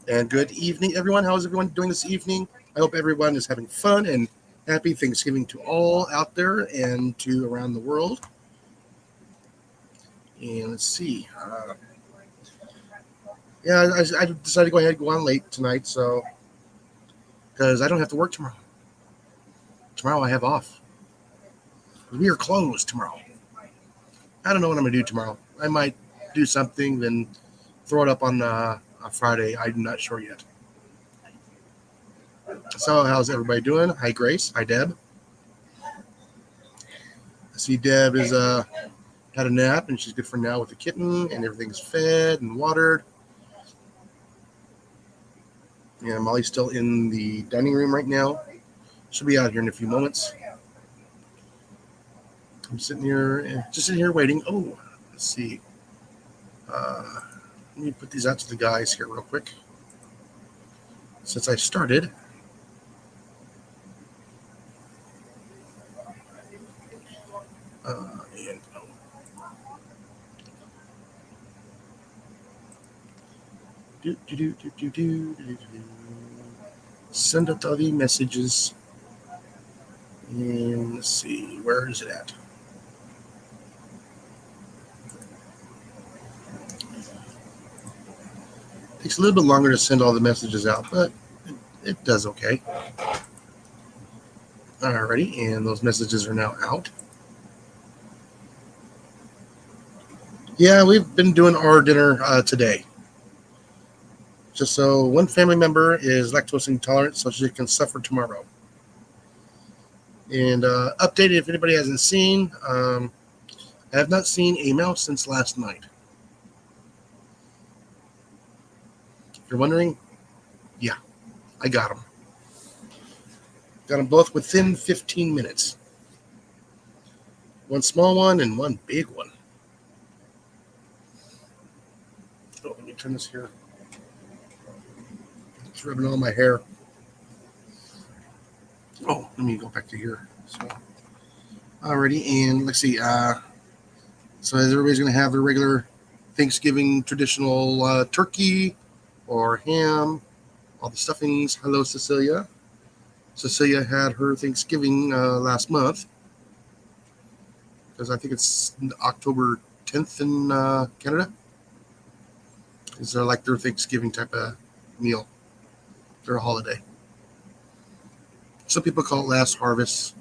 And good evening, everyone. How is everyone doing this evening? I hope everyone is having fun and happy Thanksgiving to all out there and to around the world. And let's see. I decided to go ahead and go on late tonight, so because I don't have to work tomorrow. Tomorrow I have off. We are closed tomorrow. I don't know what I'm gonna do tomorrow. I might do something, then throw it up on Friday. I'm not sure yet. So, how's everybody doing? Hi, Grace. Hi, Deb. I see Deb is had a nap and she's good for now with the kitten and everything's fed and watered. Yeah, Molly's still in the dining room right now. She'll be out here in a few moments. I'm sitting here, just sitting here waiting. Oh, let's see. Uh, Let me put these out to the guys here real quick. Since I started, and send out all the messages. And let's see, where is it at? Takes a little bit longer to send all the messages out, but it does okay. Alrighty, and those messages are now out. Yeah, we've been doing our dinner today. Just so one family member is lactose intolerant, so she can suffer tomorrow. And updated if anybody hasn't seen, I have not seen a mouse since last night. If you're wondering, yeah, I got them. Got them both within 15 minutes. One small one and one big one. Oh, let me turn this here. It's rubbing on my hair. Oh, let me go back to here. So, alrighty, and let's see. So everybody's going to have their regular Thanksgiving traditional turkey or ham, all the stuffings. Hello, Cecilia. Cecilia had her Thanksgiving last month because I think it's October 10th in Canada. It's like their Thanksgiving type of meal. Their holiday. Some people call it last harvest.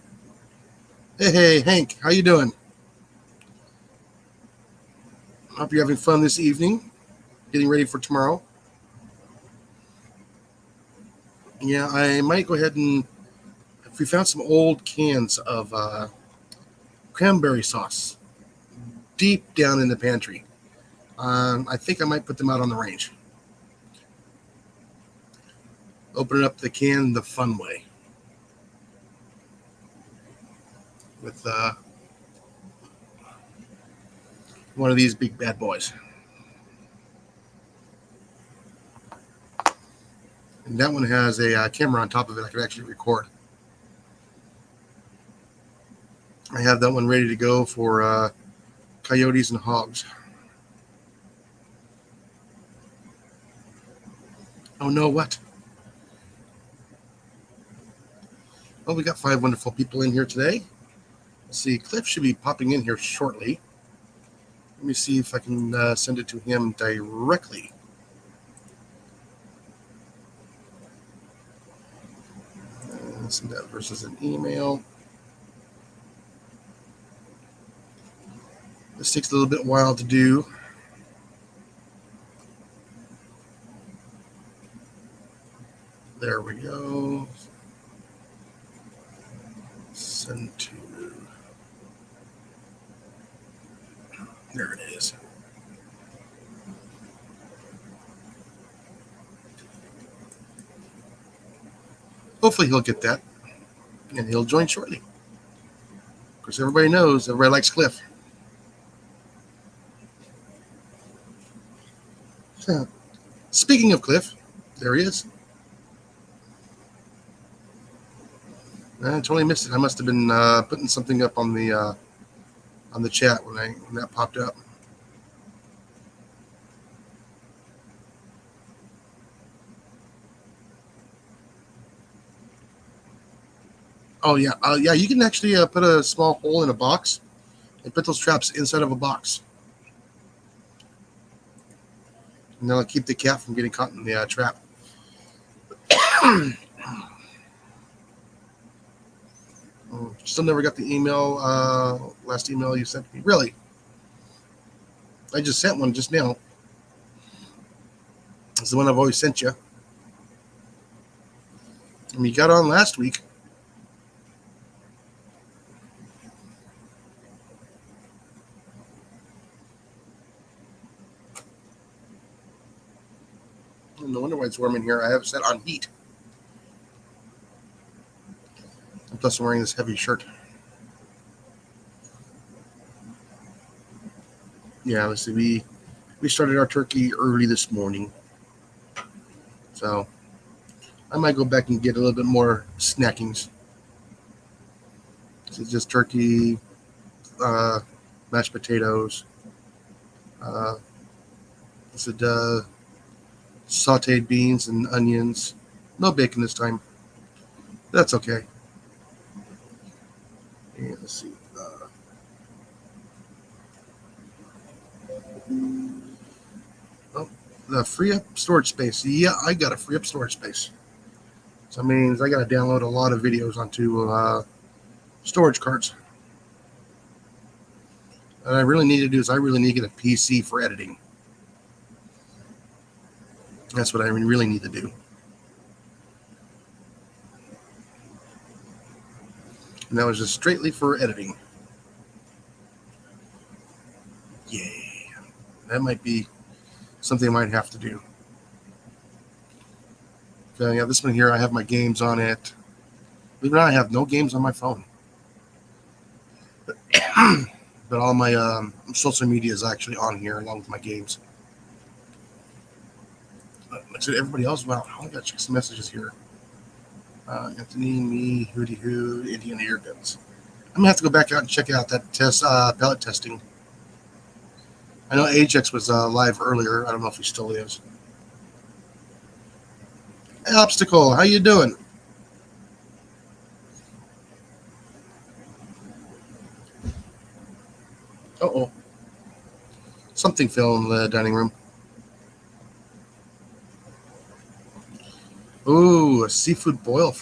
Hey, Hank, how you doing? Hope you're having fun this evening, getting ready for tomorrow. Yeah, I might go ahead and if we found some old cans of cranberry sauce deep down in the pantry. I think I might put them out on the range. Open up the can the fun way with one of these big bad boys. And that one has a camera on top of it. I can actually record. I have that one ready to go for coyotes and hogs. Oh no, what? Well, we got 5 wonderful people in here today. Let's see, Cliff should be popping in here shortly. Let me see if I can send it to him directly. Send that versus an email. This takes a little bit while to do. There we go. Send to. There it is. Hopefully he'll get that, and he'll join shortly. Of course, everybody knows everybody likes Cliff. Speaking of Cliff, there he is. I totally missed it. I must have been putting something up on the chat when that popped up. Oh yeah, yeah. You can actually put a small hole in a box and put those traps inside of a box, and that'll keep the cat from getting caught in the trap. Still never got the email. Last email you sent me. Really? I just sent one just now. It's the one I've always sent you. And you got on last week. No wonder why it's warm in here. I have it set on heat. And plus, I'm wearing this heavy shirt. Yeah, let's see. We started our turkey early this morning, so I might go back and get a little bit more snackings. This is just turkey, mashed potatoes. This is sautéed beans and onions. No bacon this time. That's okay. And let's see. The free up storage space. Yeah, I got to free up storage space. So that means I got to download a lot of videos onto storage cards. And I really need to do is I really need to get a PC for editing. That's what I really need to do. And that was just straightly for editing. Yay. That might be something I might have to do. Okay, yeah, this one here, I have my games on it. Believe it or not, I have no games on my phone. But all my social media is actually on here along with my games. Like I said, everybody else, wow, I got to check some messages here. Anthony, me, Hootie Hoo, Indian Earbuds. I'm going to have to go back out and check out that test, pellet testing. I know Ajax was live earlier. I don't know if he still is. Hey, Obstacle, how you doing? Uh-oh. Something fell in the dining room. Ooh, a seafood boil.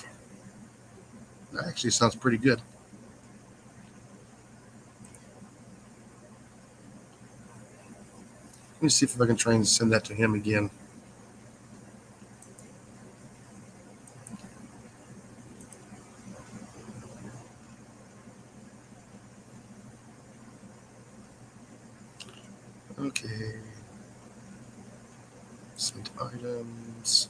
That actually sounds pretty good. Let me see if I can try and send that to him again. Okay. Sent items.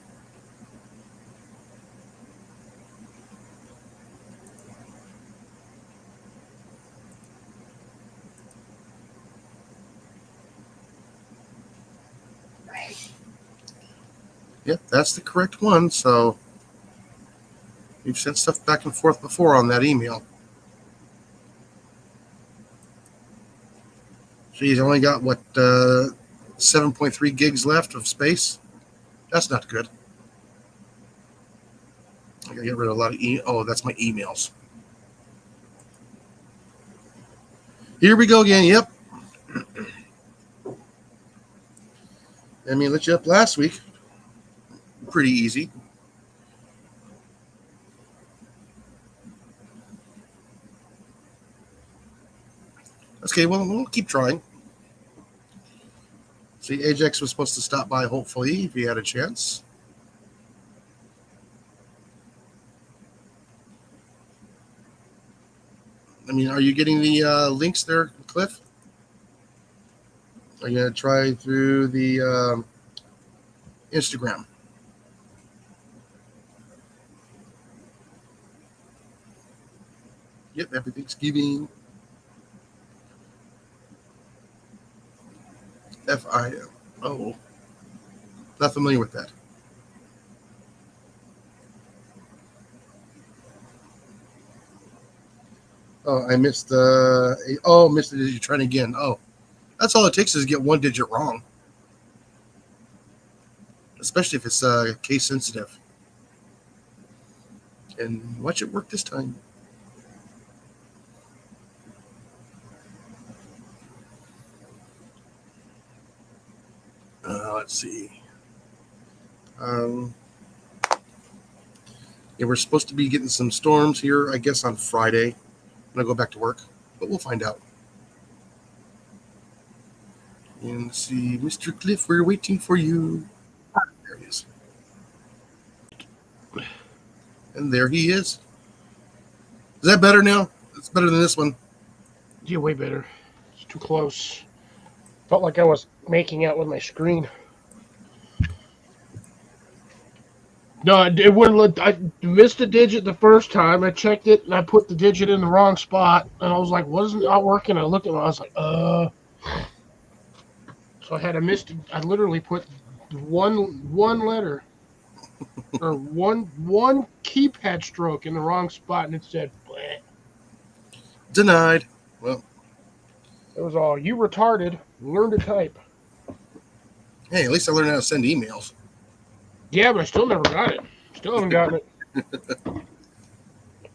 Yep, that's the correct one. So we've sent stuff back and forth before on that email. So he's only got what 7.3 gigs left of space. That's not good. I gotta get rid of a lot of oh, that's my emails. Here we go again. Yep. I mean, let you up last week. Pretty easy. Okay, well, we'll keep trying. See, Ajax was supposed to stop by, hopefully, if he had a chance. I mean, are you getting the links there, Cliff? Are you going to try through the Instagram? Yep, happy Thanksgiving. FIM. Oh, not familiar with that. Oh, I missed the. Missed it. You're trying again. Oh, that's all it takes is get one digit wrong, especially if it's case sensitive. And watch it work this time. Let's see. Yeah, we're supposed to be getting some storms here, I guess, on Friday when I go back to work, but we'll find out. And let's see, Mr. Cliff, we're waiting for you. There he is. And there he is. Is that better now? It's better than this one. Yeah, way better. It's too close. Felt like I was making out with my screen. No, it wouldn't let. I missed a digit the first time. I checked it and I put the digit in the wrong spot, and I was like, "What is not working?" I looked at it. I was like, So I had a missed. I literally put one letter or one keypad stroke in the wrong spot, and it said, bleh. Denied. Well, It was all, you retarded. Learn to type. hey, at least I learned how to send emails. Yeah, but I still never got it. Still haven't gotten it.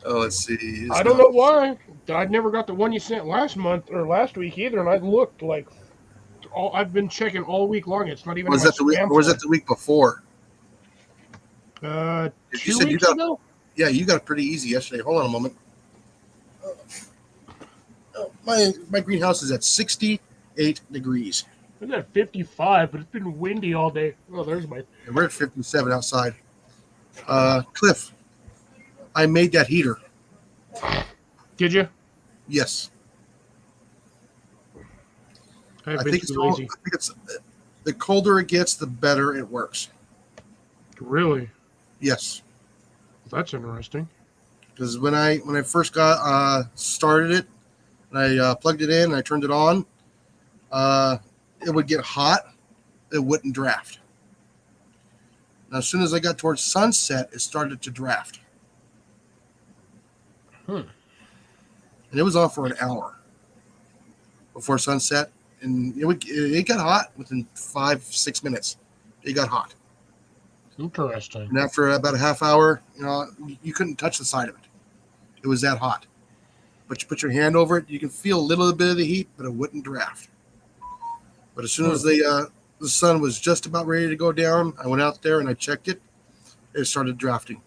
Oh, let's see. I don't know why. I never got the one you sent last month or last week either, and I looked like I've been checking all week long. It's not even. Was that the week? Or was that the week before? 2 you said weeks you got, ago. Yeah, you got it pretty easy yesterday. Hold on a moment. My greenhouse is at 68 degrees. It's at 55, but it's been windy all day. Oh, there's my. And we're at 57 outside. Cliff, I made that heater. Did you? Yes. I think it's the colder it gets, the better it works. Really? Yes. That's interesting. Because when I first got started it, and I plugged it in and I turned it on, it would get hot. It wouldn't draft. Now, as soon as I got towards sunset, it started to draft. And it was on for an hour before sunset, and it got hot within 5-6 minutes. It got hot. Interesting. And after about a half hour, you couldn't touch the side of it. It was that hot. But you put your hand over it, you can feel a little bit of the heat, but it wouldn't draft. But as soon as the sun was just about ready to go down, I went out there and I checked it. It started drafting.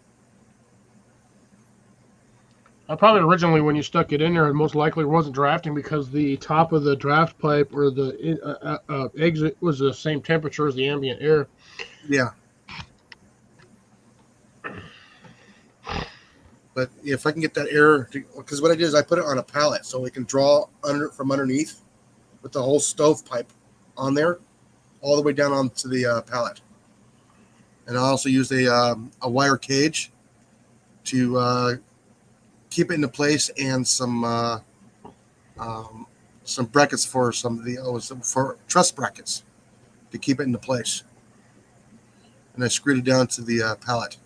Probably originally when you stuck it in there, it most likely wasn't drafting because the top of the draft pipe or the exit was the same temperature as the ambient air. Yeah. But if I can get that air, because what I did is I put it on a pallet so it can draw from underneath with the whole stovepipe on there, all the way down onto the pallet. And I also used a wire cage to keep it into place, and some brackets for for truss brackets to keep it into place. And I screwed it down to the pallet.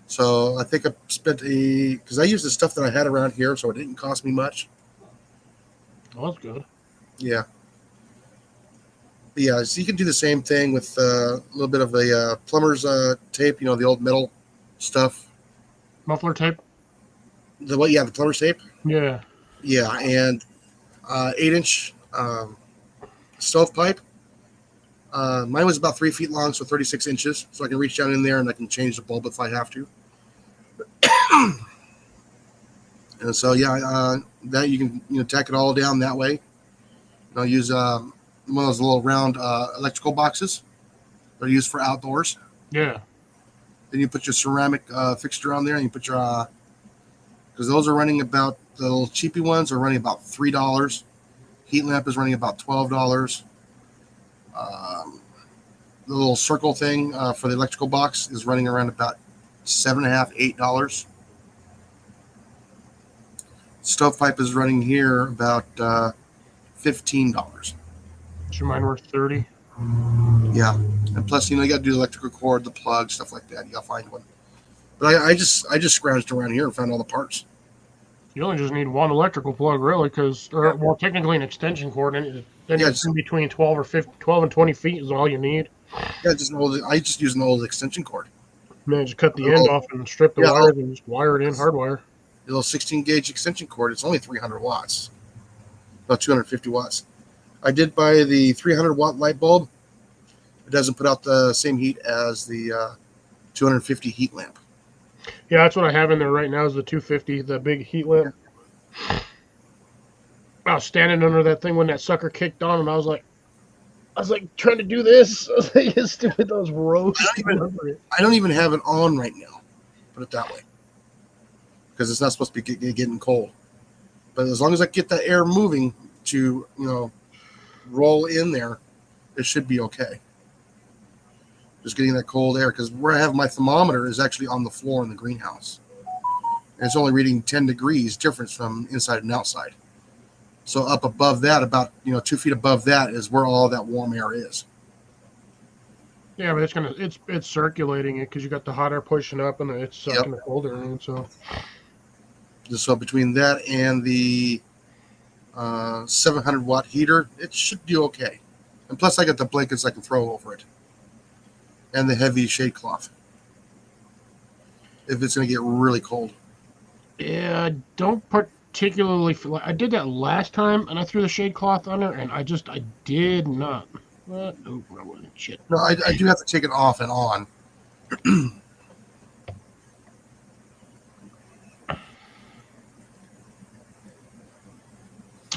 So I think I spent because I used the stuff that I had around here, so it didn't cost me much. Oh, that's good. Yeah. But yeah, so you can do the same thing with a little bit of the plumber's tape, the old metal stuff. Muffler tape? The plumber's tape? Yeah. Yeah, and 8-inch stovepipe. Mine was about 3 feet long, so 36 inches. So I can reach down in there and I can change the bulb if I have to. And so, that you can tack it all down that way. And I'll use one of those little round electrical boxes that are used for outdoors. Yeah. Then you put your ceramic fixture on there, and you put your because those are running about, the little cheapy ones are running about $3. Heat lamp is running about $12. The little circle thing for the electrical box is running around about $7.50, $8. Stovepipe is running here about $15. Is your mine worth 30? Yeah, and plus you got to do the electrical cord, the plug, stuff like that. You got to find one. But I just scrounged around here and found all the parts. You only just need one electrical plug, really, well, technically an extension cord, and then it's in between 12 and 20 feet is all you need. Yeah, I just use an old extension cord. Man, just cut the end off and strip the wires and just wire it in, hardwire. The little 16 gauge extension cord. It's only 300 watts, about 250 watts. I did buy the 300 watt light bulb, It doesn't put out the same heat as the 250 heat lamp. Yeah, that's what I have in there right now is the 250, the big heat lamp. I was standing under that thing when that sucker kicked on, and I was like trying to do this. I was like, it's stupid. Those roasting under it. I don't even have it on right now. Put it that way, because it's not supposed to be getting cold. But as long as I get the air moving to roll in there, it should be okay. Just getting that cold air, because where I have my thermometer is actually on the floor in the greenhouse, and it's only reading 10 degrees difference from inside and outside. So up above that, about 2 feet above that, is where all that warm air is. Yeah, but it's circulating it because you got the hot air pushing up and it's sucking the cold air in. So between that and the 700 watt heater, it should do okay. And plus, I got the blankets I can throw over it, and the heavy shade cloth if it's going to get really cold. Yeah, I don't particularly feel like I did that last time, and I threw the shade cloth on there, and I did not. Oh, shit. No, I do have to take it off and on.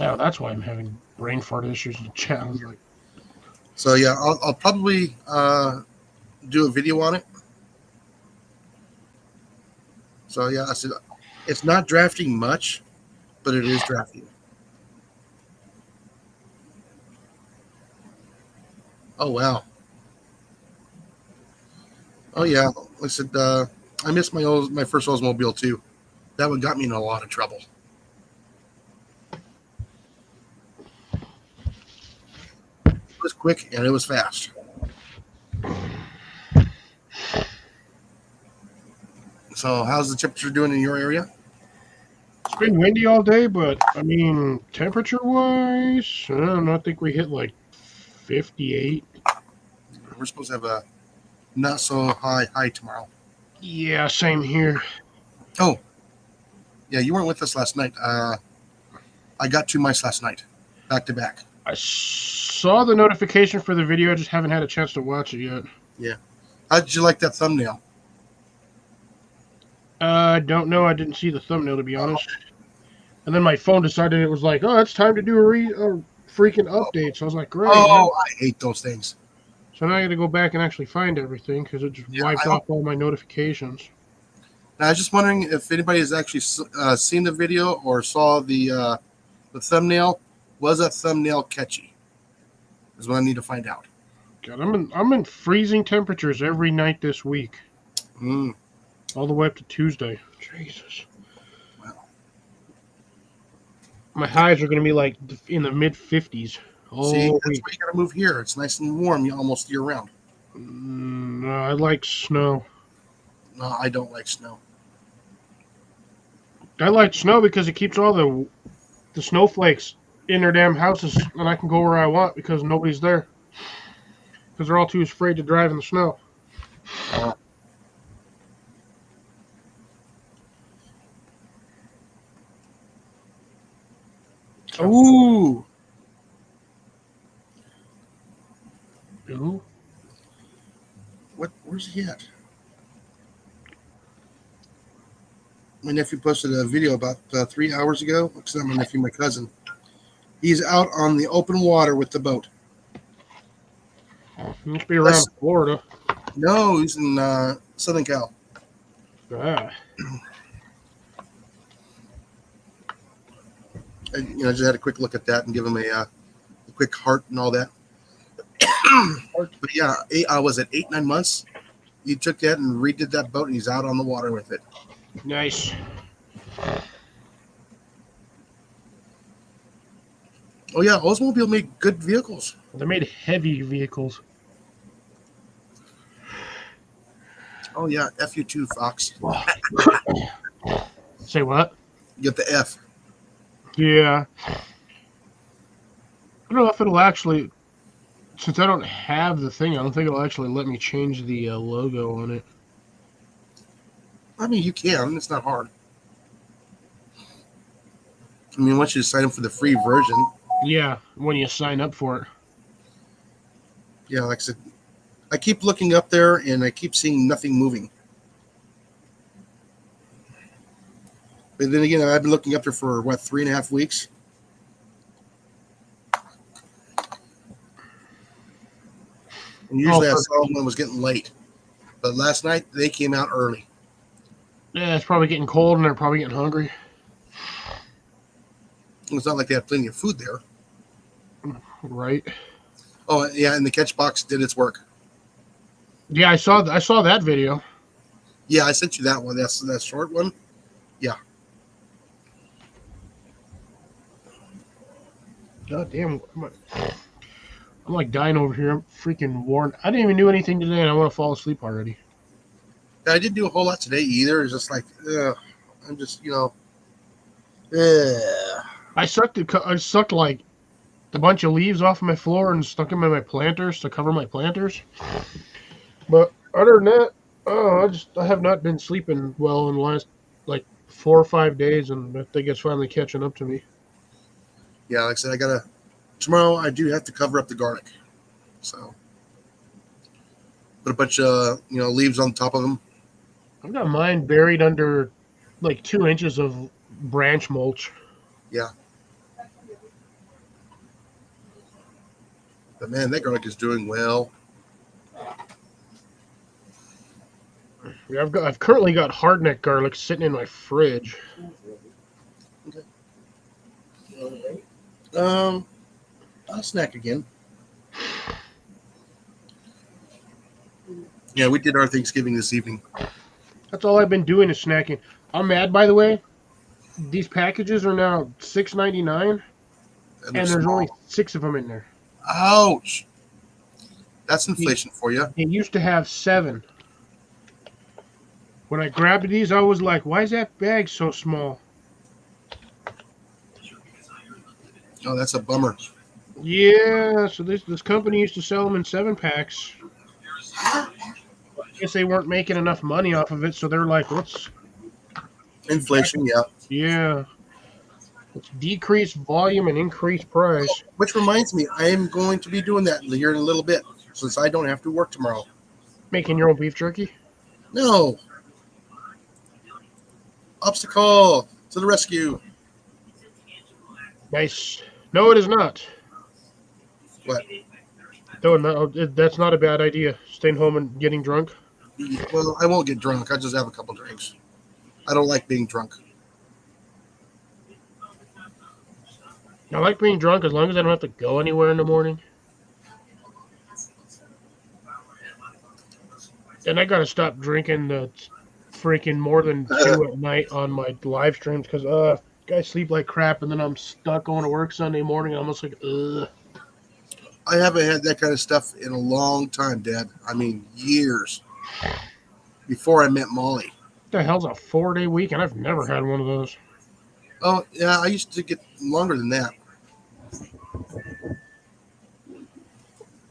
Oh, that's why I'm having brain fart issues in the chat. I was like, so yeah, I'll probably do a video on it. So yeah, I said it's not drafting much, but it is drafting. Oh wow. Oh yeah, like I said, I missed my first Oldsmobile too. That one got me in a lot of trouble. It was quick and it was fast. So how's the temperature doing in your area? it's been windy all day, but I mean, temperature-wise, I don't know. I think we hit like 58. We're supposed to have a not so high tomorrow. Yeah, same here. Oh, yeah, you weren't with us last night. I got 2 mice last night, back to back. I saw the notification for the video. I just haven't had a chance to watch it yet. Yeah. How did you like that thumbnail? I don't know. I didn't see the thumbnail, to be honest. And then my phone decided it was like, oh, it's time to do a freaking update. So I was like, great. Oh, I hate those things. So now I got to go back and actually find everything because it just wiped off all my notifications. Now, I was just wondering if anybody has actually seen the video or saw the thumbnail. Was that thumbnail catchy? Is what I need to find out. God, I'm in freezing temperatures every night this week. All the way up to Tuesday. Jesus. Wow. My highs are going to be like in the mid 50s. See, that's why you got to move here. It's nice and warm almost year round. No, I like snow. No, I don't like snow. I like snow because it keeps all the snowflakes in their damn houses, and I can go where I want because nobody's there. Because they're all too afraid to drive in the snow. Ooh. Ooh. Where's he at? My nephew posted a video about 3 hours ago. It's not my nephew, my cousin. He's out on the open water with the boat. He must be around Florida. No, he's in Southern Cal. Ah. I just had a quick look at that and give him a quick heart and all that. But yeah, was it 8-9 months? He took that and redid that boat, and he's out on the water with it. Nice. Oh yeah, Oldsmobile made good vehicles. They made heavy vehicles. Oh yeah, FU2 Fox. Say what? You get the F. Yeah. I don't know if it'll actually, since I don't have the thing, I don't think it'll actually let me change the logo on it. I mean, you can. It's not hard. I mean, once you sign up for the free version. Yeah, when you sign up for it. Yeah, like I said, I keep looking up there and I keep seeing nothing moving. But then again, I've been looking up there for what, 3.5 weeks. And usually I saw when it was getting late. But last night they came out early. Yeah, it's probably getting cold and they're probably getting hungry. It's not like they have plenty of food there. Right. Oh yeah, and the catch box did its work. Yeah, I saw that video. Yeah, I sent you that one. That's that short one. Yeah. God damn. I'm like dying over here. I'm freaking worn. I didn't even do anything today and I want to fall asleep already. I didn't do a whole lot today either. It's just like, I'm just, ugh. I sucked like a bunch of leaves off of my floor and stuck them in my planters to cover my planters. But other than that, I have not been sleeping well in the last like 4 or 5 days, and I think it's finally catching up to me. Yeah, like I said, tomorrow I do have to cover up the garlic. So put a bunch of, leaves on top of them. I've got mine buried under like 2 inches of branch mulch. Yeah. But man, that garlic is doing well. Yeah, I've currently got hardneck garlic sitting in my fridge. Okay. I'll snack again. Yeah, we did our Thanksgiving this evening. That's all I've been doing is snacking. I'm mad, by the way. These packages are now $6.99, and there's only 6 of them in there. Ouch! That's inflation for you. They used to have 7. When I grabbed these, I was like, "Why is that bag so small?" Oh, that's a bummer. Yeah, so this company used to sell them in 7-packs. I guess they weren't making enough money off of it, so they're like, "Let's Inflation, yeah. yeah, let's decrease volume and increase price." Which reminds me, I am going to be doing that here in a little bit, since I don't have to work tomorrow. Making your own beef jerky? No. Obstacle to the rescue. Nice. No, it is not. What? No, that's not a bad idea. Staying home and getting drunk. Well, I won't get drunk. I just have a couple drinks. I don't like being drunk. I like being drunk as long as I don't have to go anywhere in the morning. And I gotta stop drinking the freaking more than 2 at night on my live streams because I sleep like crap and then I'm stuck going to work Sunday morning. I'm almost like ugh. I haven't had that kind of stuff in a long time, Dad. I mean, years. Before I met Molly. What the hell's a 4-day week? And I've never had one of those. Oh, yeah, I used to get longer than that.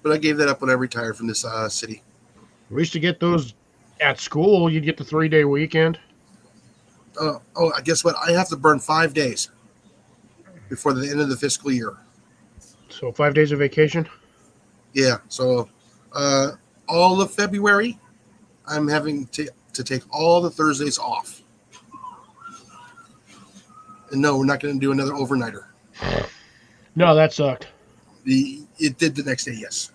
But I gave that up when I retired from this city. We used to get those at school. You'd get the 3-day weekend. Guess what? I have to burn 5 days before the end of the fiscal year. So 5 days of vacation? Yeah, so all of February, I'm having to take all the Thursdays off. And no, we're not going to do another overnighter. No, that sucked. It did the next day, yes.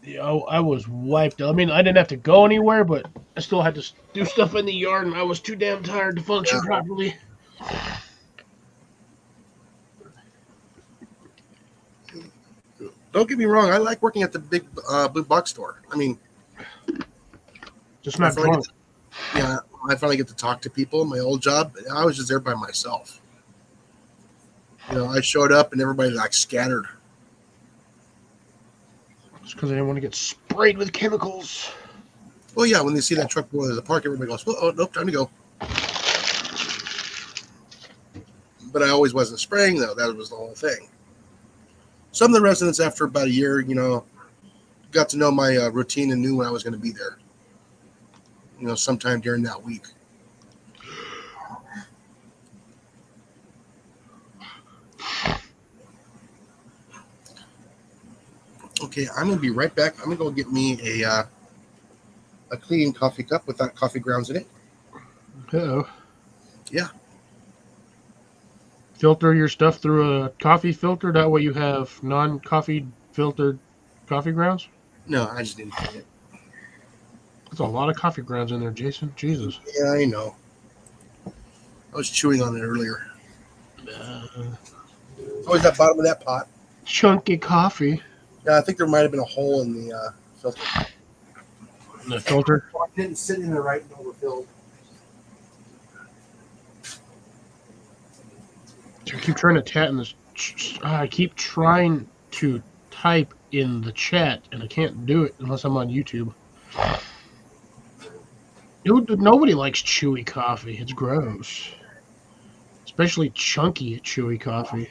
Yeah, I was wiped. I mean, I didn't have to go anywhere, but I still had to do stuff in the yard, and I was too damn tired to function properly. Don't get me wrong. I like working at the big blue box store. I mean, just not drunk. Yeah, I finally get to talk to people. My old job, I was just there by myself. I showed up and everybody like scattered. It's because I didn't want to get sprayed with chemicals. Well, yeah, when they see that truck going to the park, everybody goes, "Oh, nope, time to go." But I always wasn't spraying, though. That was the whole thing. Some of the residents, after about a year, got to know my routine and knew when I was going to be there. Sometime during that week. Okay, I'm gonna be right back. I'm gonna go get me a clean coffee cup without coffee grounds in it. Uh-oh. Yeah. Filter your stuff through a coffee filter. That way you have non-coffee filtered coffee grounds. No, I just didn't clean it. That's a lot of coffee grounds in there, Jason. Jesus. Yeah, I know. I was chewing on it earlier. It's always that bottom of that pot. Chunky coffee. Yeah, I think there might have been a hole in the filter. In the filter. I didn't sit in there right and overfilled. I keep trying to chat in this. I keep trying to type in the chat, and I can't do it unless I'm on YouTube. Dude, nobody likes chewy coffee. It's gross. Especially chunky, chewy coffee.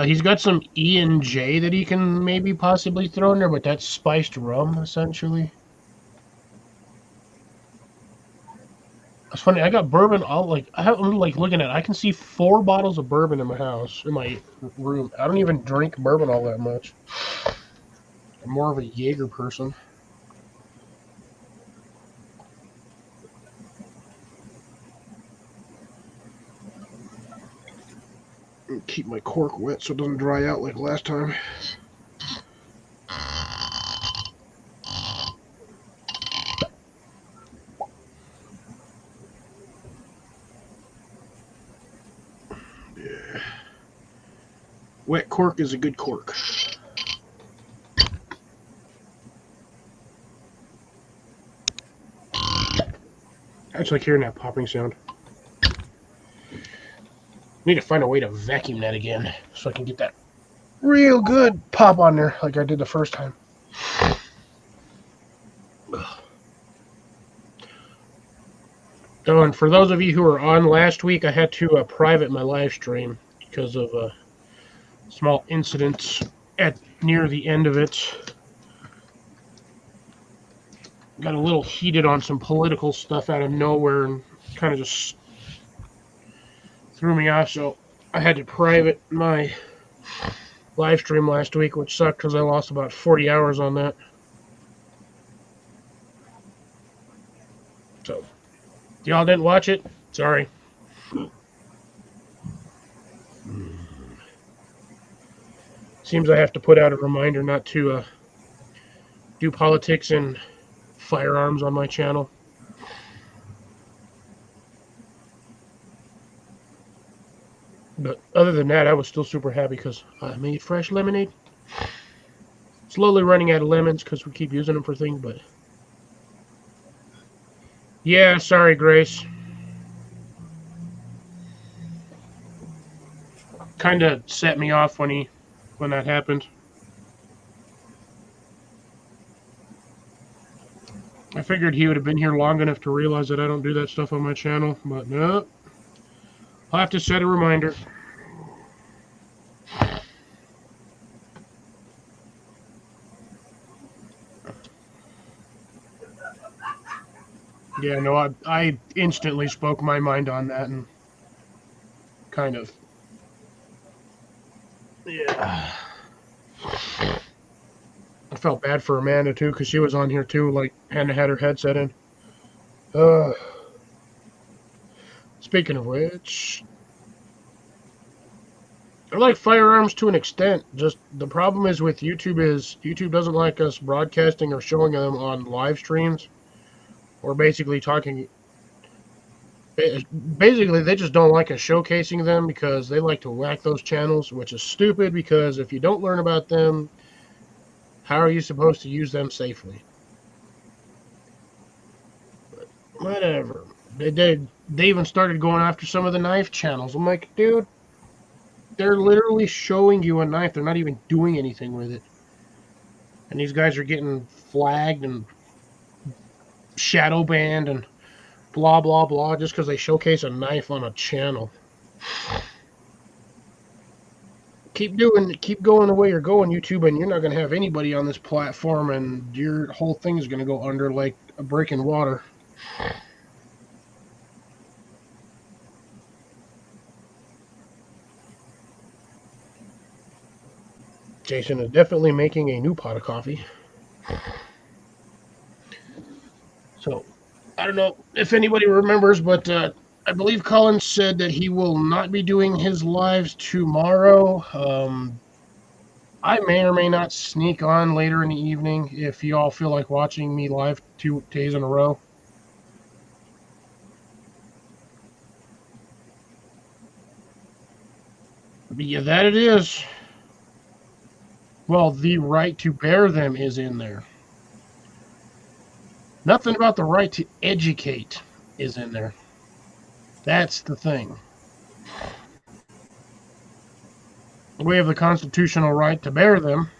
He's got some E&J that he can maybe possibly throw in there, but that's spiced rum, essentially. It's funny, I got bourbon I'm looking at it. I can see 4 bottles of bourbon in my house, in my room. I don't even drink bourbon all that much. I'm more of a Jaeger person. Keep my cork wet so it doesn't dry out like last time. Yeah. Wet cork is a good cork. I just like hearing that popping sound. Need to find a way to vacuum that again so I can get that real good pop on there like I did the first time. Oh, and for those of you who were on last week, I had to private my live stream because of a small incident near the end of it. Got a little heated on some political stuff out of nowhere and kind of just threw me off, so I had to private my live stream last week, which sucked because I lost about 40 hours on that. So, if y'all didn't watch it, sorry. Seems I have to put out a reminder not to do politics and firearms on my channel. But other than that, I was still super happy because I made fresh lemonade. Slowly running out of lemons because we keep using them for things, but... Yeah, sorry, Grace. Kind of set me off when that happened. I figured he would have been here long enough to realize that I don't do that stuff on my channel, but no. I'll have to set a reminder. Yeah, no, I instantly spoke my mind on that and kind of... Yeah. I felt bad for Amanda, too, because she was on here, too, like, had her headset in. Speaking of which... I like firearms to an extent. Just the problem is with YouTube doesn't like us broadcasting or showing them on live streams. Or basically talking... Basically, they just don't like us showcasing them because they like to whack those channels, which is stupid because if you don't learn about them, how are you supposed to use them safely? But whatever. They even started going after some of the knife channels. I'm like, dude, they're literally showing you a knife. They're not even doing anything with it. And these guys are getting flagged and shadow banned and blah, blah, blah just because they showcase a knife on a channel. Keep going the way you're going, YouTube, and you're not going to have anybody on this platform, and your whole thing is going to go under like a brick in water. Jason is definitely making a new pot of coffee. So, I don't know if anybody remembers, but I believe Colin said that he will not be doing his lives tomorrow. I may or may not sneak on later in the evening if you all feel like watching me live 2 days in a row. But yeah, that it is. Well, the right to bear them is in there. Nothing about the right to educate is in there. That's the thing. We have the constitutional right to bear them,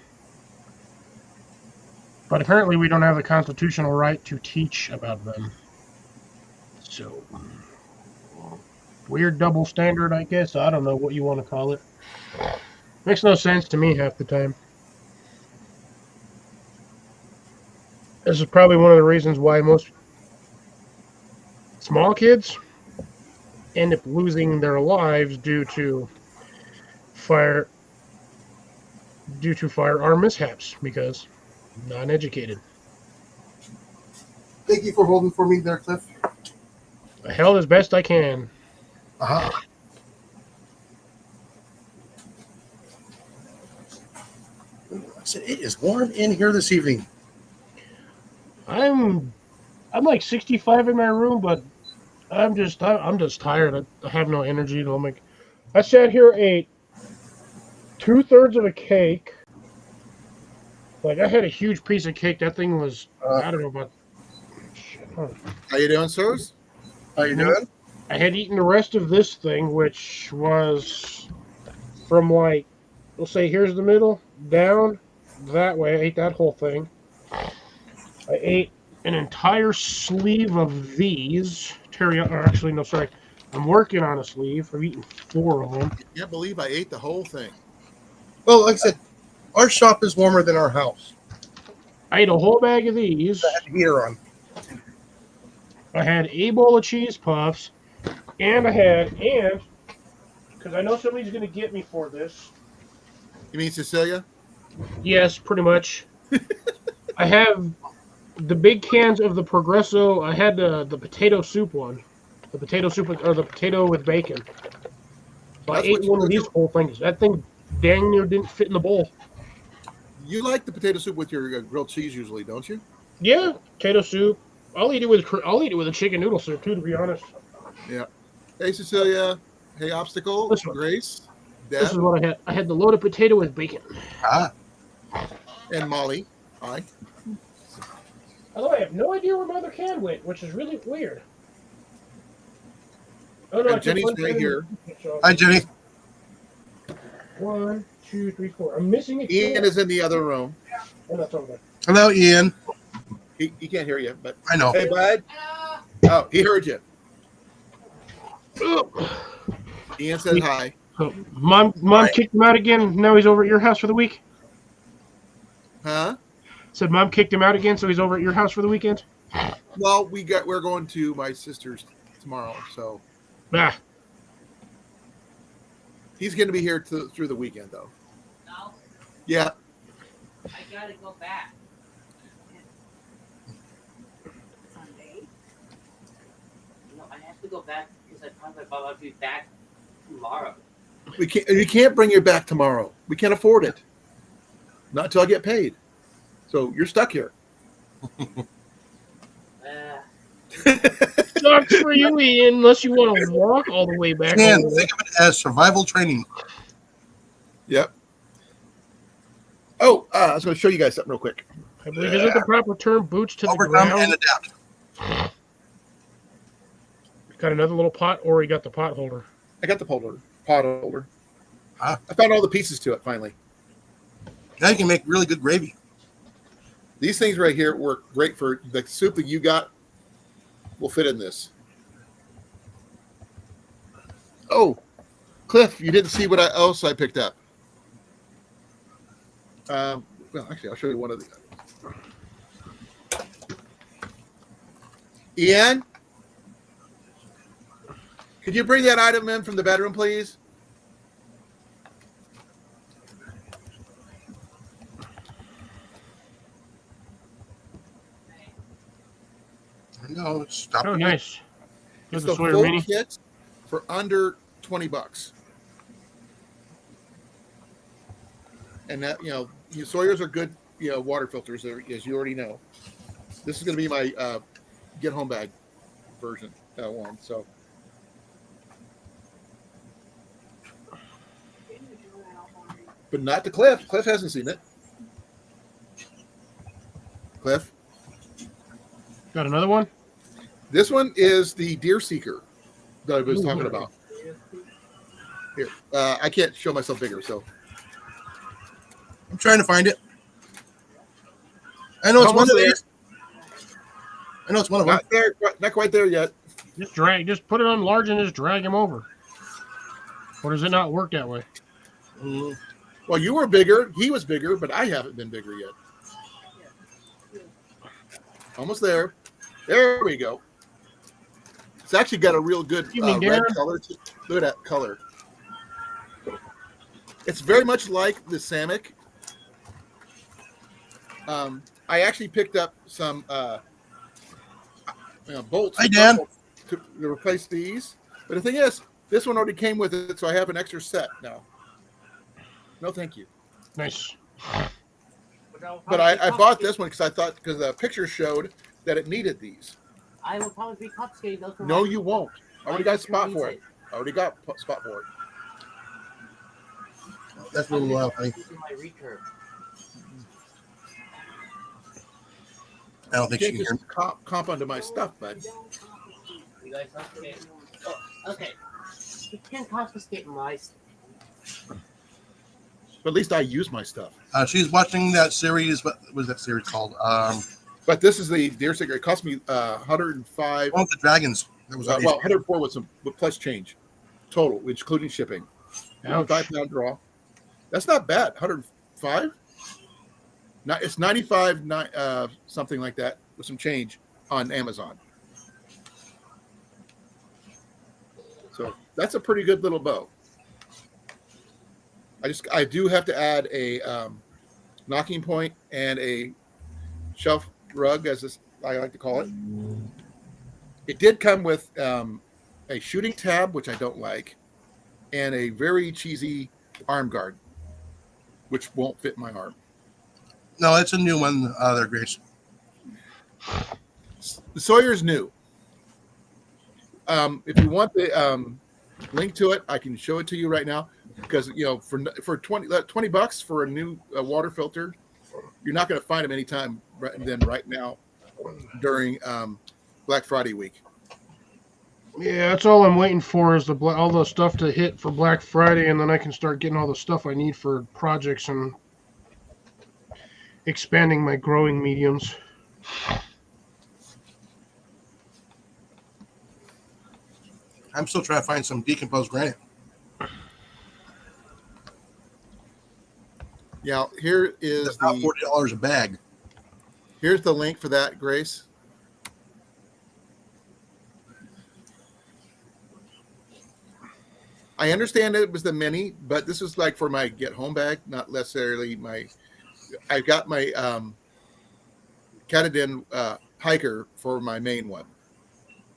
but apparently we don't have the constitutional right to teach about them. So, weird double standard, I guess. I don't know what you want to call it. Makes no sense to me half the time. This is probably one of the reasons why most small kids end up losing their lives fire due to firearm mishaps because non-educated. Thank you for holding for me there, Cliff. I held as best I can. Uh-huh. I said, it is warm in here this evening. I'm like 65 in my room, but I'm just tired. I have no energy to make. I sat here, ate 2/3 of a cake. Like I had a huge piece of cake. That thing was I don't know about. How you doing, sirs? How you doing? I had eaten the rest of this thing, which was from like, we'll say here's the middle down that way. I ate that whole thing. I ate an entire sleeve of these teriyaki. Or actually, no, sorry. I'm working on a sleeve. I've eaten 4 of them. I can't believe I ate the whole thing. Well, like I said, our shop is warmer than our house. I ate a whole bag of these. I had the heater on. I had a bowl of cheese puffs, and because I know somebody's going to get me for this. You mean Cecilia? Yes, pretty much. I have the big cans of the Progresso. I had the potato soup one. The potato soup or the potato with bacon. So I That's ate what you one of wanna these do? whole things. That thing dang near didn't fit in the bowl. You like the potato soup with your grilled cheese usually, don't you? Yeah, potato soup. I'll eat it with a chicken noodle soup too, to be honest. Yeah. Hey, Cecilia. Hey, Obstacle. This one. Grace. This is Deb. what I had. I had the loaded potato with bacon. Ah, And Molly. Hi. Although I have no idea where my other can went, which is really weird. Oh no, I And took Jenny's one right can. here. hi, Jenny. 1, 2, 3, 4. I'm missing a Ian can. is in the other room. Oh, that's over there. Hello, Ian. He can't hear you, but I know. hey, bud. Oh, he heard you. Ugh. Ian said hi. So, Mom kicked him out again. Now he's over at your house for the week. Huh? Said Mom kicked him out again, so he's over at your house for the weekend. Well, we're going to my sister's tomorrow, so Ah, he's going to be here through the weekend, though. No, Yeah. I gotta go back. Sunday? No, I have to go back because I promised my Bob I'll be back tomorrow. We can't bring you back tomorrow. We can't afford it. Not until I get paid. So you're stuck here. sucks for you, Ian, unless you want to walk all the way back. Again, think of it as survival training. Yep. Oh, I was going to show you guys something real quick. I believe isn't the proper term boots to the Overcome ground? and adapt. Got another little pot, or you got the pot holder? I got the pot holder. Huh? I found all the pieces to it finally. Now you can make really good gravy. These things right here work great for the soup that you got. Will fit in this. Oh, Cliff, you didn't see what else I picked up. Well, actually, I'll show you one of the. Ian, could you bring that item in from the bedroom, please? No, stop. Oh, nice. It's There's a the Sawyer full Mini. kit for under $20. And that, Sawyer's are good, water filters, as you already know. This is going to be my get home bag version one. So but not to Cliff. Cliff hasn't seen it. Cliff, Got another one? this one is the Deer Seeker that I was talking about. Here, I can't show myself bigger, so I'm trying to find it. I know it's Almost one of there. these. I know it's one of them. not there, not quite there yet. Just put it on large and just drag him over. Or does it not work that way? Mm, Well, you were bigger, he was bigger, but I haven't been bigger yet. Almost there. There we go. It's actually got a real good Evening, red Darren. color. Look at that color. It's very much like the Samick. I actually picked up some bolts Hi, Dan. to replace these. But the thing is, this one already came with it, so I have an extra set now. No, thank you. Nice. But I bought this one because the picture showed that it needed these. I will probably be confiscating those. from No, my- you won't. I already got a spot for it. I already got a spot for it. that's a little honey. Using my recurve. I don't You think she can't can hear me. just comp onto my stuff, bud. You guys okay? Oh, okay. You can confiscate my stuff. But at least I use my stuff. She's watching that series. What was that series called? But this is the Deer Seeker. It cost me 105. One with the dragons. That was Well, 104 with plus change total, which including shipping. Ouch. 5-pound draw. That's not bad. 105. It's 95, something like that, with some change on Amazon. So that's a pretty good little bow. I do have to add a knocking point and a shelf rug, as I like to call it. It did come with a shooting tab, which I don't like, and a very cheesy arm guard, which won't fit my arm. No, it's a new one. There, Grace. The Sawyer's new. If you want the link to it, I can show it to you right now. Because for $20 for a new water filter, you're not going to find them anytime right now during Black Friday week. Yeah, that's all I'm waiting for is all the stuff to hit for Black Friday, and then I can start getting all the stuff I need for projects and expanding my growing mediums. I'm still trying to find some decomposed granite. Yeah, here is It's about $40 a bag. here's the link for that, Grace. I understand it was the mini, but this is like for my get home bag, not necessarily my. I've got my Katadyn hiker for my main one.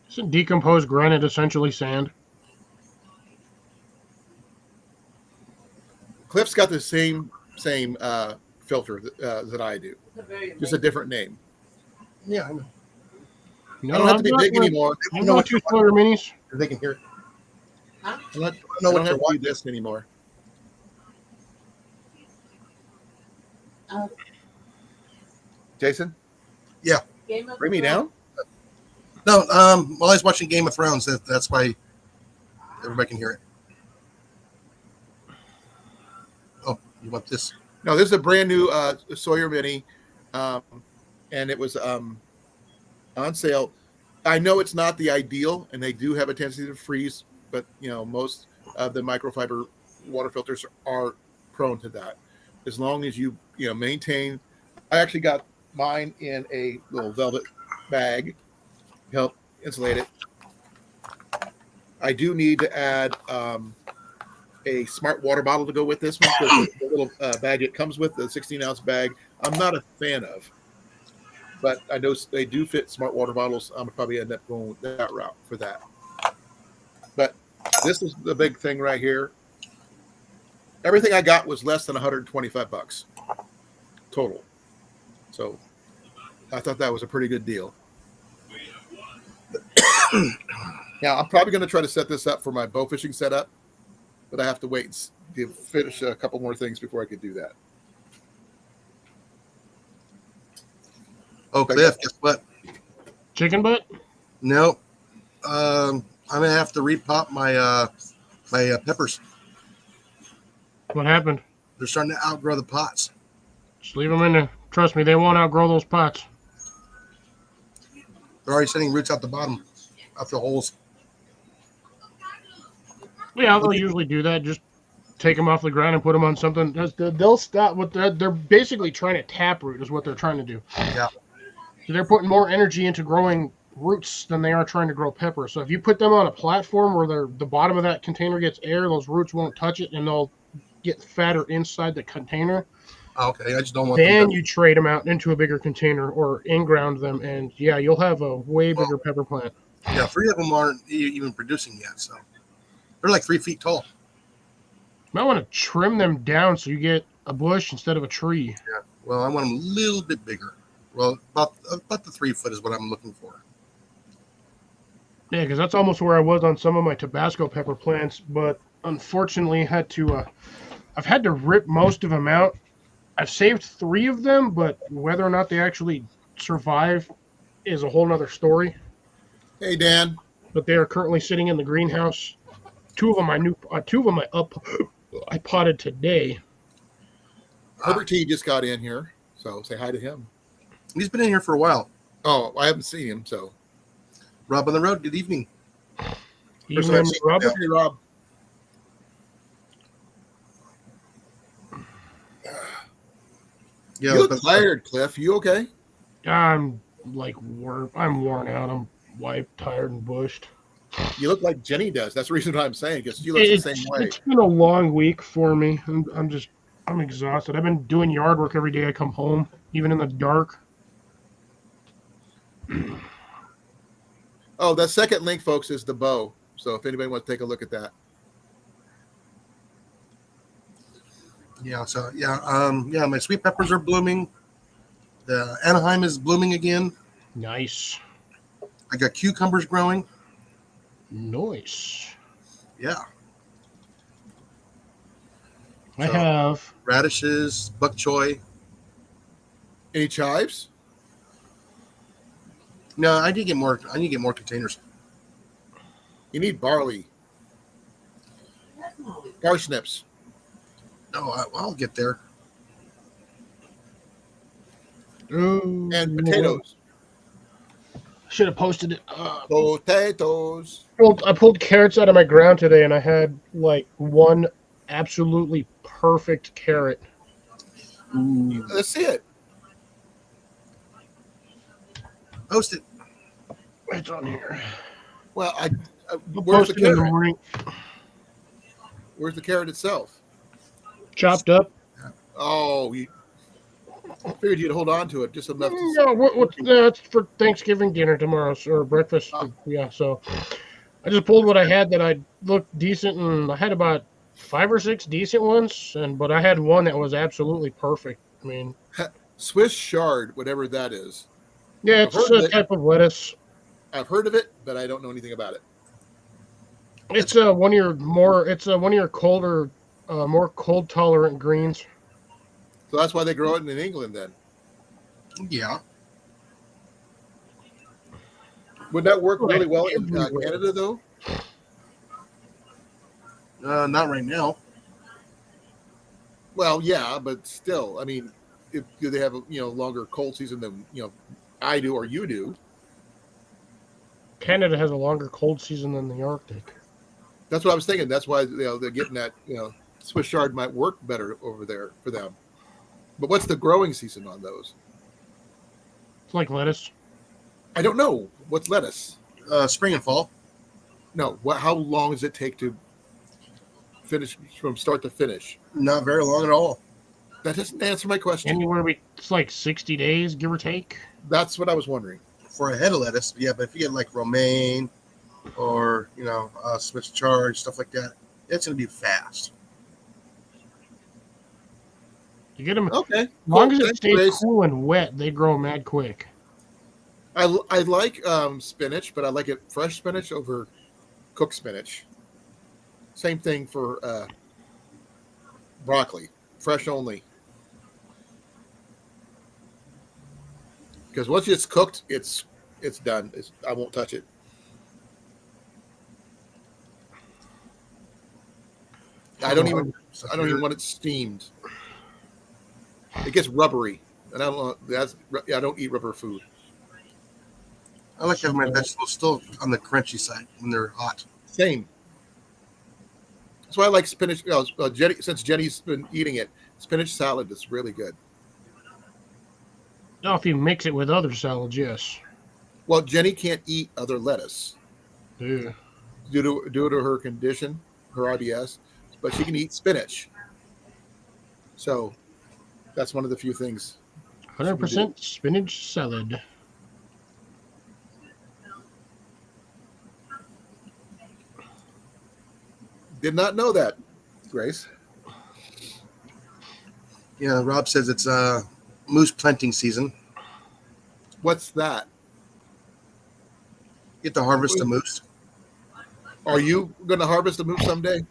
Isn't decomposed granite essentially sand? Cliff's got the same filter that I do, It's a very just a different name. Yeah, I know. No, I don't have to be big anymore. I know two Sawyer Minis. They can hear it. Huh? I don't know I what don't they're have to do watching. this anymore. Jason, Game of bring me Thrones. down. No, while I was watching Game of Thrones, that's why everybody can hear it. Oh, you want this? No, this is a brand new Sawyer Mini, and it was on sale. I know it's not the ideal, and they do have a tendency to freeze, but most of the microfiber water filters are prone to that. As long as you maintain. I actually got mine in a little velvet bag, help insulate it. I do need to add a smart water bottle to go with this one. The little bag it comes with, the 16-ounce bag, I'm not a fan of. but I know they do fit smart water bottles. I'm probably end up going that route for that. But this is the big thing right here. Everything I got was less than $125 total. So I thought that was a pretty good deal. Now I'm probably going to try to set this up for my bow fishing setup, but I have to wait to finish a couple more things before I could do that. Oh, Cliff, guess what? Chicken butt? No. I'm gonna have to repop my peppers. What happened? They're starting to outgrow the pots. Just leave them in there. Trust me, they won't outgrow those pots. They're already sending roots out the bottom, out the holes. Yeah, they'll usually do that. Just take them off the ground and put them on something. They'll stop. They're basically trying to taproot is what they're trying to do. Yeah. So they're putting more energy into growing roots than they are trying to grow pepper. So if you put them on a platform where the bottom of that container gets air, those roots won't touch it, and they'll get fatter inside the container. Okay, I just don't want. Then you trade them out into a bigger container or in-ground them, and yeah, you'll have a way bigger pepper plant. Yeah, 3 of them aren't even producing yet, so they're like 3 feet tall. You might want to trim them down so you get a bush instead of a tree. Yeah. Well, I want them a little bit bigger. Well, about the 3 foot is what I'm looking for. Yeah, because that's almost where I was on some of my Tabasco pepper plants, but unfortunately I've had to rip most of them out. I've saved 3 of them, but whether or not they actually survive is a whole nother story. Hey, Dan. But they are currently sitting in the greenhouse. 2 of them I potted today. Herbert T just got in here, so say hi to him. He's been in here for a while. Oh, I haven't seen him, so. Rob on the road. Good evening. Even in Robert, Hey, Rob. Yeah, You look but tired, Cliff. You okay? I'm worn out. I'm wiped, tired, and bushed. You look like Jenny does. That's the reason why I'm saying, because you look the same way. It's been a long week for me. I'm exhausted. I've been doing yard work every day I come home, even in the dark. Oh, that second link, folks, is the bow. So if anybody wants to take a look at that. yeah, so yeah, my sweet peppers are blooming. The Anaheim is blooming again. Nice. I got cucumbers growing. Nice. Yeah, I So- have radishes, bok choy. Any chives? No, I need to get more. I need to get more containers. You need barley, parsnips. No, I'll get there. And potatoes. Should have posted it. Potatoes. I pulled carrots out of my ground today, and I had like one absolutely perfect carrot. Ooh, Let's see it. post it. It's on here. Well, I'll where's the post it in the carrot? morning. Where's the carrot itself? Chopped up. Oh, you figured you'd hold on to it just enough to. No, that's for Thanksgiving dinner tomorrow or breakfast. Oh. Yeah, so I just pulled what I had that I looked decent, and I had about 5 or 6 decent ones, but I had one that was absolutely perfect. I mean, Swiss chard, whatever that is. yeah, I've it's heard of a it. type of lettuce. I've heard of it, but I don't know anything about it. It's one of your colder, more cold tolerant greens. So that's why they grow it in England then. Yeah. Would that work really Right, well in everywhere. Canada though? Not right now. Well, yeah, but still, I mean, do they have a longer cold season than I do or you do? Canada has a longer cold season than the Arctic. That's what I was thinking. That's why they're getting that Swiss chard might work better over there for them. But what's the growing season on those? It's like lettuce. I don't know. What's lettuce? Spring and fall. No. How long does it take to finish from start to finish? Not very long at all. That doesn't answer my question. It's like 60 days, give or take. That's what I was wondering. For a head of lettuce, yeah, but if you get like romaine or Swiss charge, stuff like that, it's gonna be fast. You get them, Okay. as long as it Thanks, stays Grace. cool and wet, they grow mad quick. I like spinach, but I like it fresh spinach over cooked spinach. Same thing for broccoli, fresh only. Because once it's cooked, it's done. I won't touch it. I don't even want it steamed. It gets rubbery, and I don't eat rubber food. I like having my vegetables still on the crunchy side when they're hot. Same. That's why I like spinach. Jenny, since Jenny's been eating it, spinach salad is really good. Now, if you mix it with other salads, yes. Well, Jenny can't eat other lettuce Yeah. due to her condition, her IBS, but she can eat spinach. So that's one of the few things. 100% spinach salad. Did not know that, Grace. Yeah, Rob says it's moose planting season. What's that? Get to harvest a moose. Are you going to harvest a moose someday?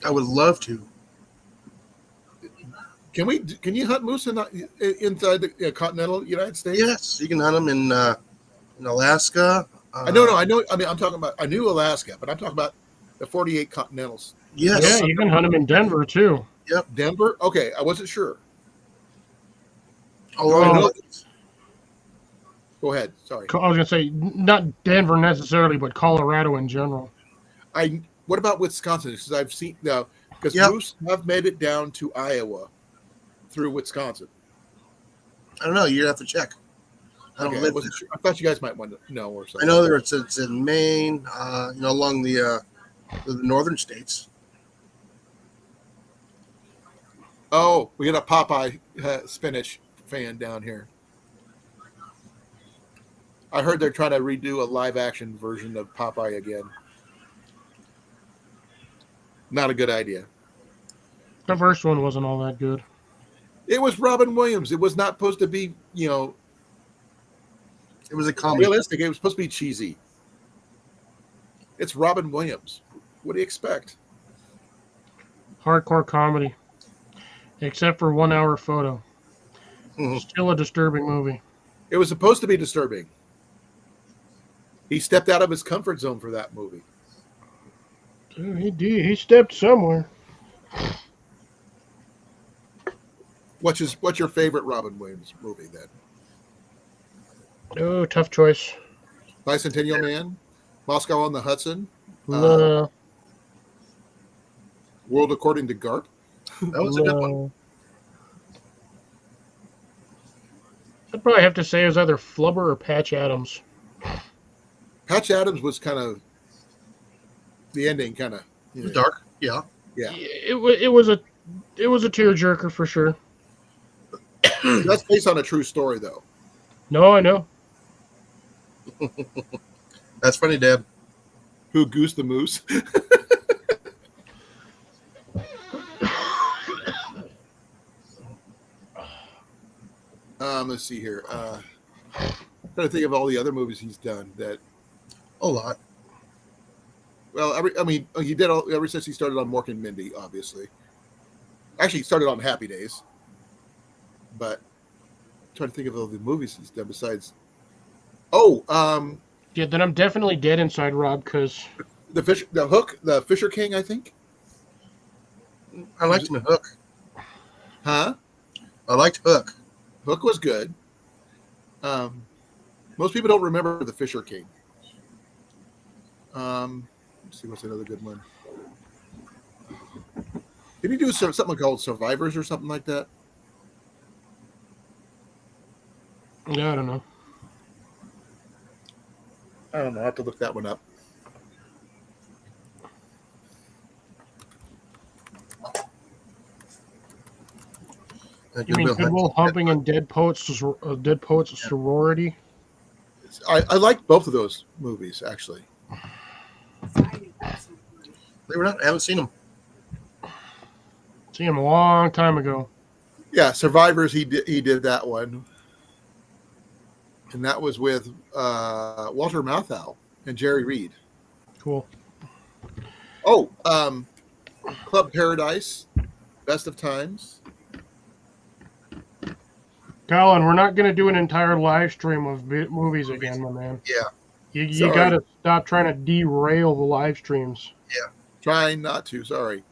I would love to. Can you hunt moose inside the continental United States? Yes, you can hunt them in Alaska. I know. I mean, I'm talking about. I knew Alaska, but I'm talking about the 48 continentals. Yes. Yeah, you can hunt them in Denver, too. Denver. Okay, I wasn't sure. Oh, Go ahead. Sorry. I was going to say, not Denver necessarily, but Colorado in general. What about Wisconsin? Because I've seen now because moose have made it down to Iowa through Wisconsin. I don't know. You'd have to check. I don't live there. Sure. I thought you guys might want to know or something. I know it's in Maine, along the northern states. Oh, we got a Popeye spinach fan down here. I heard they're trying to redo a live action version of Popeye again. Not a good idea. The first one wasn't all that good. It was Robin Williams. It was not supposed to be, It was a comedy. realistic. It was supposed to be cheesy. It's Robin Williams. What do you expect? Hardcore comedy. Except for 1 hour photo. Mhm. Still a disturbing movie. It was supposed to be disturbing. He stepped out of his comfort zone for that movie. Dude, he did. He stepped somewhere. What's your favorite Robin Williams movie then? Oh, tough choice. Bicentennial Man, Moscow on the Hudson, No, World According to Garp. That was a good one. no. I'd probably have to say it was either Flubber or Patch Adams. Patch Adams was kind of the ending, kind of It was dark. Yeah. yeah. It was a tearjerker for sure. That's based on a true story, though. No, I know. That's funny, Deb. Who Goose the Moose? Let's see here. I'm trying to think of all the other movies he's done that. A lot. Well, he did all ever since he started on Mork and Mindy, obviously. Actually, he started on Happy Days. But I'm trying to think of all the movies he's done besides. Oh, Yeah, then I'm definitely dead inside, Rob, because the Fisher King, I think. I liked him in Hook. Huh? I liked Hook. Hook was good. Most people don't remember the Fisher King. Let's see what's another good one. Did he do something called Survivors or something like that? yeah, I don't know. I don't know. I have to look that one up. You mean Goodwill Humping and Dead Poets Sorority? I like both of those movies actually. They were not. I haven't seen them. Seen him a long time ago. Yeah, Survivors. He did that one, and that was with Walter Matthau and Jerry Reed. Cool. Oh, Club Paradise, Best of Times. Colin, we're not going to do an entire live stream of movies again, my man. Yeah. You Sorry. got to stop trying to derail the live streams. Trying not to. Sorry.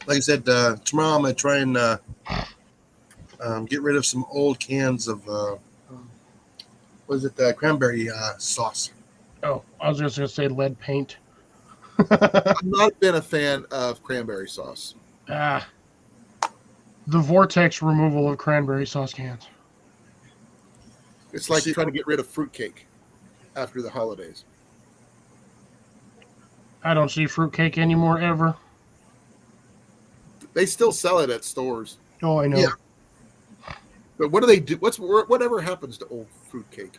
Like I said, tomorrow I'm gonna try and get rid of some old cans of what is it? Cranberry sauce. Oh, I was just going to say lead paint. I've not been a fan of cranberry sauce. The vortex removal of cranberry sauce cans. It's like trying to get rid of fruitcake after the holidays. I don't see fruitcake anymore ever. They still sell it at stores. Oh, I know. Yeah. But what do they do? Whatever happens to old fruitcake?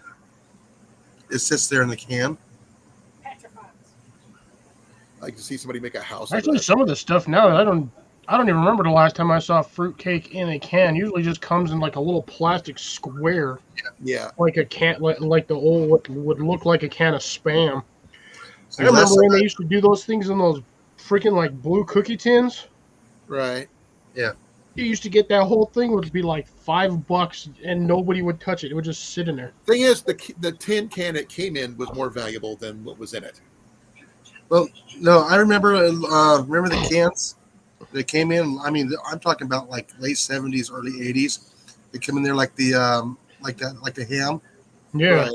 It sits there in the can. I like to see somebody make a house. Out of Actually, that. some of the stuff now, I don't even remember the last time I saw fruitcake in a can. Usually just comes in like a little plastic square, Yeah. like a can, like the old what would look like a can of Spam. So I the last remember when time they used to do those things in those freaking like blue cookie tins. Right. You used to get that whole thing would be like $5 and nobody would touch it. It would just sit in there. Thing is, the tin can it came in was more valuable than what was in it. Well, no, I remember the cans that came in. I mean, I'm talking about like late 70s, early 80s. They come in there like the the ham. Yeah. Right.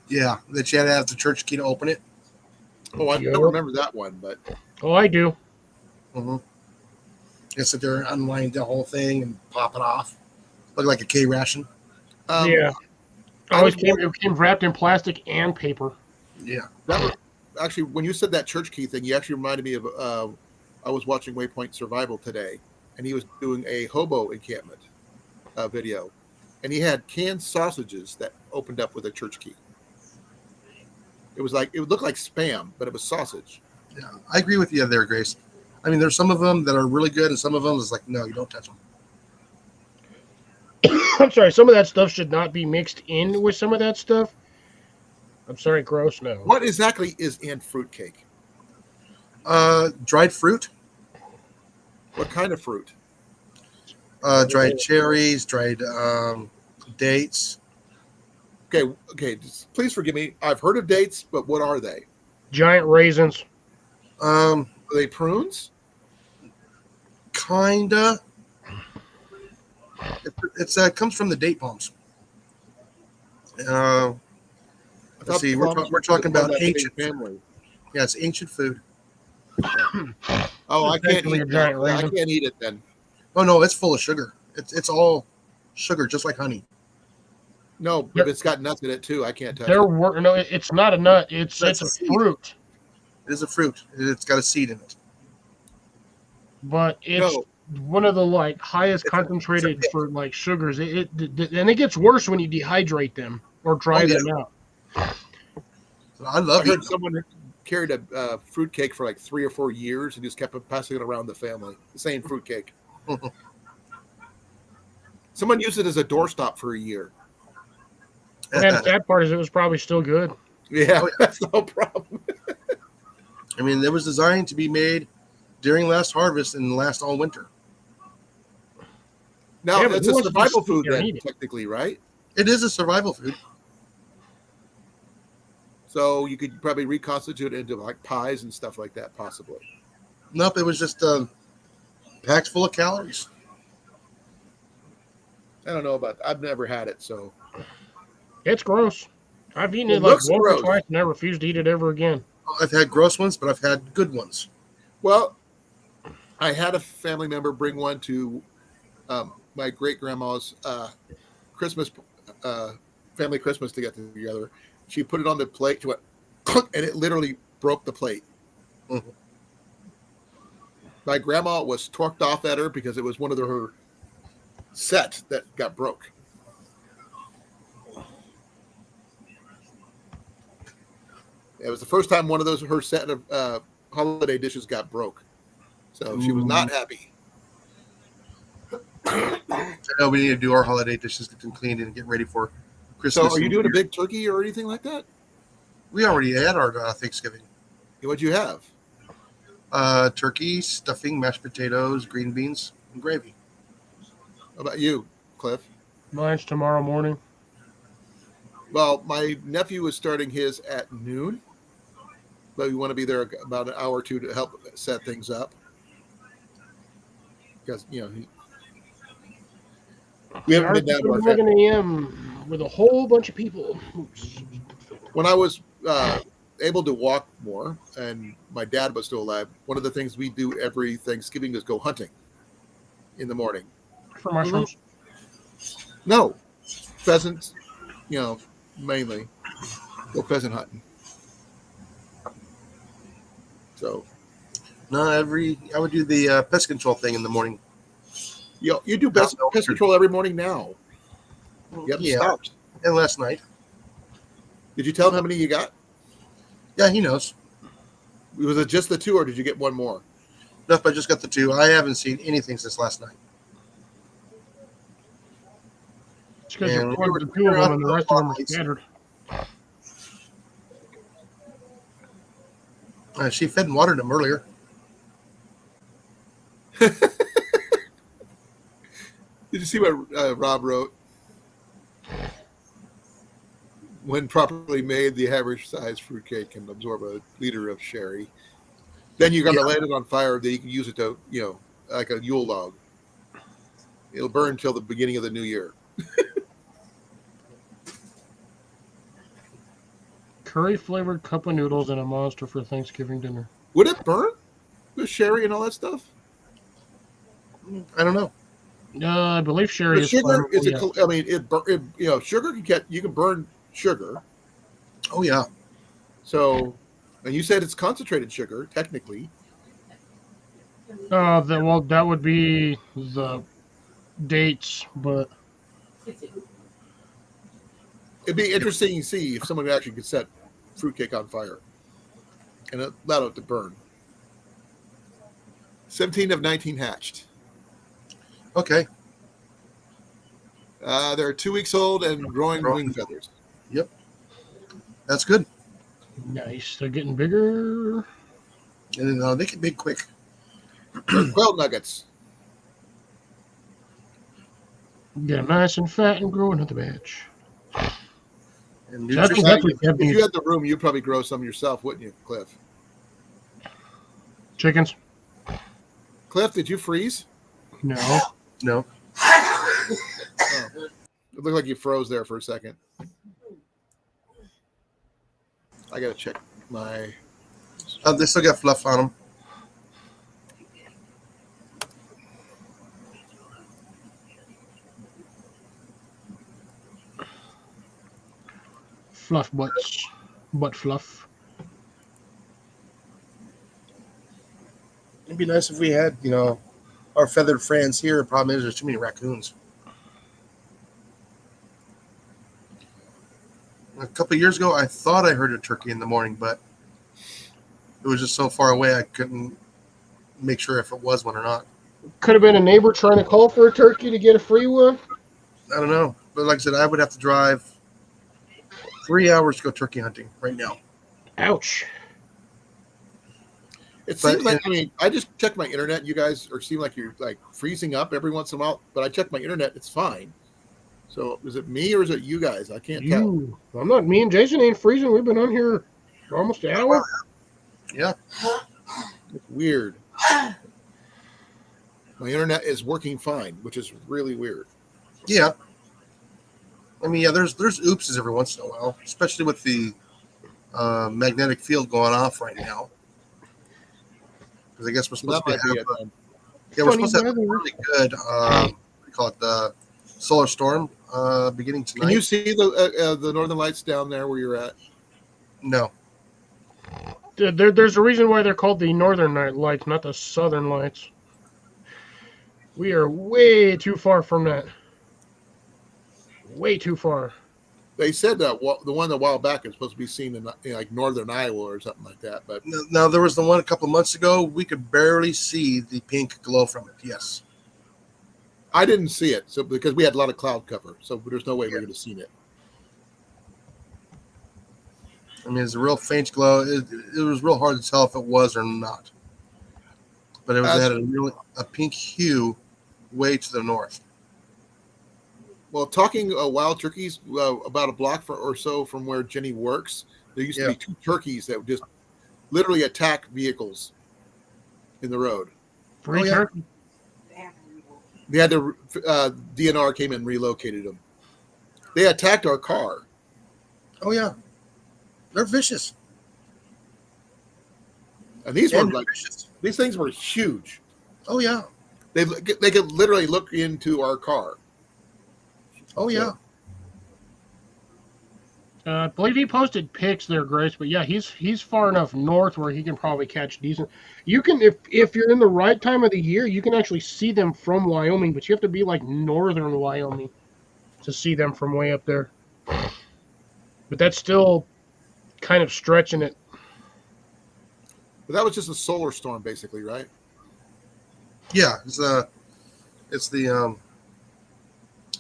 Yeah, that you had to have the church key to open it. Oh, I Yeah. don't remember that one, but Oh, I do. Mm-hmm. You sit there and unwind the whole thing and pop it off. Look like a K ration. Yeah. I was It came wrapped in plastic and paper. Yeah. That was, actually, when you said that church key thing, you actually reminded me of. I was watching Waypoint Survival today, and he was doing a hobo encampment video, and he had canned sausages that opened up with a church key. It would look like Spam, but it was sausage. Yeah, I agree with you there, Grace. I mean, there's some of them that are really good, and some of them is like, no, you don't touch them. I'm sorry, some of that stuff should not be mixed in with some of that stuff. I'm sorry, gross, no. What exactly is in fruitcake? Dried fruit, What kind of fruit? dried cherries, dried dates. Okay. Just please forgive me. I've heard of dates, but what are they? Giant raisins. Are they prunes? Kinda. It's comes from the date palms. I Let's thought see, plums we're talking were about that same ancient. family. Yeah, it's ancient food. Oh, I can't Basically eat a that. giant I raisin. can't eat it then. Oh no, it's full of sugar. It's all sugar, just like honey. No, but it's got nuts in it too. I can't touch There it. were no. It's not a nut. It's That's a a seed. fruit, It is a fruit. It's got a seed in it. but it's No, one of the like highest It's a- concentrated it's a- for like sugars. And it gets worse when you dehydrate them or dry Oh, yeah. them out. So I I love heard it. someone carried a fruitcake for like 3 or 4 years and just kept passing it around the family. The same fruitcake. Someone used it as a doorstop for a year. And the sad part is it was probably still good. Yeah, Oh, yeah. that's no problem. I mean, it was designed to be made during last harvest and last all winter. Now, Yeah, but it's who a wants to survival sit food there and then, eat it? technically, right? It is a survival food. So you could probably reconstitute it into like pies and stuff like that, possibly. Nope, it was just packed full of calories. I don't know about that. I've never had it, so It's gross. I've eaten It it like looks once gross. or twice and I refuse to eat it ever again. I've had gross ones, but I've had good ones. well, I had a family member bring one to my great grandma's Christmas family Christmas to get together. She put it on the plate, she went, and it literally broke the plate. Mhm. my grandma was torqued off at her because it was one of her set that got broke. It was the first time one of those her set of holiday dishes got broke, so she was not happy. I know we need to do our holiday dishes, get them cleaned, and get ready for Christmas. So, are you doing a big turkey or anything like that? We already had our Thanksgiving. What'd you have? Turkey, stuffing, mashed potatoes, green beans, and gravy. How about you, Cliff? Mine's tomorrow morning. Well, my nephew is starting his at noon, but we want to be there about an hour or two to help set things up. Because, we haven't been down to our family. 11 a.m. with a whole bunch of people. Oops. When I was able to walk more and my dad was still alive, one of the things we do every Thanksgiving is go hunting in the morning. For mushrooms. No, pheasants, mainly. Go pheasant hunting. So, No, I would do the pest control thing in the morning. you do pest control every morning now. You haven't stopped. And last night. Did you tell him how many you got? Yeah, he knows. Was it just the 2 or did you get one more? Nope, I just got the 2. I haven't seen anything since last night. It's because And you're one of the 2 of them and the rest of them are scattered. She fed and watered them earlier. Did you see what Rob wrote? When properly made, the average size fruitcake can absorb a liter of sherry. Then you're going to light it on fire. Then you can use it to, like a Yule log. It'll burn until the beginning of the new year. Curry flavored cup of noodles and a monster for Thanksgiving dinner. Would it burn? The sherry and all that stuff? I don't know. I believe sherry The is sugar flammable, is yeah. sugar you can burn sugar. Oh, yeah. So, and you said it's concentrated sugar, technically. That would be the dates, but It'd be interesting to see if someone actually could set fruitcake on fire and allow it to burn. 17 of 19 hatched. Okay. They're 2 weeks old and growing wing feathers. Yep. That's good. nice. They're getting bigger. And they get big quick. Quail nuggets. Get them nice and fat and grow another batch. And That's nutrition- exactly If you had the room, you'd probably grow some yourself, wouldn't you, Cliff? Chickens? Cliff, did you freeze? No. No. Oh. It looked like you froze there for a second. I gotta check my. They still got fluff on them. Fluff butts. Butt fluff. It'd be nice if we had, our feathered friends here. The problem is there's too many raccoons. A couple of years ago, I thought I heard a turkey in the morning, but it was just so far away I couldn't make sure if it was one or not. Could have been a neighbor trying to call for a turkey to get a free one. I don't know. But like I said, I would have to drive 3 hours to go turkey hunting right now. Ouch. It seems like, I just checked my internet. You guys seem like you're like freezing up every once in a while, but I checked my internet. It's fine. So is it me or is it you guys? I can't tell. I'm not. Me and Jason ain't freezing. We've been on here for almost an hour. Yeah. It's weird. My internet is working fine, which is really weird. Yeah. I mean, yeah, there's oopses every once in a while, especially with the magnetic field going off right now. Because I guess we're supposed That to might be have, it. we're Funny supposed to have a weather. really good, we call it the solar storm beginning tonight. Can you see the Northern Lights down there where you're at? No. there's a reason why they're called the Northern Night Lights, not the Southern Lights. We are way too far from that. Way too far. They said that the one a while back is supposed to be seen in like northern Iowa or something like that. But Now, there was the one a couple of months ago. We could barely see the pink glow from it. Yes. I didn't see it, so because we had a lot of cloud cover, so there's no way we could have seen it. I mean, it's a real faint glow. It was real hard to tell if it was or not. But it had a pink hue way to the north. Well, talking wild turkeys, about a block or so from where Jenny works, there used to be 2 turkeys that would just literally attack vehicles in the road. Free turkey. They had to DNR came and relocated them. They attacked our car. Oh yeah, they're vicious. And these And were these things were huge. Oh yeah. They could literally look into our car. Oh yeah. I believe he posted pics there, Grace. But yeah, he's far enough north where he can probably catch decent. You can if you're in the right time of the year, you can actually see them from Wyoming, but you have to be like northern Wyoming to see them from way up there. But that's still kind of stretching it. But that was just a solar storm, basically, right? Yeah. It's the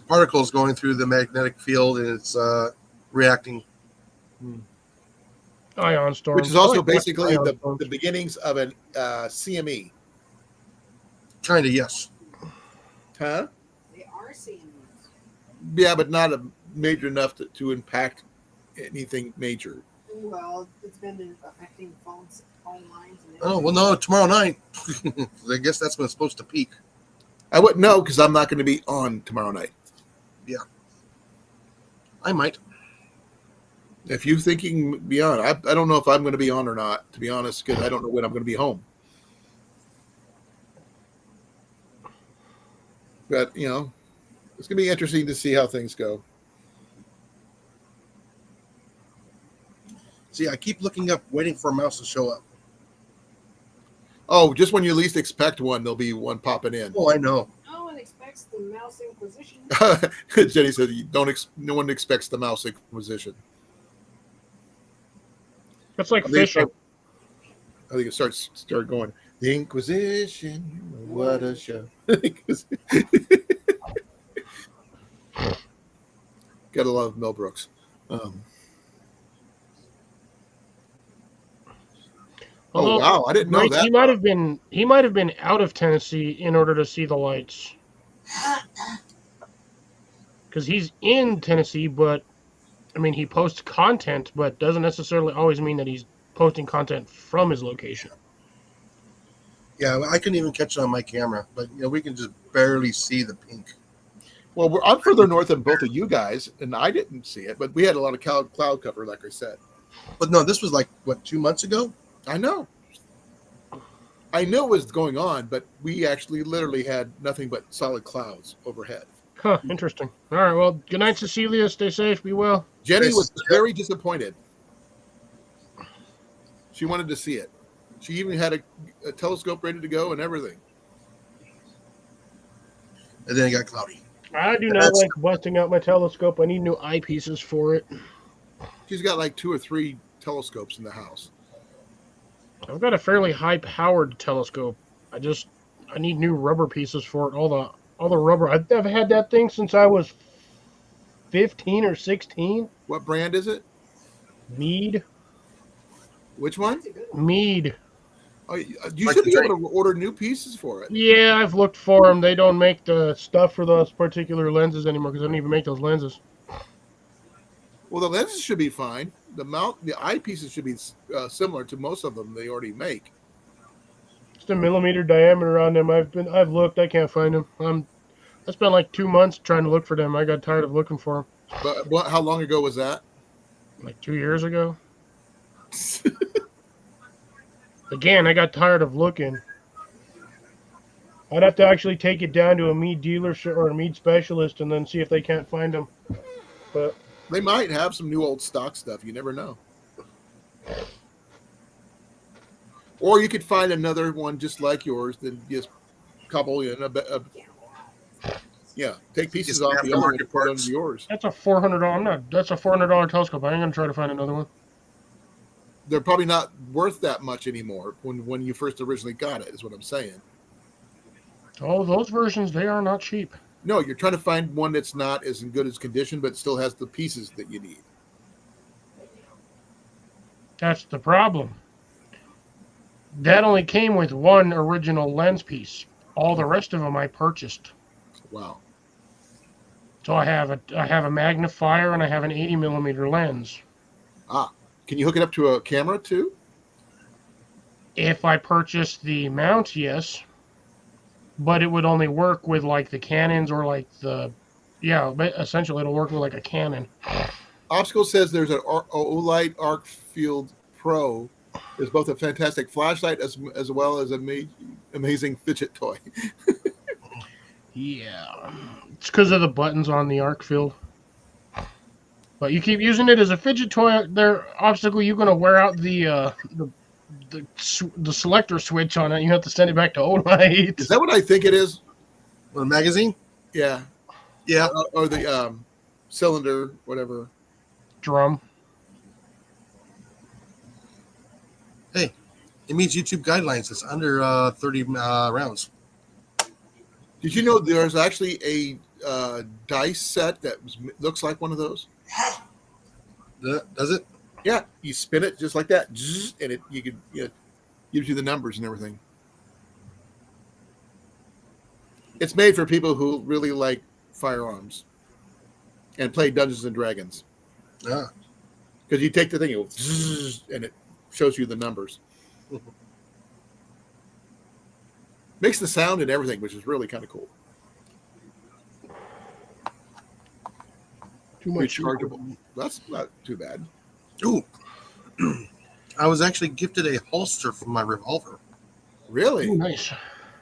particles going through the magnetic field, and it's reacting. Ion storm. Which is also basically ion the storms. beginnings of an CME. Kind of, yes. Huh? They are seeing this. Yeah, but not a major enough to impact anything major. Well, it's been affecting phone lines. And Oh well, no. Tomorrow night, I guess that's when it's supposed to peak. I wouldn't know because I'm not going to be on tomorrow night. I might. If you're thinking beyond, I don't know if I'm going to be on or not, to be honest, because I don't know when I'm going to be home. But, it's going to be interesting to see how things go. See, I keep looking up, waiting for a mouse to show up. Oh, just when you least expect one, there'll be one popping in. Oh, I know. no one expects the Mouse Inquisition. Jenny said, no one expects the mouse inquisition. That's like I think it fishing. I think it start going, the Inquisition, what a show. Gotta love Mel Brooks. Although, wow, I didn't know Grace, that. He might have been out of Tennessee in order to see the lights. Because he's in Tennessee, but I mean, he posts content, but doesn't necessarily always mean that he's posting content from his location. Yeah, I couldn't even catch it on my camera, but we can just barely see the pink. Well, I'm further north than both of you guys, and I didn't see it, but we had a lot of cloud cover, like I said. But no, this was like what, 2 months ago? I know. I knew it was going on, but we actually literally had nothing but solid clouds overhead. Huh, interesting. All right, well, good night, Cecilia. Stay safe. Be well. Jenny Yes. was very disappointed. She wanted to see it. She even had a telescope ready to go and everything. And then it got cloudy. I do not like busting out my telescope. I need new eyepieces for it. She's got like 2 or 3 telescopes in the house. I've got a fairly high-powered telescope. I need new rubber pieces for it. All the rubber. I've had that thing since I was 15 or 16. What brand is it? Mead. Which one? That's a good one. Mead. Oh, you Like should the be able to order new pieces for it. Yeah, I've looked for them. They don't make the stuff for those particular lenses anymore because I don't even make those lenses. Well, the lenses should be fine. The eyepieces should be similar to most of them they already make. Just a millimeter diameter on them. I've looked. I can't find them. I spent like 2 months trying to look for them. I got tired of looking for them. But how long ago was that? Like 2 years ago. Again, I got tired of looking. I'd have to actually take it down to a Mead dealership or a Mead specialist and then see if they can't find them. But They might have some new old stock stuff. You never know. Or you could find another one just like yours, then just couple in take pieces Just off the other one aftermarket and put it parts. under yours. That's a $400. That's a $400 telescope. I ain't gonna try to find another one. They're probably not worth that much anymore when you first originally got it, is what I'm saying. Oh, those versions, they are not cheap. No, you're trying to find one that's not as in good as condition, but still has the pieces that you need. That's the problem. That only came with one original lens piece. All the rest of them I purchased. Wow. So I have a magnifier and I have an 80mm lens. Can you hook it up to a camera too? If I purchase the mount, yes. But it would only work with like the Canons or like but essentially it'll work with like a Canon. Obstacle says there's an Olight Arc Field Pro. There's both a fantastic flashlight as well as an amazing fidget toy. Yeah. It's because of the buttons on the arc field. But you keep using it as a fidget toy. There, Obstacle, you're gonna wear out the selector switch on it. You have to send it back to Olight. Is that what I think it is? Well, the magazine? Yeah. Yeah. Or the cylinder, whatever. Drum. Hey, it meets YouTube guidelines. It's under 30 rounds. Did you know there's actually a dice set that looks like one of those? Does it? Yeah, you spin it just like that, and it gives you the numbers and everything. It's made for people who really like firearms and play Dungeons and Dragons. Yeah. Because you take the thing, and it shows you the numbers. Makes the sound and everything, which is really kind of cool. Too much. Rechargeable. That's not too bad. Ooh. I was actually gifted a holster for my revolver Really? Ooh, nice.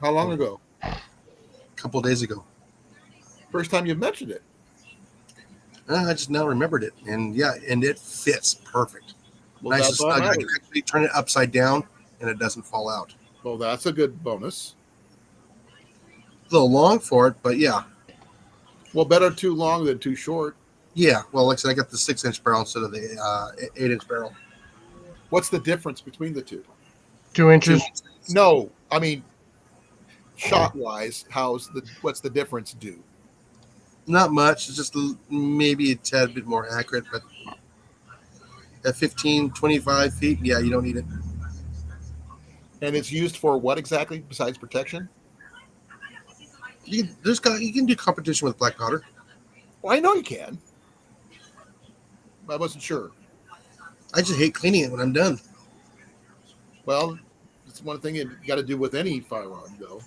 How long ago? a couple days ago. First time you've mentioned it. I just now remembered it. And yeah, and it fits perfect. Well, Nice that's, and snug. I can actually turn it upside down and it doesn't fall out. well, that's a good bonus. A little long for it, but yeah. Well, better too long than too short. Yeah. Well, like I said, I got the 6-inch barrel instead of the 8-inch barrel. What's the difference between the two? 2 inches. No, I mean, shot-wise, what's the difference do? Not much. It's just maybe a tad bit more accurate, but at 15, 25 feet, yeah, you don't need it. And it's used for what exactly besides protection? You can do competition with black powder. Well, I know you can. I wasn't sure. I just hate cleaning it when I'm done. Well, it's one thing you got to do with any firearm, though.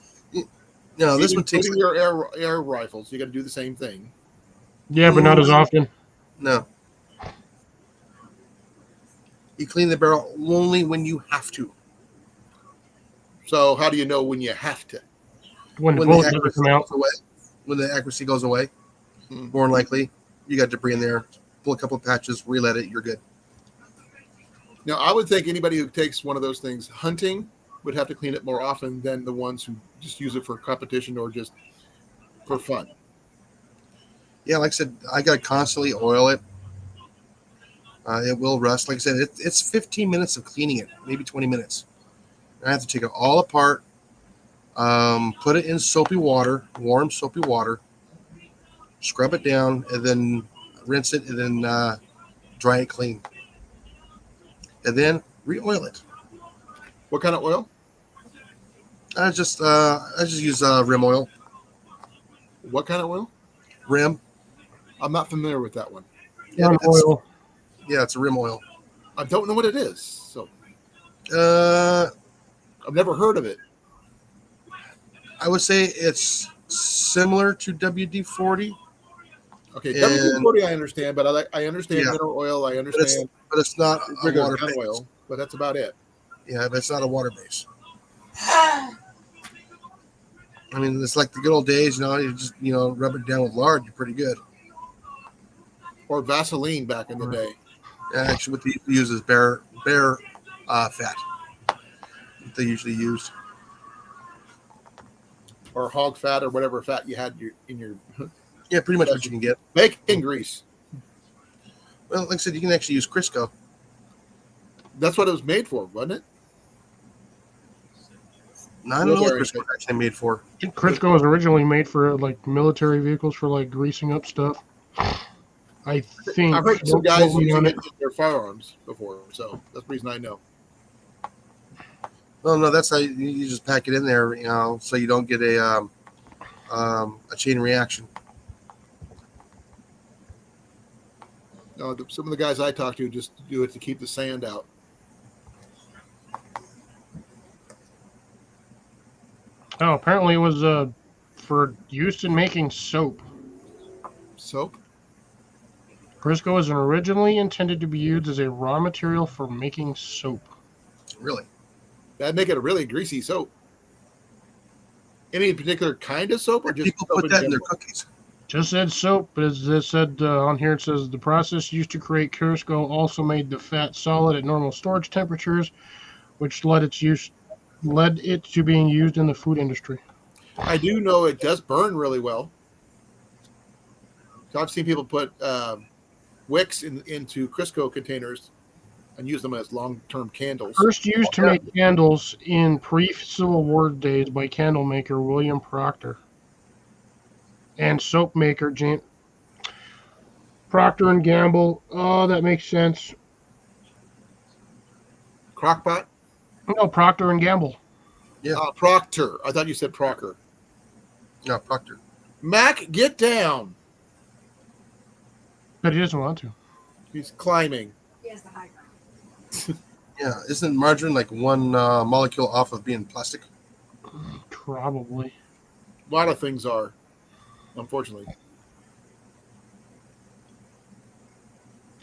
No, this one takes Including your air rifles. You got to do the same thing. Yeah, but not as often. no. You clean the barrel only when you have to. So how do you know when you have to? When the When bullets the never accuracy come out. goes away. When the accuracy goes away, Hmm. more than likely, you got debris in there. Pull a couple of patches, relet it, you're good. Now, I would think anybody who takes one of those things hunting would have to clean it more often than the ones who just use it for competition or just for fun. Yeah, like I said, I got to constantly oil it. It will rust. Like I said, it's 15 minutes of cleaning it, maybe 20 minutes. I have to take it all apart, put it in soapy water, warm soapy water, scrub it down, and then rinse it, and then dry it clean. And then re-oil it. What kind of oil? I just use rim oil. What kind of oil? Rim. I'm not familiar with that one. Yeah, Gun oil. it's a rim oil. I don't know what it is, so Uh, I've never heard of it. I would say it's similar to WD-40, Okay, And- WD-40 I understand, but I understand Yeah. mineral oil. I understand but it's not a regular water gun base. oil, but that's about it. Yeah, but it's not a water base. I mean, it's like the good old days, you just rub it down with lard, you're pretty good. Or Vaseline back in the day. Actually, what they use is bear fat. that they usually use. or hog fat or whatever fat you had in your Yeah, pretty much what you can get. bacon grease. Well, like I said, you can actually use Crisco. That's what it was made for, wasn't it? No, I don't know what Blueberry. Crisco is actually made for. I think Crisco was originally made for like military vehicles for like greasing up stuff. I think. I've heard some Don't guys quote me using on it in their firearms before, so that's the reason I know. Oh no, that's how you just pack it in there, so you don't get a chain reaction. No, some of the guys I talk to just do it to keep the sand out. Oh, apparently it was for use in making soap. Soap? Crisco was originally intended to be used as a raw material for making soap. Really? That'd make it a really greasy soap. Any particular kind of soap, or just People soap put that in their general? cookies. Just said soap, but as it said on here, it says the process used to create Crisco also made the fat solid at normal storage temperatures, which led it to being used in the food industry. I do know it does burn really well. So I've seen people put wicks into Crisco containers and use them as long-term candles. First used to make candles in pre-Civil War days by candle maker William Proctor and soap maker Procter and Gamble. Oh, that makes sense. Crockpot? No, Procter and Gamble. Yeah. Proctor. I thought you said Procker. No, Procter. Mac, get down. But he doesn't want to. He's climbing. He has the high ground. Yeah, isn't margarine like one molecule off of being plastic? Probably. A lot of things are, unfortunately.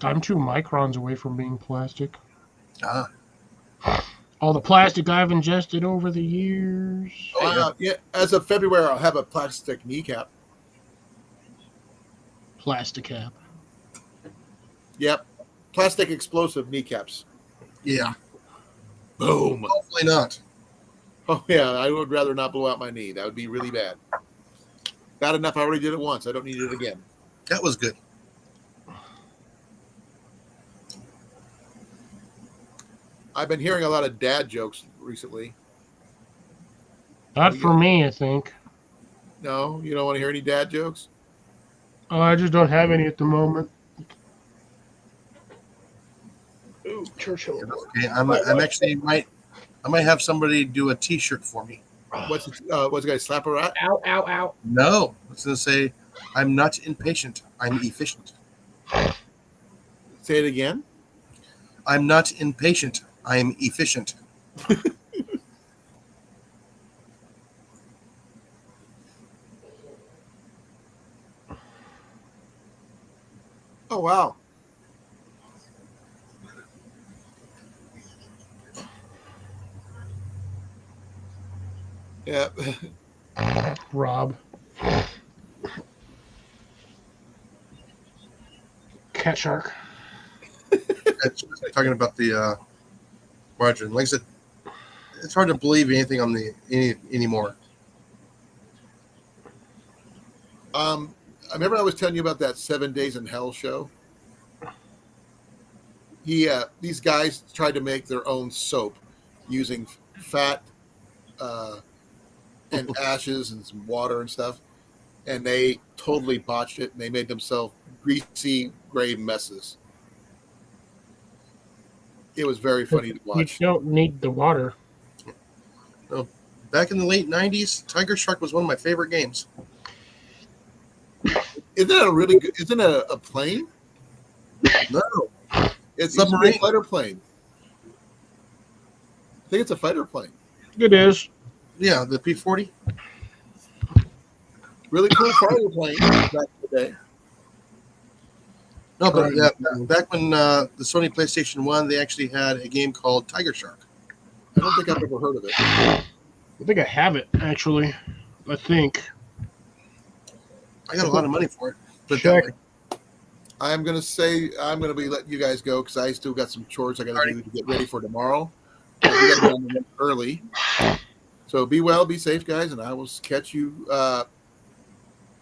I'm 2 microns away from being plastic. Ah, All the plastic I've ingested over the years. oh, yeah. Yeah, as of February, I'll have a plastic kneecap. Plastic cap. Yep. Plastic explosive kneecaps. Yeah. Boom. Hopefully not. Oh, yeah. I would rather not blow out my knee. That would be really bad. Bad enough. I already did it once. I don't need it again. That was good. I've been hearing a lot of dad jokes recently. Not for me, I think. No, you don't want to hear any dad jokes? I just don't have any at the moment. Ooh, Churchill. Okay, I'm actually I might have somebody do a T-shirt for me. What's the guy, slap a rat? Ow, ow, ow. No, it's gonna say, "I'm not impatient. I'm efficient." Say it again. I'm not impatient. I'm efficient. Oh, wow. Yeah. Rob. Cat shark. That's talking about the margarine. Like I said, it's hard to believe anything on anymore. I remember I was telling you about that 7 Days in Hell show. These guys tried to make their own soap using fat and ashes and some water and stuff, and they totally botched it, and they made themselves greasy gray messes. It was very funny to You watch. don't need the water. Back in the late '90s, Tiger Shark was one of my favorite games. Isn't that a really good? Isn't it a plane? No, It's Submarine. a fighter plane. I think it's a fighter plane. It is. yeah, the P-40. Really cool fighter plane back in the day. No, but yeah, back when the Sony PlayStation 1, they actually had a game called Tiger Shark. I don't think I've ever heard of it. I think I have it, actually. I think. I got a lot of money for it. But Check. I'm gonna be letting you guys go because I still got some chores I got to do to get ready for tomorrow. We got to be on the net early. So be well, be safe, guys, and I will catch you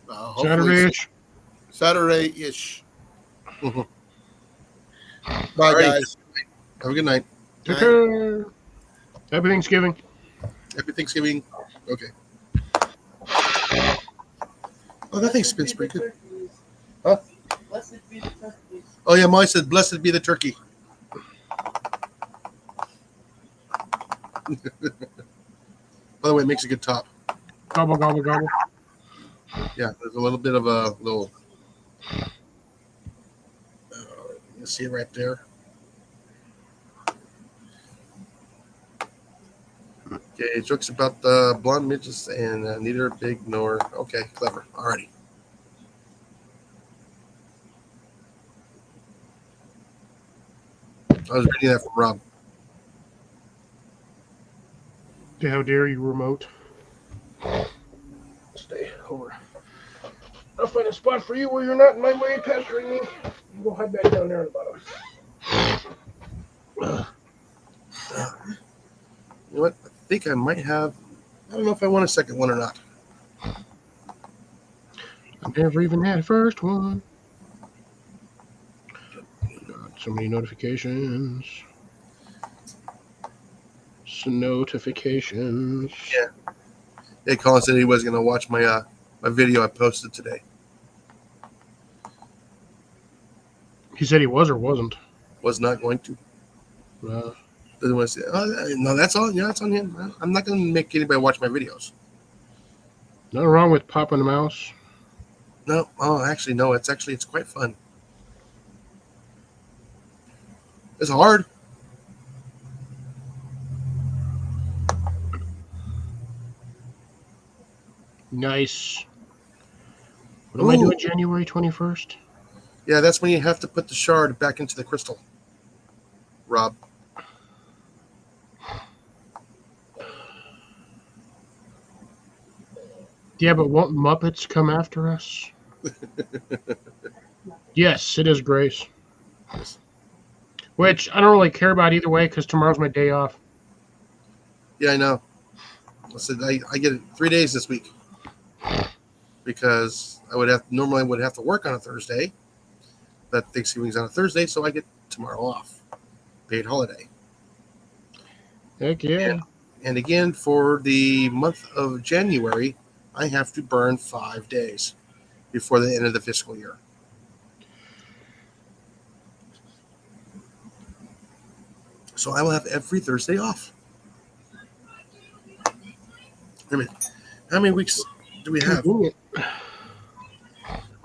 hopefully Saturday-ish. Saturday-ish. Bye, Alrighty. guys. Have a good night. Take care. Happy Thanksgiving. Happy Thanksgiving. Okay. Oh, that thing spins pretty good. Huh? Blessed be the turkeys. Oh yeah, Molly said, "Blessed be the turkey." By the way, it makes a good top. Gobble, gobble, gobble. Yeah, there's a little bit of a little. You see it right there. Okay, jokes about the blonde midgets and neither big nor okay, clever. Alrighty. I was reading that from Rob. How dare you, remote? Stay over. I'll find a spot for you where you're not in my way pestering me. You go hide back down there at the bottom. You know what? I think I might have. I don't know if I want a second one or not. I never even had a first one. Got so many notifications. Notifications. Yeah. Hey, Colin said he was going to watch my my video I posted today. He said he was or wasn't. Was not going to. Doesn't want to say. Oh, no, that's all. Yeah, that's on him. I'm not going to make anybody watch my videos. Nothing wrong with popping a mouse. No. Oh, actually, no. It's quite fun. It's hard. Nice. What am I doing January 21st? Yeah, that's when you have to put the shard back into the crystal. Rob. Yeah, but won't Muppets come after us? Yes, it is Grace. Which I don't really care about either way because tomorrow's my day off. Yeah, I know. I said I get 3 days this week because I would have to work on a Thursday. But Thanksgiving's on a Thursday, so I get tomorrow off, paid holiday. Heck yeah. And again, for the month of January, I have to burn 5 days before the end of the fiscal year. So I will have every Thursday off. Wait a minute. How many weeks do we have? Convenient.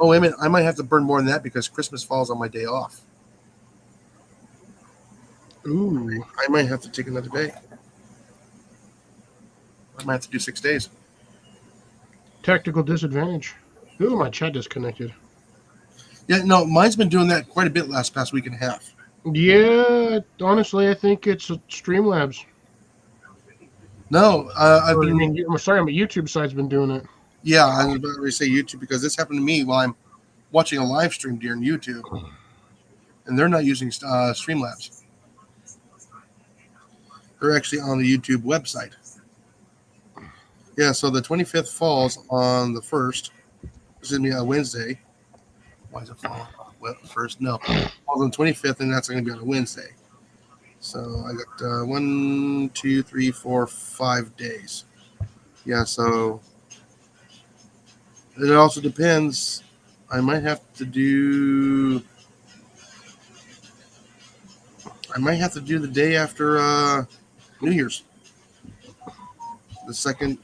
Oh, wait a minute. I might have to burn more than that because Christmas falls on my day off. Ooh. I might have to take another day. I might have to do 6 days. Technical disadvantage. Ooh, my chat disconnected. Yeah, no, mine's been doing that quite a bit past week and a half. Yeah, honestly, I think it's Streamlabs. No, I've been. I'm sorry, my YouTube site's been doing it. Yeah, I was about to say YouTube because this happened to me while I'm watching a live stream during YouTube, and they're not using Streamlabs. They're actually on the YouTube website. Yeah, so the 25th falls on the 1st. This is going to be a Wednesday. Why does it fall on the first? No, it falls on the 25th, and that's going to be on a Wednesday. So I got 1, 2, 3, 4, 5 days. Yeah, so it also depends. I might have to do the day after New Year's. The second.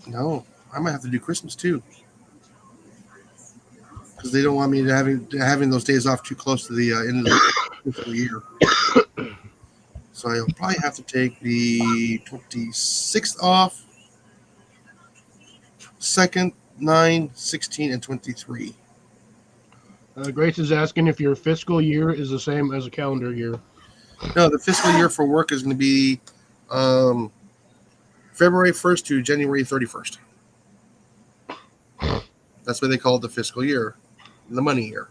No, I might have to do Christmas too, because they don't want me to having those days off too close to the end of the fiscal year. So I'll probably have to take the 26th off, 2nd, 9, 16, and 23. Grace is asking if your fiscal year is the same as a calendar year. No, the fiscal year for work is going to be February 1st to January 31st. That's what they call it, the fiscal year, the money year.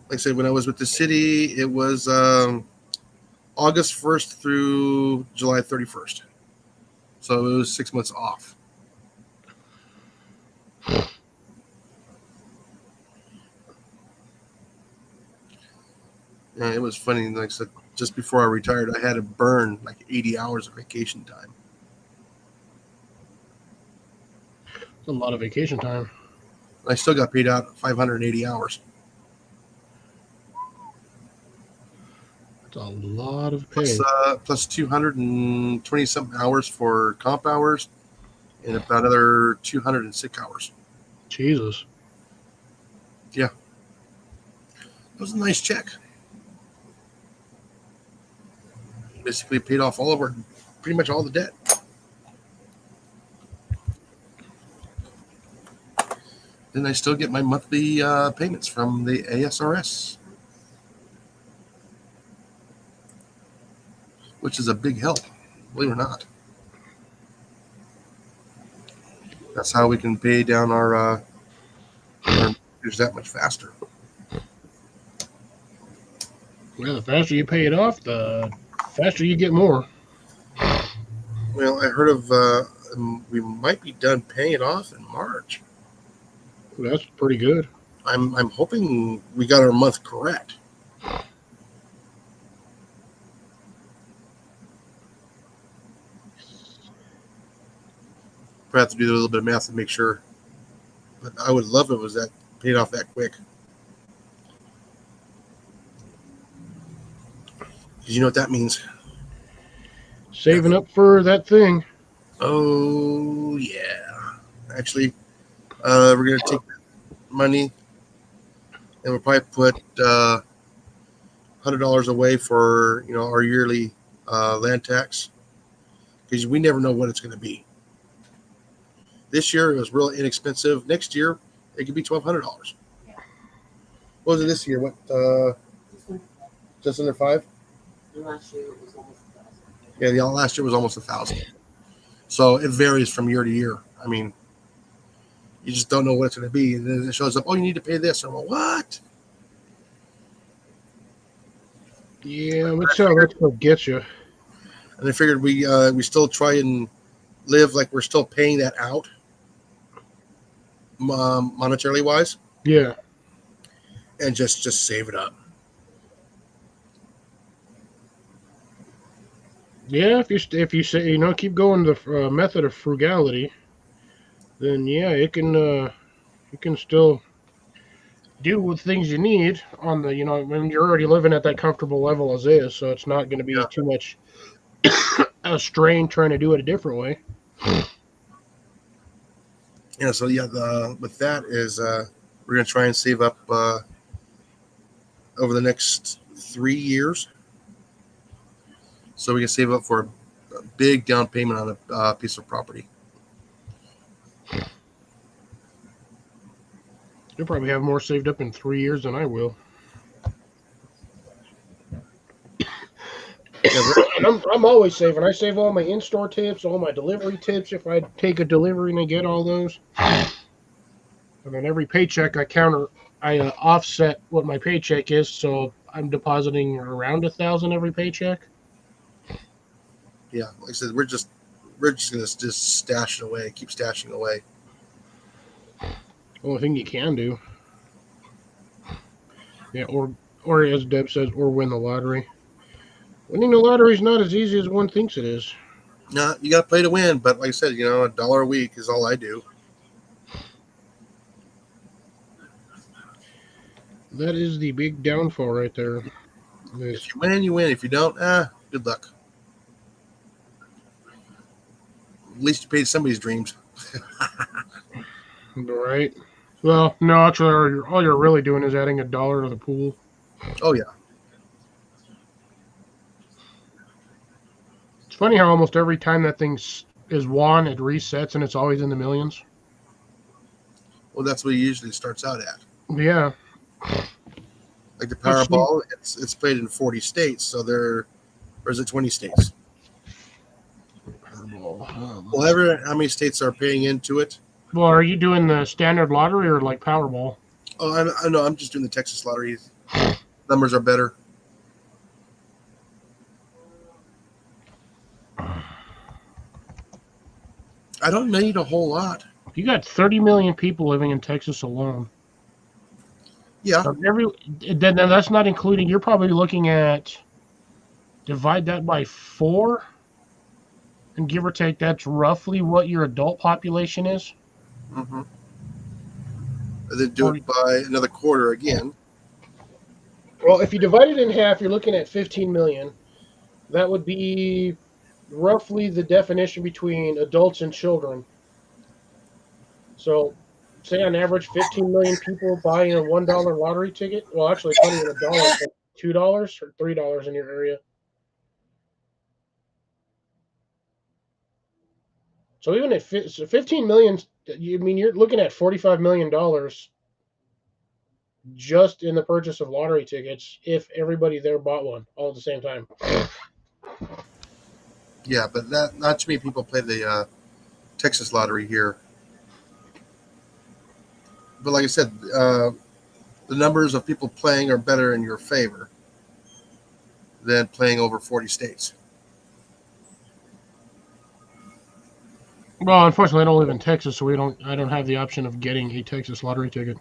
like I said, when I was with the city, it was August 1st through July 31st. So it was 6 months off. Yeah, it was funny. Like I said, just before I retired, I had to burn like 80 hours of vacation time. It's a lot of vacation time. I still got paid out 580 hours. It's a lot of pay. Plus 220 something hours for comp hours and about another 200 sick hours. Jesus. It was a nice check. Basically paid off all of our, pretty much all the debt. Then I still get my monthly payments from the ASRS, which is a big help, believe it or not. That's how we can pay down our mortgage that much faster. Well, the faster you pay it off, the faster you get more. Well, I heard of we might be done paying it off in March. That's pretty good. I'm hoping we got our month correct. I have to do a little bit of math to make sure, but I would love if it was that paid off that quick. Because you know what that means. Saving up for that thing. Oh yeah, actually, we're gonna take that money and we'll probably put $100 away for our yearly land tax, because we never know what it's going to be. This year it was real inexpensive. Next year it could be $1,200. Yeah. What was it this year? What? Just under 5? Last year it was almost 1,000. Yeah, the last year was almost 1,000. So it varies from year to year. I mean, you just don't know what it's going to be, and then it shows up. Oh, you need to pay this. And I'm like, what? Yeah, that's how that stuff gets you. And I figured we still try and live like we're still paying that out, monetarily wise, Yeah. and just save it up. Yeah, if you say keep going the method of frugality, then yeah, it can still do with things you need on the when you're already living at that comfortable level as is, so it's not going to be too much a strain trying to do it a different way. Yeah. So yeah, with that is we're gonna try and save up over the next 3 years, so we can save up for a big down payment on a piece of property. You'll probably have more saved up in 3 years than I will. And I'm always saving. I save all my in-store tips, all my delivery tips. If I take a delivery and I get all those, and then every paycheck I offset what my paycheck is, so I'm depositing around 1,000 every paycheck. Yeah, like I said, we're just gonna just stash it away, keep stashing away. Only thing you can do. Yeah, or as Deb says, or win the lottery. Winning the lottery is not as easy as one thinks it is. No, you got to play to win, but like I said, $1 a week is all I do. That is the big downfall right there. If you win, you win. If you don't, good luck. At least you paid somebody's dreams. Right. Well, no, actually, all you're really doing is adding $1 to the pool. Oh yeah. It's funny how almost every time that thing is won, it resets and it's always in the millions. Well, that's what it usually starts out at. Yeah. Like the Powerball, it's played in 40 states, so or is it 20 states? Well, how many states are paying into it? Well, are you doing the standard lottery or like Powerball? Oh, I know. I'm just doing the Texas lottery. Numbers are better. I don't need a whole lot. You got 30 million people living in Texas alone. Yeah, So then that's not including. You're probably looking at divide that by 4, and give or take, that's roughly what your adult population is. mm-hmm. And then do it by another quarter again. Well, if you divide it in half, you're looking at 15 million. That would be roughly the definition between adults and children. So, say on average, 15 million people buying a $1 lottery ticket. Well, actually, it's not even $1, but $2 or $3 in your area. So even at 15 million, you're looking at $45 million just in the purchase of lottery tickets if everybody there bought one all at the same time. Yeah, but not too many people play the Texas lottery here. But like I said, the numbers of people playing are better in your favor than playing over 40 states. Well, unfortunately, I don't live in Texas, so I don't have the option of getting a Texas lottery ticket.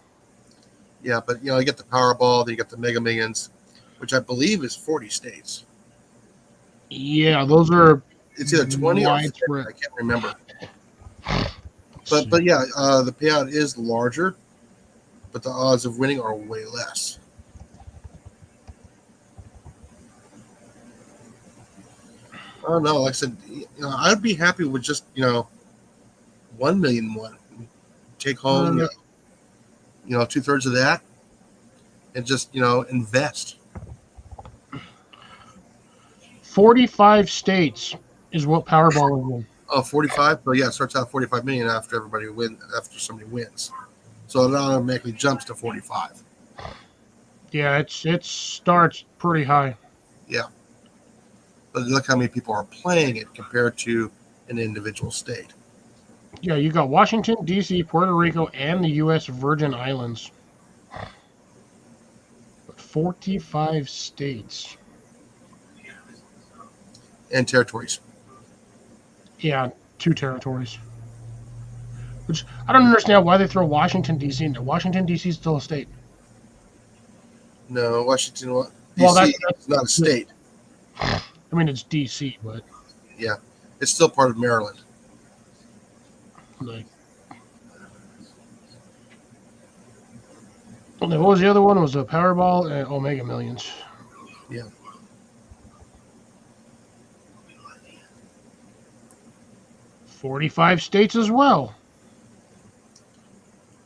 Yeah, but you get the Powerball, then you get the Mega Millions, which I believe is 40 states. Yeah, those are. It's either 20 or 50, widespread. I can't remember. But yeah, the payout is larger, but the odds of winning are way less. I don't know. Like I said, I'd be happy with just 1 million one. Take home, 2/3 of that, and just invest. 45 states is what Powerball is in. Oh, 45. So yeah, it starts out 45 million after somebody wins. So it automatically jumps to 45. Yeah, it starts pretty high. But look how many people are playing it compared to an individual state. Yeah, you got Washington, D.C., Puerto Rico, and the U.S. Virgin Islands. 45 states. And territories. Yeah, 2 territories. Which I don't understand why they throw Washington, D.C. in there. Washington, D.C. is still a state. No, Washington, Well, D.C. that's is not a state. I mean, it's D.C., but Yeah, it's still part of Maryland. like. And then what was the other one? It was a Powerball and Omega Millions. Yeah. $45 states as well.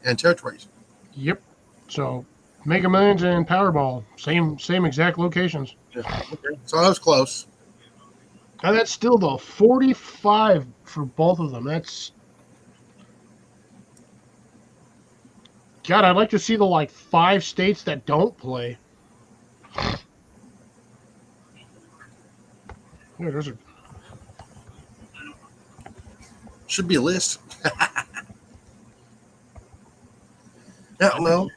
And territories. Yep. So Mega Millions and Powerball, same exact locations. Yeah. Okay. So I was close. And that's still though 45 for both of them. That's God. I'd like to see the 5 states that don't play. Yeah, there's a. Should be a list. Yeah, well,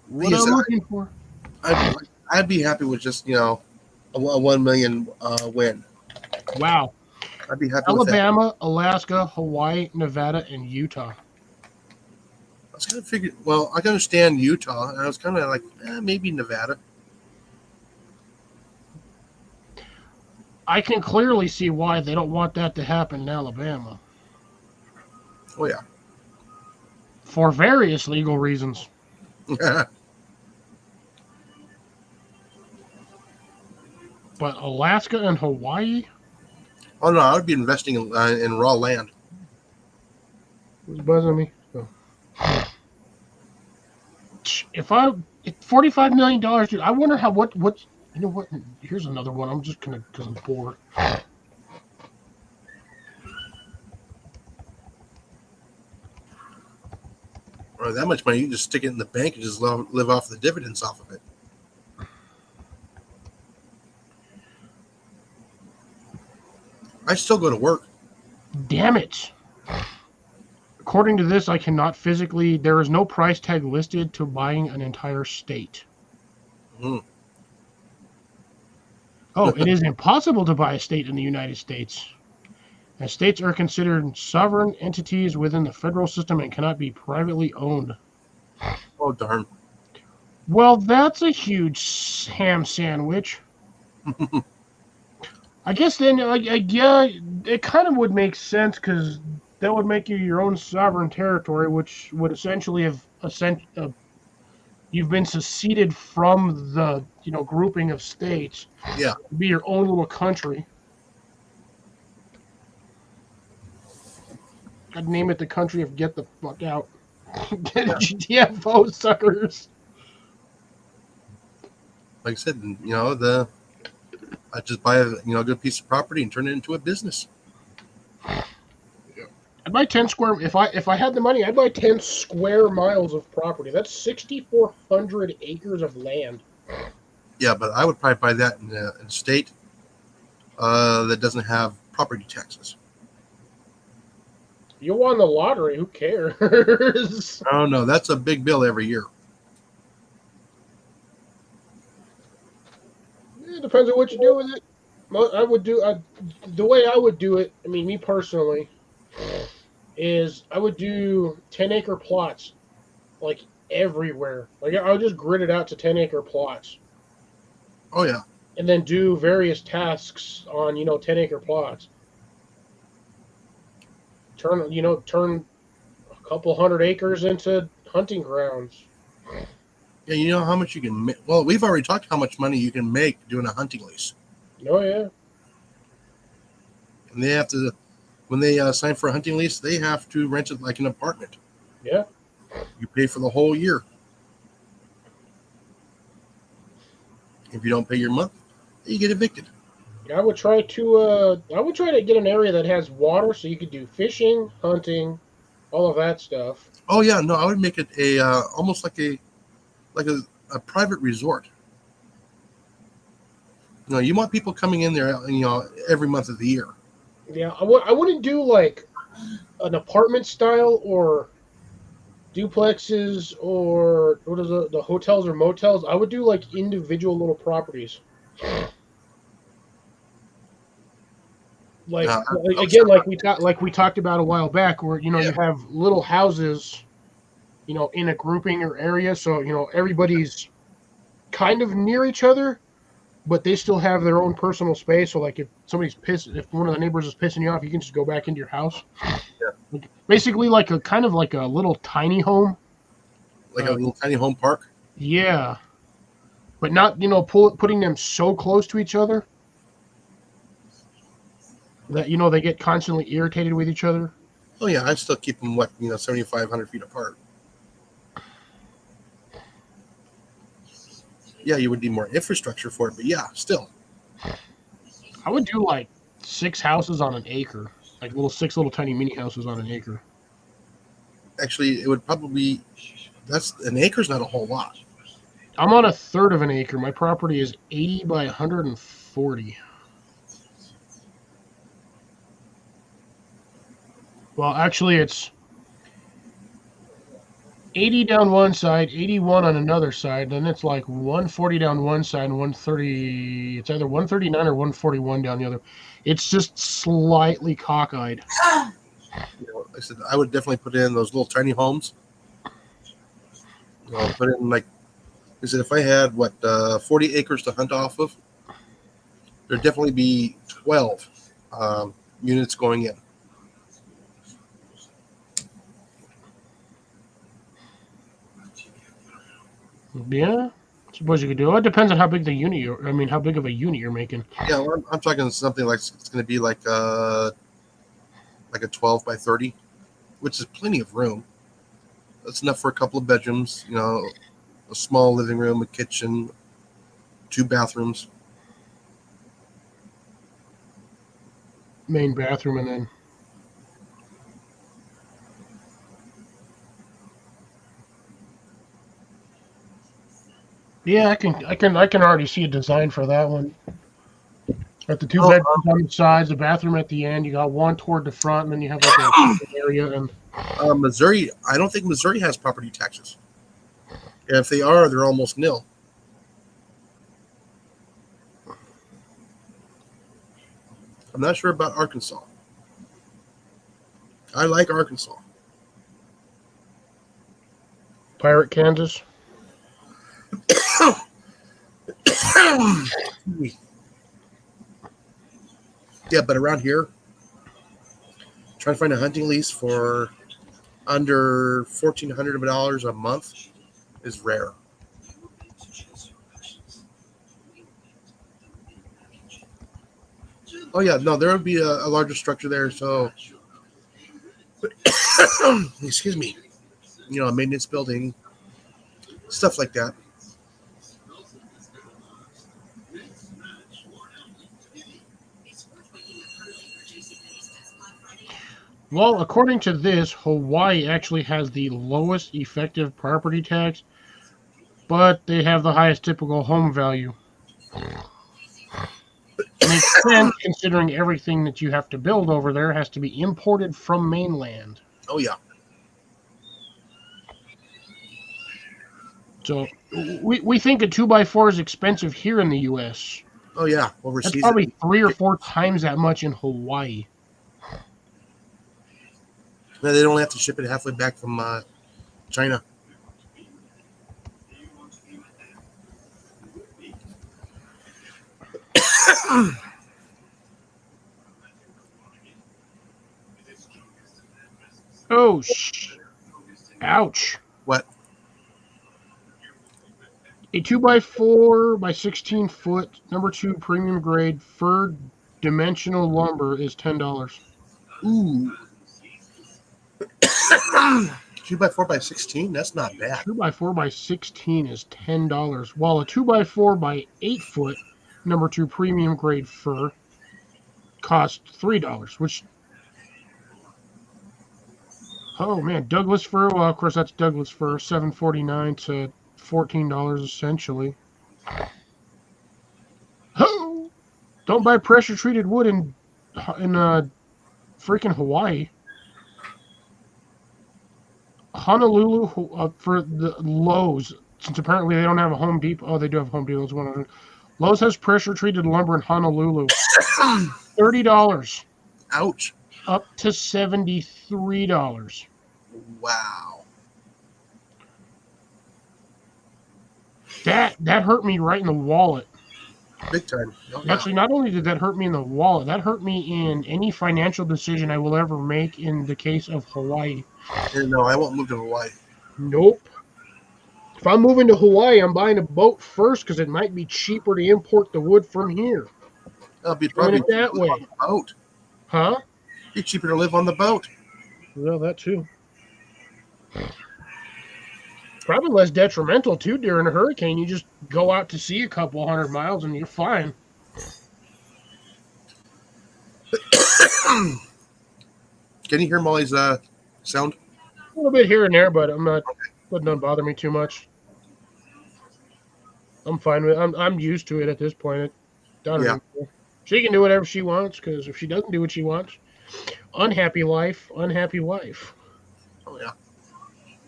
What thing is, I'm looking for. I'd be happy with just a 1 million win. Wow. I'd be happy with that. Alabama, Alaska, Hawaii, Nevada, and Utah. I was kind of figuring. Well, I can understand Utah, and I was kind of like, maybe Nevada. I can clearly see why they don't want that to happen in Alabama. Oh yeah. For various legal reasons. But Alaska and Hawaii? Oh no, I would be investing in raw land. Who's buzzing me? Oh. If $45 million, dude, I wonder how what you know what? Here's another one. I'm just gonna because I'm bored. Or that much money, you can just stick it in the bank and just live off the dividends off of it. I still go to work. Damn it! According to this, I cannot physically. There is no price tag listed to buying an entire state. Mm. Oh, it is impossible to buy a state in the United States. As states are considered sovereign entities within the federal system and cannot be privately owned. Oh, darn. Well, that's a huge ham sandwich. I guess then, yeah, it kind of would make sense because that would make you your own sovereign territory, which would essentially have you've been seceded from the grouping of states. Yeah. Be your own little country. I'd name it the country of get the fuck out. GTFO suckers. Like I said, I just buy a good piece of property and turn it into a business. I'd buy 10 square. If I had the money, I'd buy 10 square miles of property. That's 6,400 acres of land. Yeah, but I would probably buy that in a state that doesn't have property taxes. You won the lottery. Who cares? Oh no, that's a big bill every year. It depends on what you do with it. I would do the way I would do it. I mean, me personally, is I would do 10-acre plots, like everywhere. Like I would just grid it out to 10-acre plots, Oh yeah. and then do various tasks on 10-acre plots. Turn a couple hundred acres into hunting grounds. Yeah, you know how much you can make? Well, we've already talked how much money you can make doing a hunting lease. Oh yeah. And they have to, when they sign for a hunting lease, they have to rent it like an apartment. Yeah. You pay for the whole year. If you don't pay your month, you get evicted. I would try to get an area that has water so you could do fishing, hunting, all of that stuff. Oh yeah, no, I would make it a almost like a private resort. You want people coming in there, every month of the year. Yeah, I wouldn't do like an apartment style or duplexes or what is the hotels or motels. I would do like individual little properties. Like again, like we talked about a while back, where you have little houses, in a grouping or area, so everybody's kind of near each other, but they still have their own personal space. So like if one of the neighbors is pissing you off, you can just go back into your house. Yeah. Basically, like a kind of like a little tiny home. Like a little tiny home park. Yeah, but not putting them so close to each other that they get constantly irritated with each other. Oh yeah, I still keep them 7,500 feet apart. Yeah, you would need more infrastructure for it, but yeah, still. I would do like 6 houses on an acre, like 6 little tiny mini houses on an acre. Actually, it would probably an acre's not a whole lot. I'm on a third of an acre. My property is 80 by 140. Well, actually, it's 80 down one side, 81 on another side, then it's like 140 down one side and 130. It's either 139 or 141 down the other. It's just slightly cockeyed. Like I said, I would definitely put in those little tiny homes. Put in like I said, if I had 40 acres to hunt off of, there'd definitely be 12 units going in. Yeah, I suppose you could do it. It depends on how big how big of a unit you're making. Yeah, well, I'm talking something like it's going to be like a 12 by 30, which is plenty of room. That's enough for a couple of bedrooms, a small living room, a kitchen, 2 bathrooms. Main bathroom and then. Yeah, I can already see a design for that one. Got the 2 bedrooms on the sides, the bathroom at the end. You got one toward the front, and then you have like a area. And Missouri, I don't think Missouri has property taxes. If they are, they're almost nil. I'm not sure about Arkansas. I like Arkansas. Pirate Kansas. Yeah, but around here, trying to find a hunting lease for under $1,400 a month is rare. Oh yeah, no, there would be a larger structure there. So, excuse me, a maintenance building, stuff like that. Well, according to this, Hawaii actually has the lowest effective property tax, but they have the highest typical home value. Makes sense considering everything that you have to build over there has to be imported from mainland. Oh yeah, So we think a 2x4 is expensive here in the U.S. oh yeah. That's Overseas, probably 3 or 4 times that much in Hawaii. no, they don't have to ship it halfway back from China. Oh, ouch. What? A 2x4 by 16 foot, number 2 premium grade fir dimensional lumber is $10. Ooh. 2x4 by 16? That's not bad. 2x4 by 16 is $10, while a 2x4 by 8 foot, number 2 premium grade fir costs $3, which. Oh man, Douglas fir. Well, of course that's Douglas fir, $7.49 to $14 essentially. Oh, don't buy pressure treated wood in freaking Hawaii. Honolulu for the Lowe's, since apparently they don't have a Home Depot. Oh, they do have Home Depot. It's 100. Lowe's has pressure treated lumber in Honolulu. $30 Ouch. up to $73. Wow. That hurt me right in the wallet. Big time. Oh, yeah. Actually, not only did that hurt me in the wallet, that hurt me in any financial decision I will ever make in the case of Hawaii. No, I won't move to Hawaii. Nope. If I'm moving to Hawaii, I'm buying a boat first because it might be cheaper to import the wood from here. That'll be Doing probably it that way. on the boat. Huh? Be cheaper to live on the boat. Well, that too. Probably less detrimental too during a hurricane. You just go out to sea a couple 100 miles and you're fine. Can you hear Molly's sound? A little bit here and there, but I'm not. It doesn't bother me too much. I'm fine with. I'm used to it at this point. It doesn't Yeah. really- She can do whatever she wants because if she doesn't do what she wants, unhappy life, unhappy wife. Oh yeah.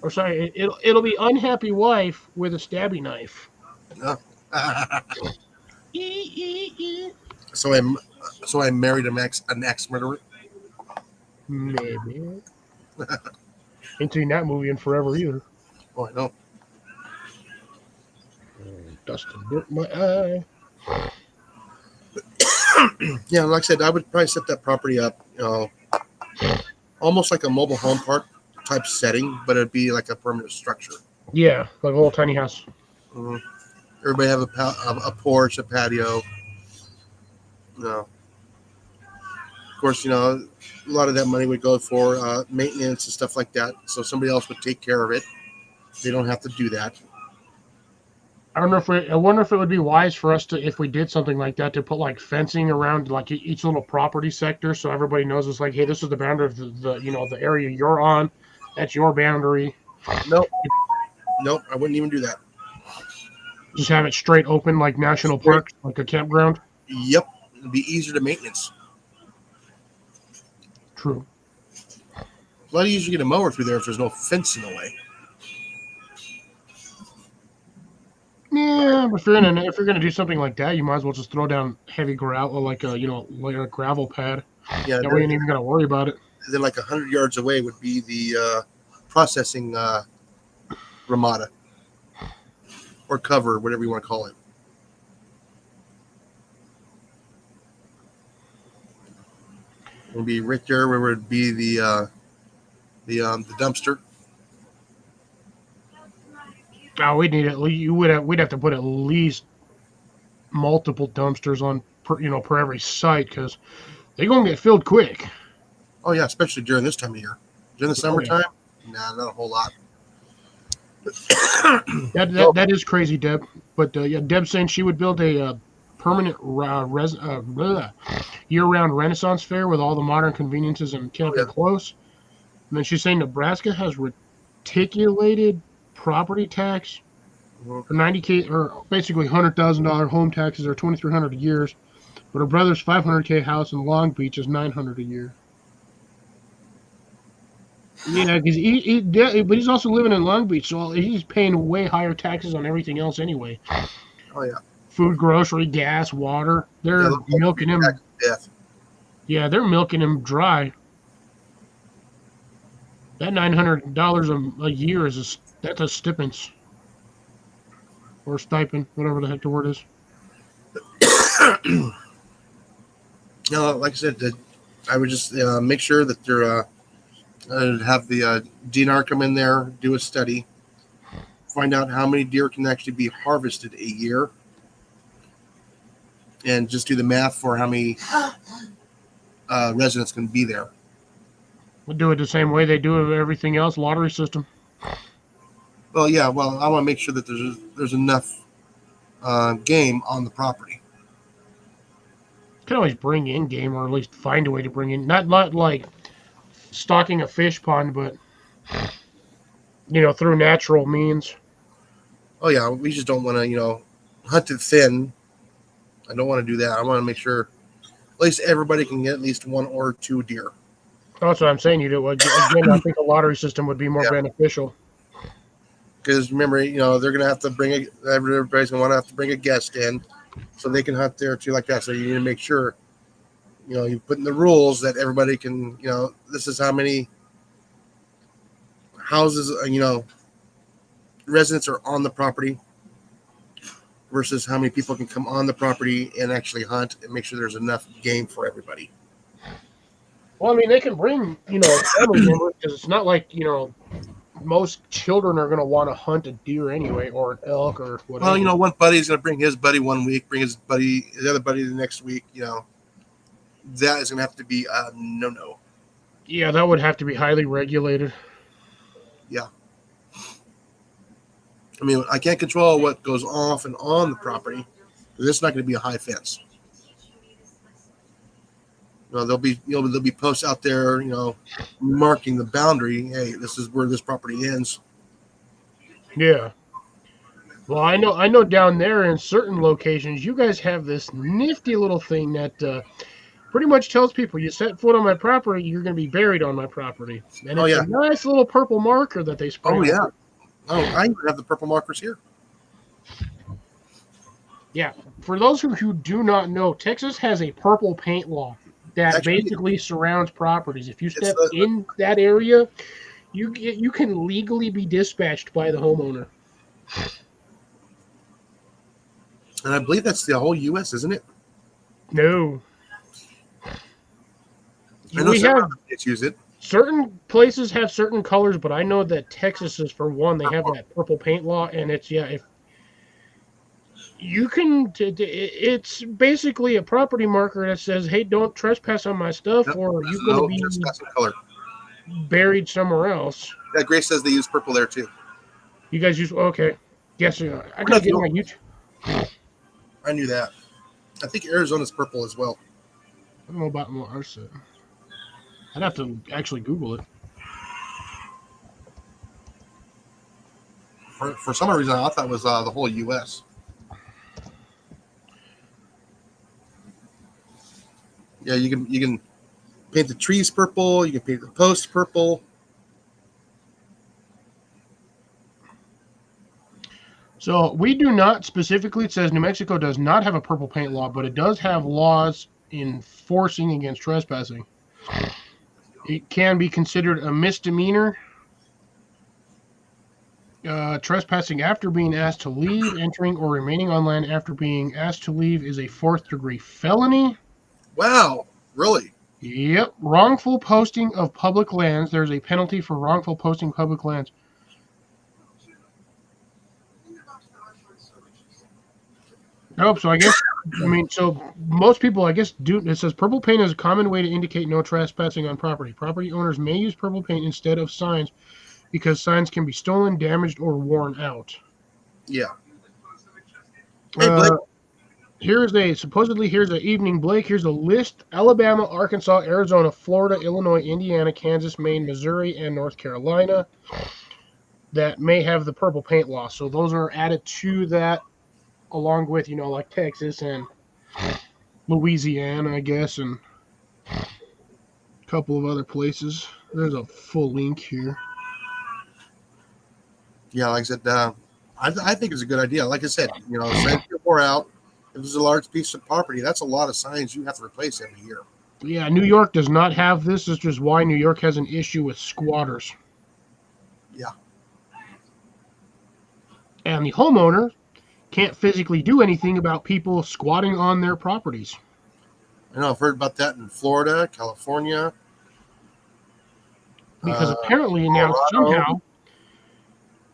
Or sorry, it'll be unhappy wife with a stabby knife. So I married an ex murderer. Maybe. Ain't seen that movie in forever either. Oh, I know. Dustin bit my eye. Yeah, like I said, I would probably set that property up, almost like a mobile home park type setting, but it'd be like a permanent structure. Yeah, like a little tiny house. Mhm. Everybody have a porch, a patio. No. Of course, a lot of that money would go for maintenance and stuff like that. So somebody else would take care of it. They don't have to do that. I wonder if it would be wise for us to, if we did something like that, to put like fencing around like each little property sector, so everybody knows it's like, hey, this is the boundary of the area you're on. That's your boundary. Nope, I wouldn't even do that. Just have it straight open like national parks, like a campground. Yep, it'd be easier to maintenance. True. A lot easier to get a mower through there if there's no fence in the way. Yeah, but if you're gonna do something like that, you might as well just throw down heavy gravel, like a like a gravel pad. Yeah, That way you ain't even gotta worry about it. then like 100 yards away would be the processing ramada or cover, whatever you want to call it. It would be right there where would be the dumpster. Oh, we'd have to put at least multiple dumpsters on per every site because they're gonna get filled quick. Oh yeah, especially during this time of year. During the Oh, yeah. summertime, nah, not a whole lot. That is crazy, Deb. But yeah, Deb's saying she would build a permanent year-round Renaissance fair with all the modern conveniences and camping yeah. close. And then she's saying Nebraska has reticulated property tax Mhm. for 90K or basically $100,000 home taxes are 2,300 a year, but her brother's 500K house in Long Beach is 900 a year. Yeah, because but he's also living in Long Beach, so he's paying way higher taxes on everything else anyway. Oh yeah, Food, grocery, gas, water. They're yeah, milking him. death. Yeah, they're milking him dry. That $900 a year that's a stipends or stipend, whatever the heck the word is. Like I said, I would just make sure that they're have the DNR come in there, do a study, find out how many deer can actually be harvested a year, and just do the math for how many residents can be there. We'll do it the same way they do everything else, lottery system. Well, yeah. Well, I want to make sure that there's enough game on the property. Can always bring in game, or at least find a way to bring in not like stocking a fish pond, but through natural means. Oh yeah, we just don't want to hunt it thin. I don't want to do that. I want to make sure at least everybody can get at least one or two deer. That's what I'm saying. You do again. I think a lottery system would be more beneficial. Because remember, they're gonna have to everybody's gonna want to have to bring a guest in, so they can hunt there too, like that. So you need to make sure, you put in the rules that everybody can, this is how many houses, residents are on the property versus how many people can come on the property and actually hunt and make sure there's enough game for everybody. Well, I mean, they can bring family members because it's not like most children are going to want to hunt a deer anyway, or an elk or whatever. Well, one buddy's going to bring his buddy one week, bring his other buddy the next week. That is going to have to be a no. Yeah, that would have to be highly regulated. Yeah. I mean, I can't control what goes off and on the property, but it's not going to be a high fence. There'll be posts out there, marking the boundary. Hey, this is where this property ends. Yeah. Well, I know down there in certain locations, you guys have this nifty little thing that pretty much tells people you set foot on my property, you're going to be buried on my property. And it's a nice little purple marker that they spray. Oh, yeah. Oh, I even have the purple markers here. Yeah. For those who do not know, Texas has a purple paint law that basically surrounds properties. If you step in that area, you can legally be dispatched by the homeowner. And I believe that's the whole U.S., isn't it? No. I know some states use it. Certain places have certain colors, but I know that Texas is, for one, they have that purple paint law, and it's if you can, it's basically a property marker that says, "Hey, don't trespass on my stuff, or you're going to be buried somewhere else." Yeah, Grace says they use purple there too. You guys use Yes, I gotta get on my YouTube. I knew that. I think Arizona's purple as well. I don't know about what ours said. I'd have to actually Google it. For some reason, I thought it was the whole U.S. Yeah, you can paint the trees purple. You can paint the posts purple. So we do not specifically, it says New Mexico does not have a purple paint law, but it does have laws enforcing against trespassing. It can be considered a misdemeanor. Trespassing after being asked to leave, entering or remaining on land after being asked to leave is a 4th-degree felony. Wow, really? Yep. Wrongful posting of public lands. There's a penalty for wrongful posting public lands. Nope. So I guess, so most people, I guess, do. It says purple paint is a common way to indicate no trespassing on property. Property owners may use purple paint instead of signs because signs can be stolen, damaged, or worn out. Yeah. Hey, Blake. Here's an evening, Blake. Here's a list: Alabama, Arkansas, Arizona, Florida, Illinois, Indiana, Kansas, Maine, Missouri, and North Carolina that may have the purple paint law. So those are added to that, along with, like Texas and Louisiana, I guess, and a couple of other places. There's a full link here. Yeah, like I said, I think it's a good idea. Like I said, signs get wore out. If there's a large piece of property, that's a lot of signs you have to replace every year. Yeah, New York does not have this. This is just why New York has an issue with squatters. Yeah. And the homeowner can't physically do anything about people squatting on their properties. I know I've heard about that in Florida, California. Because apparently now somehow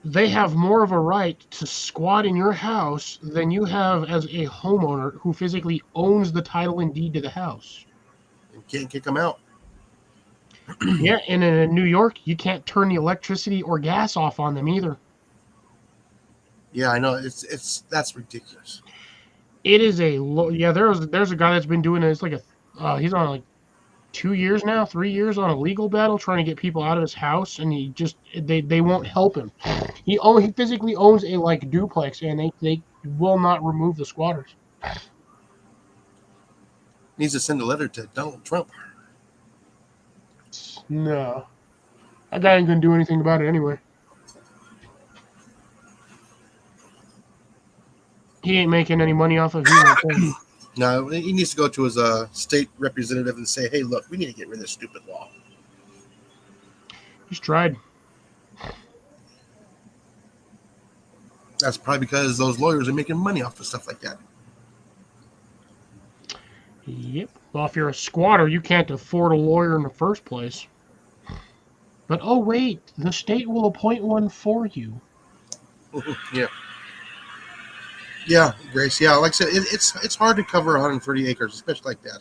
they have more of a right to squat in your house than you have as a homeowner who physically owns the title and deed to the house. You can't kick them out. Yeah, and in New York, you can't turn the electricity or gas off on them either. Yeah, I know. That's ridiculous. It is there's a guy that's been doing it. It's like he's on like 2 years now, 3 years on a legal battle trying to get people out of his house, and they won't help him. He physically owns a duplex, and they will not remove the squatters. Needs to send a letter to Donald Trump. No, that guy ain't gonna do anything about it anyway. He ain't making any money off of it. No, he needs to go to his state representative and say, "Hey, look, we need to get rid of this stupid law." He's tried. That's probably because those lawyers are making money off of stuff like that. Yep. Well, if you're a squatter, you can't afford a lawyer in the first place. But oh wait, the state will appoint one for you. Yeah. Yeah, Grace. Yeah, like I said, it's hard to cover 130 acres, especially like that.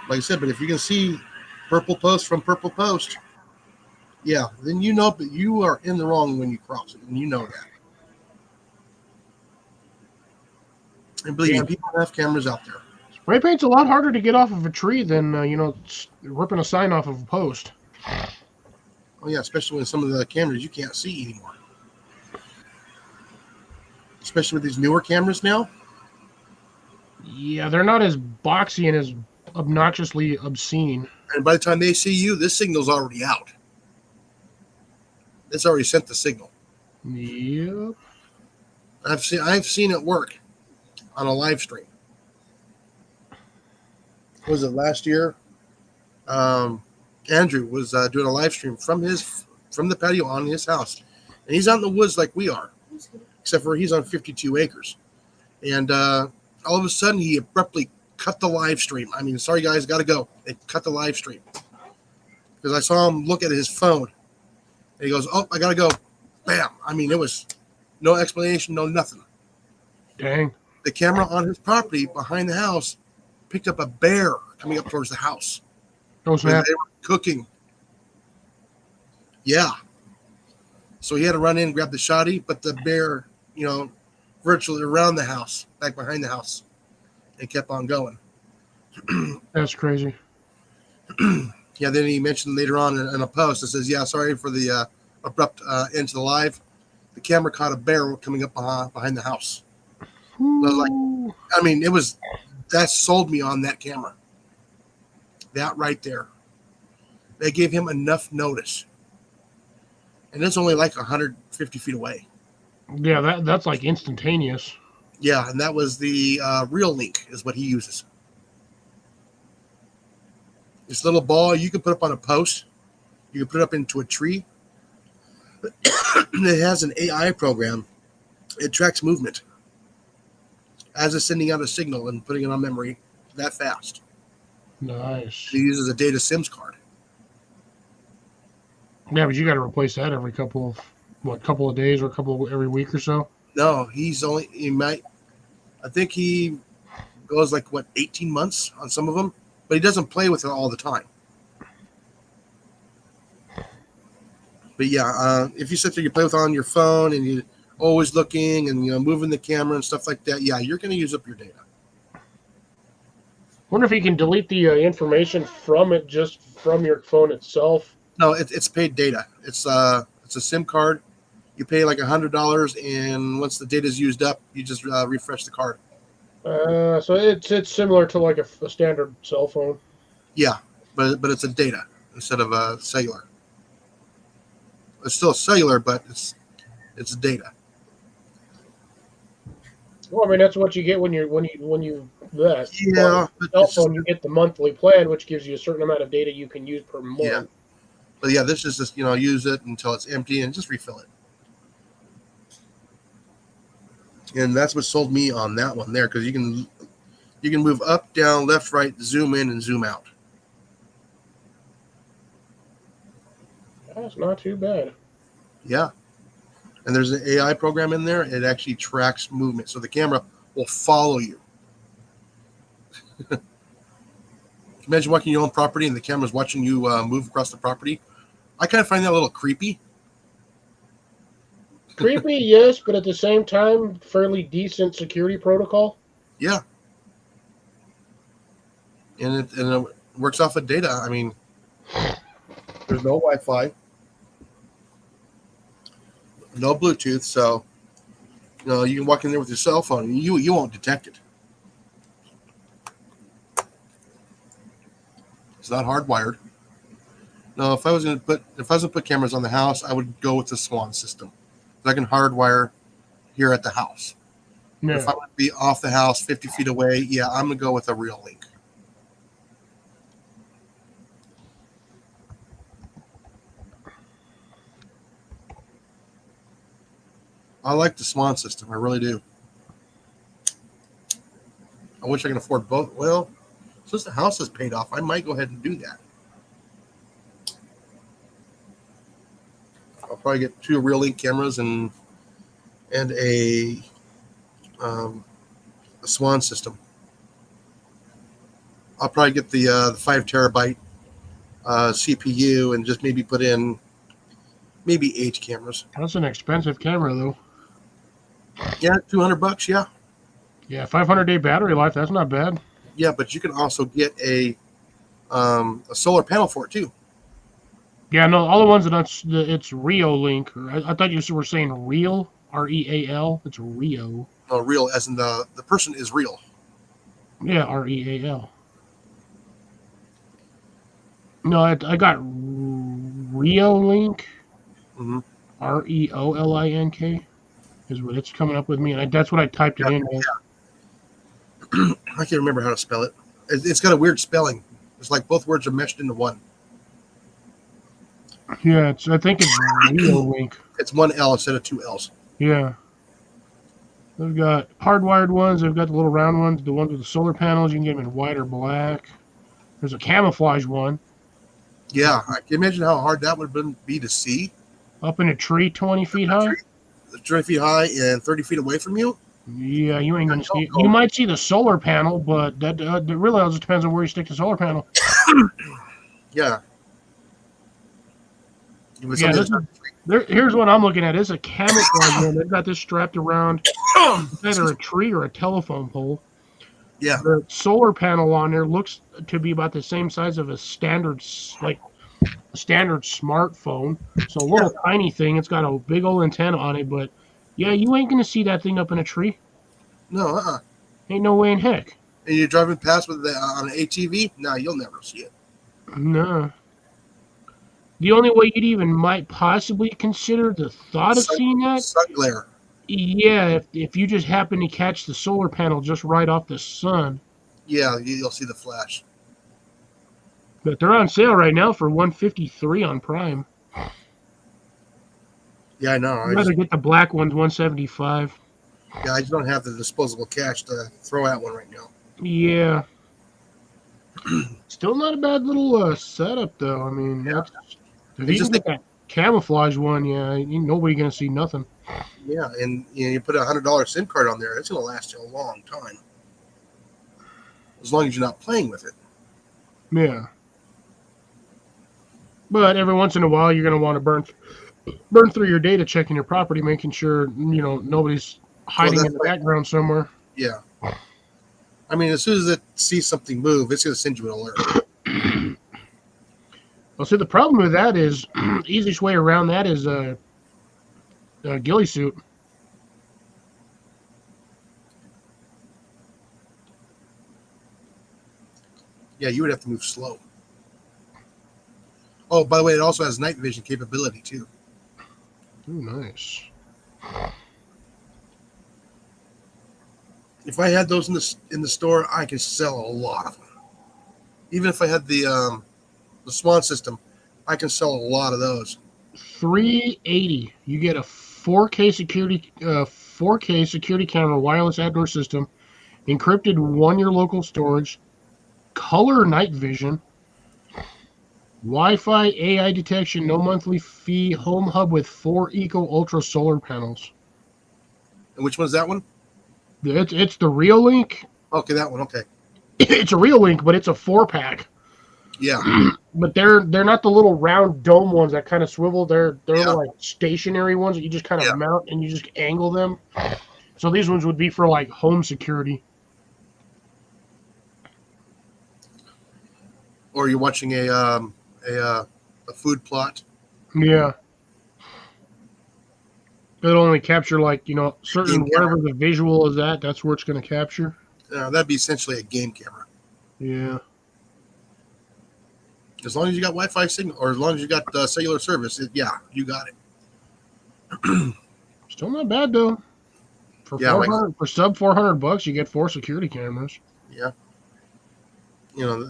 Like I said, but if you can see Purple Post from Purple Post, yeah, then you know that you are in the wrong when you cross it, and you know that. And believe me, people have cameras out there. Spray paint's a lot harder to get off of a tree than ripping a sign off of a post. Oh yeah, especially when some of the cameras you can't see anymore. Especially with these newer cameras now. Yeah, they're not as boxy and as obnoxiously obscene. And by the time they see you, this signal's already out. It's already sent the signal. Yep. I've seen it work on a live stream. Was it last year? Andrew was doing a live stream from the patio on his house, and he's out in the woods like we are, except for he's on 52 acres. And all of a sudden, he abruptly cut the live stream. I mean, sorry guys, got to go. They cut the live stream because I saw him look at his phone, and he goes, "Oh, I got to go." Bam! I mean, it was no explanation, no nothing. Dang. The camera on his property behind the house picked up a bear coming up towards the house. Oh snap. They were cooking. Yeah. So he had to run in and grab the shotty, but the bear, virtually around the house, back behind the house, and kept on going. That's crazy. Yeah, then he mentioned later on in a post that says, "Yeah, sorry for the abrupt end to the live. The camera caught a bear coming up behind the house." I was like, I mean, that sold me on that camera. That right there. They gave him enough notice and it's only like 150 feet away. Yeah, that's like instantaneous. Yeah, and that was the Real Link is what he uses. This little ball you can put up on a post. You can put it up into a tree. It has an AI program. It tracks movement as it's sending out a signal and putting it on memory that fast. Nice. It uses a data SIMS card. Yeah, but you got to replace that every couple of days or every week or so. No, I think he goes like 18 months on some of them, but he doesn't play with it all the time. But yeah, if you sit there, you play with it on your phone, and you're always looking and moving the camera and stuff like that. Yeah, you're going to use up your data. Wonder if you can delete the information from it just from your phone itself. No, it's paid data. It's a SIM card. You pay like $100, and once the data is used up, you just refresh the card. So it's similar to like a standard cell phone. Yeah, but it's a data instead of a cellular. It's still cellular, but it's data. Well, I mean that's what you get when you that. Yeah, but Cell it's just- phone you get the monthly plan, which gives you a certain amount of data you can use per month. Yeah. But yeah, this is just use it until it's empty and just refill it. And that's what sold me on that one there, because you can move up, down, left, right, zoom in, and zoom out. That's not too bad. Yeah. And there's an AI program in there. It actually tracks movement. So the camera will follow you. Imagine walking your own property and the camera's watching you move across the property. I kind of find that a little creepy. Creepy, yes, but at the same time, fairly decent security protocol. Yeah. And it works off of data. I mean, there's no Wi-Fi, no Bluetooth, so you can walk in there with your cell phone and you won't detect it. It's not hardwired. No, if I was going to put cameras on the house, I would go with the Swan system. I can hardwire here at the house. Yeah. If I would be off the house 50 feet away, yeah, I'm going to go with a Real Link. I like the Swan system. I really do. I wish I could afford both. Well, since the house is paid off, I might go ahead and do that. I'll probably get 2 Real Link cameras and a Swan system. I'll probably get the 5 terabyte CPU and just maybe put in maybe 8 cameras. That's an expensive camera, though. Yeah, $200. Yeah, Yeah, 500-day battery life. That's not bad. yeah, but you can also get a solar panel for it too. Yeah, no, all the ones it's Rio Link. I thought you were saying Real, REAL. It's Rio. No, real as in the person is real. Yeah, REAL. No, I got Rio Link. Mm-hmm. REOLINK is what it's coming up with me, and that's what I typed it in as. I can't remember how to spell it. It's got a weird spelling. It's like both words are meshed into one. Yeah, I think it's Rio Link. It's one L instead of 2 L's. Yeah. They've got hardwired ones. They've got the little round ones. The ones with the solar panels, you can get them in white or black. There's a camouflage one. Yeah, I can imagine how hard that would be to see. Up in a tree 20 feet high. 20 feet high and 30 feet away from you. Yeah, you ain't going to see it. You might see the solar panel, but that really all just depends on where you stick the solar panel. Yeah. Yeah, here's what I'm looking at. It's a camouflage one. They've got this strapped around either a tree or a telephone pole. Yeah. The solar panel on there looks to be about the same size of a standard smartphone. So a little tiny thing. It's got a big old antenna on it, but yeah, you ain't gonna see that thing up in a tree. No, Ain't no way in heck. And you're driving past with on an ATV? No, you'll never see it. No. The only way you'd even might possibly consider the thought of seeing that, Sun glare. yeah, if you just happen to catch the solar panel just right off the sun. Yeah, you'll see the flash. But they're on sale right now for $153 on Prime. Yeah, I know. I'd rather get the black ones, $175. I just don't have the disposable cash to throw at one right now. Yeah. Still not a bad little setup, though. I mean, Yeah. that's, if It's you just can get that camouflage one, yeah, ain't nobody gonna see nothing. Yeah, and you put a $100 SIM card on there, it's going to last you a long time. As long as you're not playing with it. Yeah. But every once in a while, you're gonna want to burn through your data, checking your property, making sure nobody's hiding that's in the like- background somewhere. Yeah. I mean, as soon as it sees something move, it's going to send you an alert. Well, see, the problem with that is easiest way around that is a ghillie suit. Yeah, you would have to move slow. Oh, by the way, it also has night vision capability too. Ooh, nice. If I had those in the store, I could sell a lot of them. Even if I had the Swan system, I can sell a lot of those. $380. You get a 4K security camera wireless outdoor system, encrypted 1-year local storage, color night vision, Wi-Fi, AI detection, no monthly fee, home hub with 4 Eco Ultra solar panels. And which one's that one? It's the Real Link. Okay, that one. Okay. It's a Real Link, but it's a 4-pack. Yeah. But they're not the little round dome ones that kind of swivel. They're Yeah. like stationary ones that you just kind of Yeah. mount and you just angle them. So these ones would be for like home security. Or you're watching a food plot. Yeah. It'll only capture like certain Game camera. wherever the visual is at. That's where it's going to capture. That'd be essentially a game camera. Yeah. As long as you got Wi-Fi signal, or as long as you got cellular service, you got it. Still not bad though. For Yeah, like- for sub $400, you get 4 security cameras. Yeah.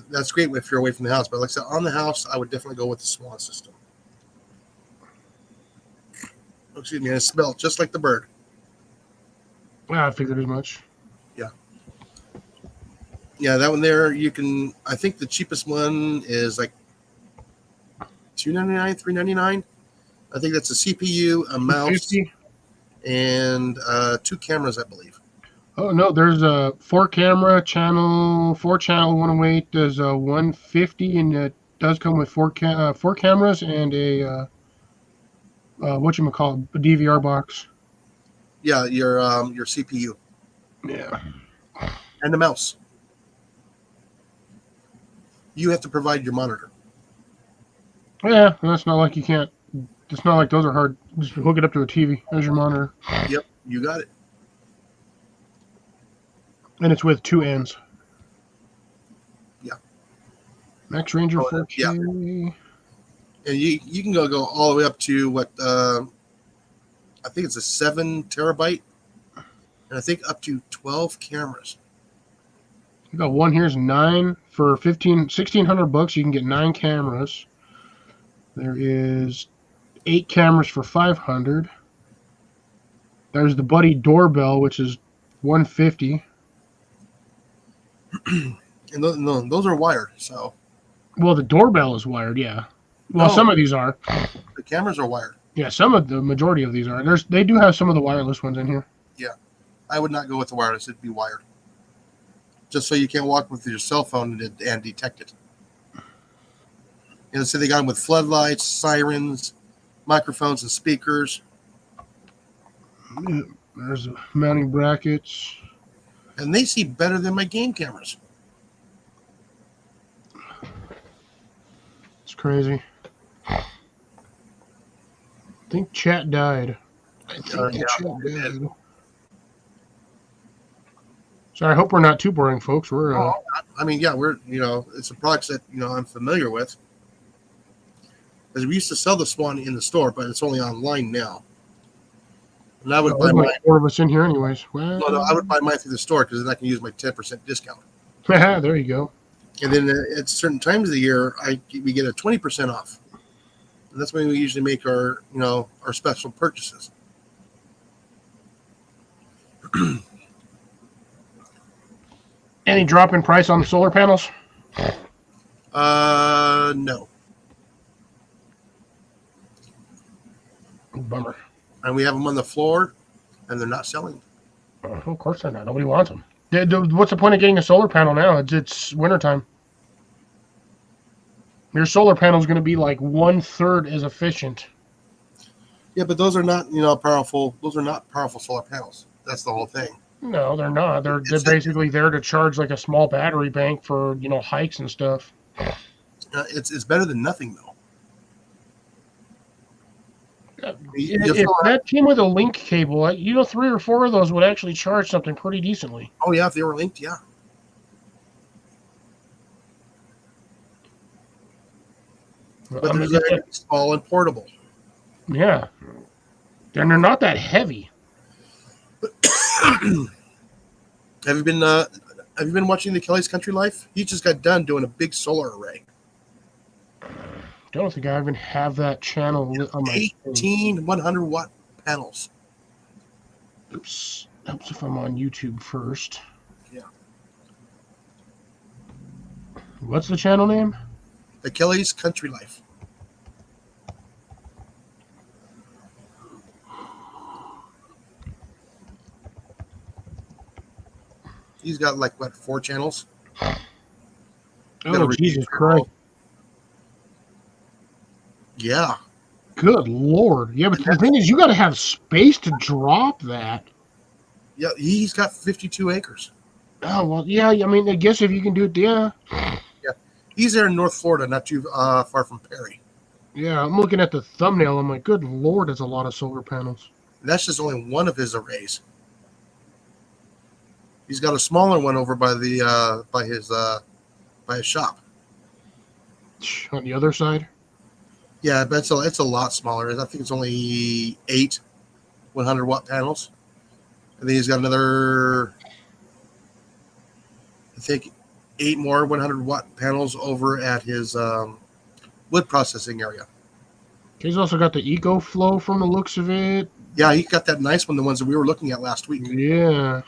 That's great if you're away from the house. But like I said, on the house, I would definitely go with the Swan system. Oh, excuse me, and it smells just like the bird. Yeah, I figured as much. Yeah, that one there, I think the cheapest one is like $299, $399. I think that's a CPU, a mouse, 50. and 2 cameras, I believe. Oh no, there's a 4-camera channel, 4-channel 108. There's a 150, and it does come with 4 cameras and a whatchamacallit, a DVR box. Yeah, your CPU Yeah. and the mouse. You have to provide your monitor. Yeah, that's not like you can't. It's not like those are hard. Just hook it up to a TV. There's your monitor, Yep, you got it. and it's with 2 ends. Yeah. Max Ranger Oh, 4K. yeah. And you can go all the way up to what I think it's a 7 terabyte, and I think up to 12 cameras. You got one here's 9 for $1,600. You can get 9 cameras. There is 8 cameras for $500. There's the Buddy doorbell, which is $150. And those are wired, so Well, the doorbell is wired, yeah. Well, No. some of these are. the cameras are wired. Yeah, the majority of these are. They do have some of the wireless ones in here. I would not go with the wireless; it'd be wired, just so you can't walk with your cell phone and detect it. So they got them with floodlights, sirens, microphones, and speakers, There's mounting brackets. and they see better than my game cameras. It's crazy. I think chat died. Yeah, Chat died. Sorry, I hope we're not too boring, folks. We're I mean, yeah, it's a products that I'm familiar with. Because we used to sell the Swan in the store, but it's only online now. And I would Well, buy there's mine. like 4 of us in here, anyways. Well, No, I would buy mine through the store because then I can use my 10% discount. there you go. And then at certain times of the year, we get a 20% off. And that's when we usually make our our special purchases. Any drop in price on the solar panels? No, Bummer. and we have them on the floor, and they're not selling. Of course they're not. Nobody wants them. What's the point of getting a solar panel now? It's wintertime. Your solar panel is going to be like 1/3 as efficient. Yeah, but those are not powerful. Those are not powerful solar panels. That's the whole thing. No, they're not. They're It's- basically there to charge like a small battery bank for hikes and stuff. It's better than nothing though. If that came with a link cable, 3 or 4 of those would actually charge something pretty decently. Oh yeah, if they were linked, yeah. But I mean, they're very small and portable. yeah, and they're not that heavy. Have you been watching the Kelly's Country Life? He just got done doing a big solar array. I don't think I even have that channel on my screen. 18 100-watt panels. Oops. Helps if I'm on YouTube first. Yeah. What's the channel name? The Kelly's Country Life. He's got like 4 channels? Oh, Gotta Jesus read- Christ. Yeah. Good Lord. Yeah, but the thing is, you got to have space to drop that. Yeah, he's got 52 acres. Oh, well, yeah, I mean, I guess if you can do it, yeah. He's there in North Florida, not too far from Perry. Yeah, I'm looking at the thumbnail. I'm like, good Lord, that's a lot of solar panels. And that's just only one of his arrays. He's got a smaller one over by the by his shop. On the other side? Yeah, but it's a lot smaller. I think it's only 8 100-watt panels. And then he's got another, I think, 8 more 100-watt panels over at his wood processing area. He's also got the EcoFlow from the looks of it. Yeah, he got that nice one, the ones that we were looking at last week. Yeah.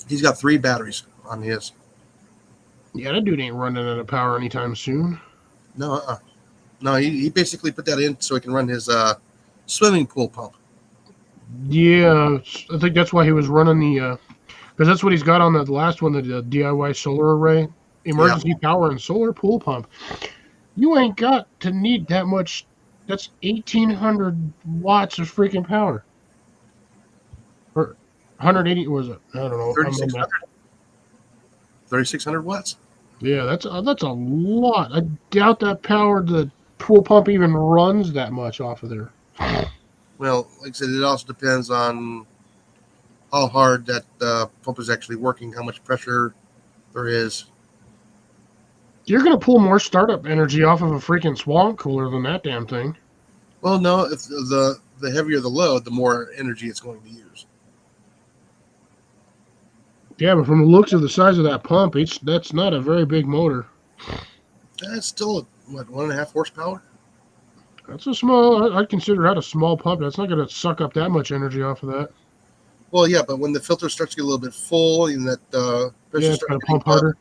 He's got 3 batteries on his. Yeah, that dude ain't running out of power anytime soon. No, no, he basically put that in so he can run his swimming pool pump. Yeah, I think that's why he was running the, because that's what he's got on the last one, the DIY solar array, emergency power and solar pool pump. You ain't got to need that much. That's 1,800 watts of freaking power. Or 180 was it? I don't know. 3,600. 3,600 watts. Yeah, that's a lot. I doubt that power, the pool pump even runs that much off of there. Well, like I said, it also depends on how hard that pump is actually working, how much pressure there is. You're going to pull more startup energy off of a freaking swamp cooler than that damn thing. Well, no, if the heavier the load, the more energy it's going to use. Yeah, but from the looks of the size of that pump, that's not a very big motor. That's still, 1.5 horsepower? That's a small, I'd consider that a small pump. That's not going to suck up that much energy off of that. Well, yeah, but when the filter starts to get a little bit full and that pressure Yeah, it's starts going to to pump harder.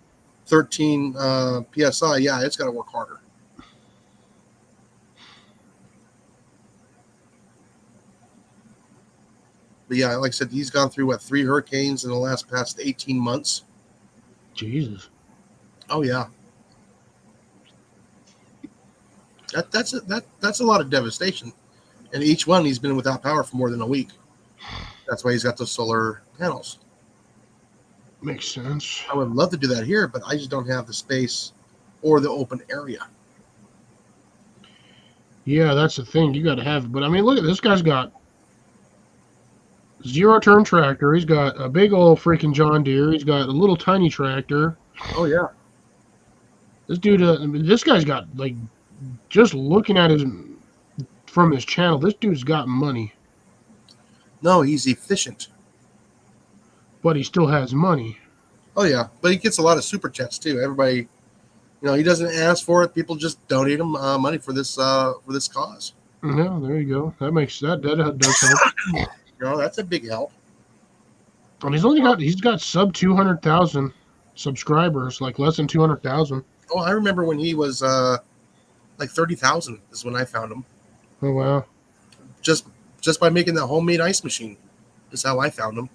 13 psi, yeah, it's got to work harder. But yeah, like I said, he's gone through 3 hurricanes in the past 18 months. Jesus. Oh yeah, that's a lot of devastation, and each one he's been without power for more than a week. That's why he's got those solar panels. Makes sense. I would love to do that here, but I just don't have the space or the open area. Yeah, that's the thing. You got to have, but I mean, look at this guy's got zero-turn tractor. He's got a big old freaking John Deere. He's got a little tiny tractor. Oh yeah, This dude, this guy's got like, just looking at his from his channel, this dude's got money, No, he's efficient. but he still has money. Oh yeah, but he gets a lot of super chats too. Everybody, he doesn't ask for it. People just donate him money for this cause. Yeah, there you go. That does help. That's a big help. And he's got sub 200,000 subscribers, like less than 200,000. Oh, I remember when he was like 30,000 is when I found him. Oh wow. Just by making that homemade ice machine is how I found him.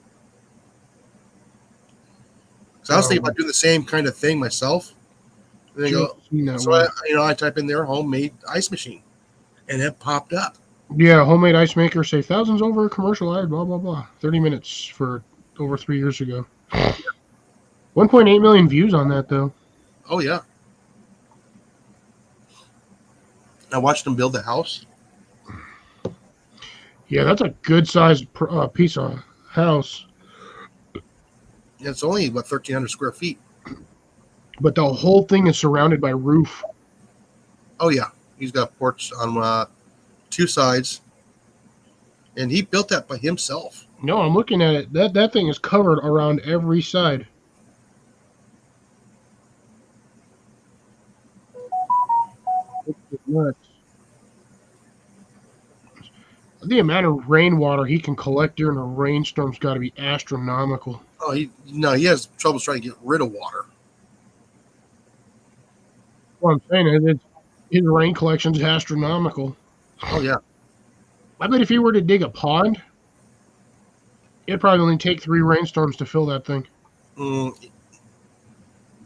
So I was thinking about doing the same kind of thing myself. And they go, so I type in there homemade ice machine, and it popped up. Yeah, homemade ice maker save thousands over commercial ad, blah blah blah. 30 minutes for over 3 years ago. 1.8 million views on that though. Oh yeah. I watched him build the house. Yeah, that's a good sized piece of house. It's only about 1,300 square feet. But the whole thing is surrounded by roof. Oh yeah, he's got a porch on 2 sides, and he built that by himself. No, I'm looking at it. That thing is covered around every side. It's nuts. The amount of rainwater he can collect during a rainstorm's got to be astronomical. Oh, he has trouble trying to get rid of water. What I'm saying is, his rain collection's astronomical. Oh yeah. I bet if he were to dig a pond, it'd probably only take 3 rainstorms to fill that thing.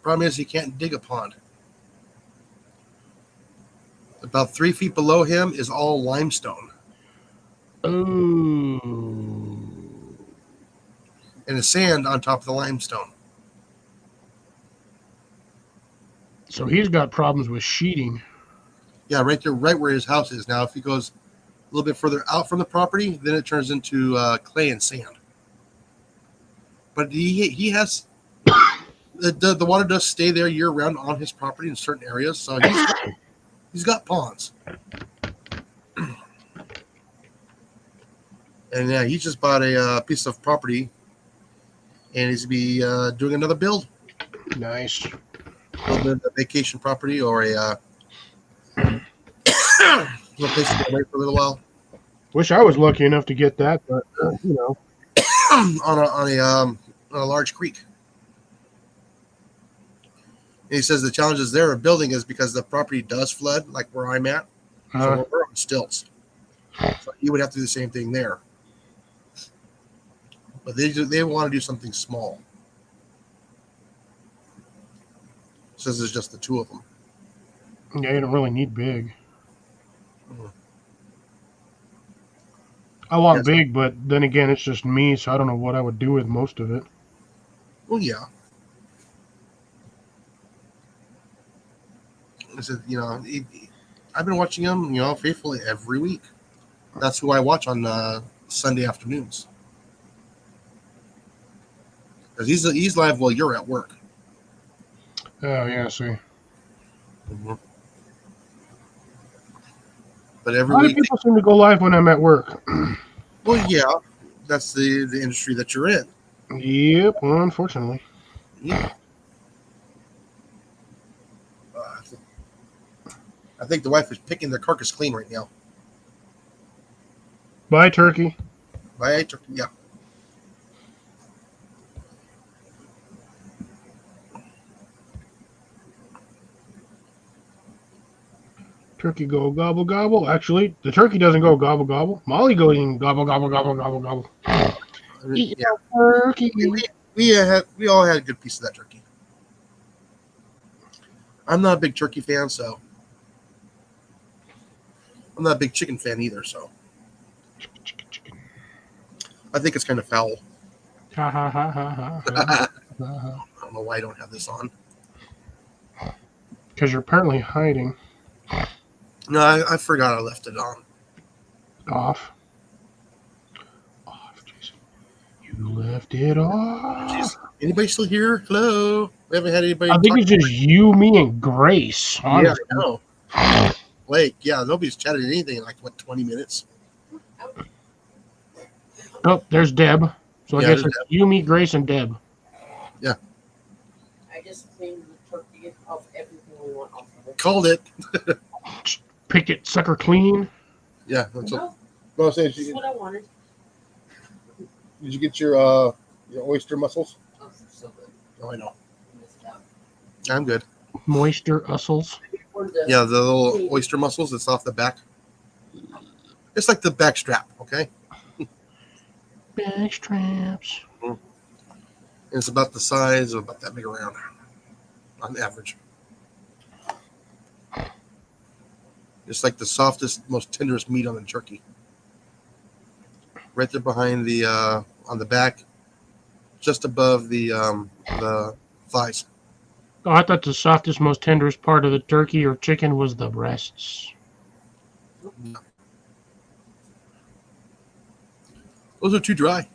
Problem is, he can't dig a pond. About 3 feet below him is all limestone. Oh. And the sand on top of the limestone. So he's got problems with sheeting. Yeah, right there, right where his house is. Now, if he goes a little bit further out from the property, then it turns into clay and sand. But he has the water does stay there year round on his property in certain areas, so he's got ponds. And yeah, he just bought a piece of property, and he's going to be doing another build. Nice. Building a vacation property or a little place to get away for a little while. Wish I was lucky enough to get that, but on a large creek. And he says the challenges there of building is because the property does flood, like where I'm at. So we're on stilts. So he would have to do the same thing there. But they want to do something small. Says there's just the 2 of them. Yeah, you don't really need big. I want big, but then again, it's just me, so I don't know what I would do with most of it. Well, yeah. I said, I've been watching him, faithfully every week. That's who I watch on Sunday afternoons. Because he's live while you're at work. Oh, yeah, see. Mm-hmm. But A every lot of week, people seem to go live when I'm at work. well, yeah, that's the industry that you're in. Yep, well, unfortunately. Yeah. I think the wife is picking their carcass clean right now. Bye, turkey. Right? Yeah. Turkey go gobble gobble. Actually, the turkey doesn't go gobble gobble. Molly goes in gobble gobble gobble gobble gobble. Eat Yeah. turkey. We all had a good piece of that turkey. I'm not a big turkey fan, so I'm not a big chicken fan either. So Chicken. I think it's kind of foul. Ha ha ha ha ha. I don't know why I don't have this on. Because you're apparently hiding. No, I forgot I left it on. Off, Jason. You left it off. Jeez. Anybody still here? Hello. We haven't had anybody. I think talk- it's just you, me, and Grace. Yeah, Honestly. I know. Blake, yeah, nobody's chatted anything in like what 20 minutes. Oh, there's Deb. So I Yeah, guess there's it's you, me, Grace, and Deb. I just cleaned the turkey off everything we want off of it. Called it. Pick it, sucker clean. Yeah, that's what. No, No, I'm saying, this is what I wanted. did you get your oyster mussels? Oh, so good. Oh, I know. Missed out. I'm good. Moisture ussels. Or the- Yeah, the little oyster mussels that's off the back. It's like the back strap, okay? Back straps. And it's about the size of about that big around on average. It's like the softest, most tenderest meat on the turkey. Right there behind the on the back, just above the thighs. Oh, I thought the softest, most tenderest part of the turkey or chicken was the breasts. Those are too dry.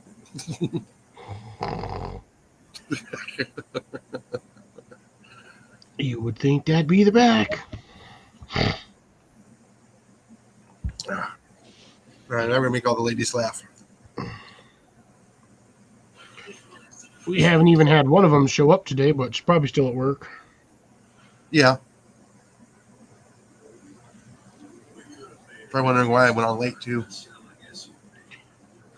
You would think that'd be the back. All right, I'm gonna make all the ladies laugh. We haven't even had one of them show up today, but it's probably still at work. Yeah. Probably wondering why I went on late too.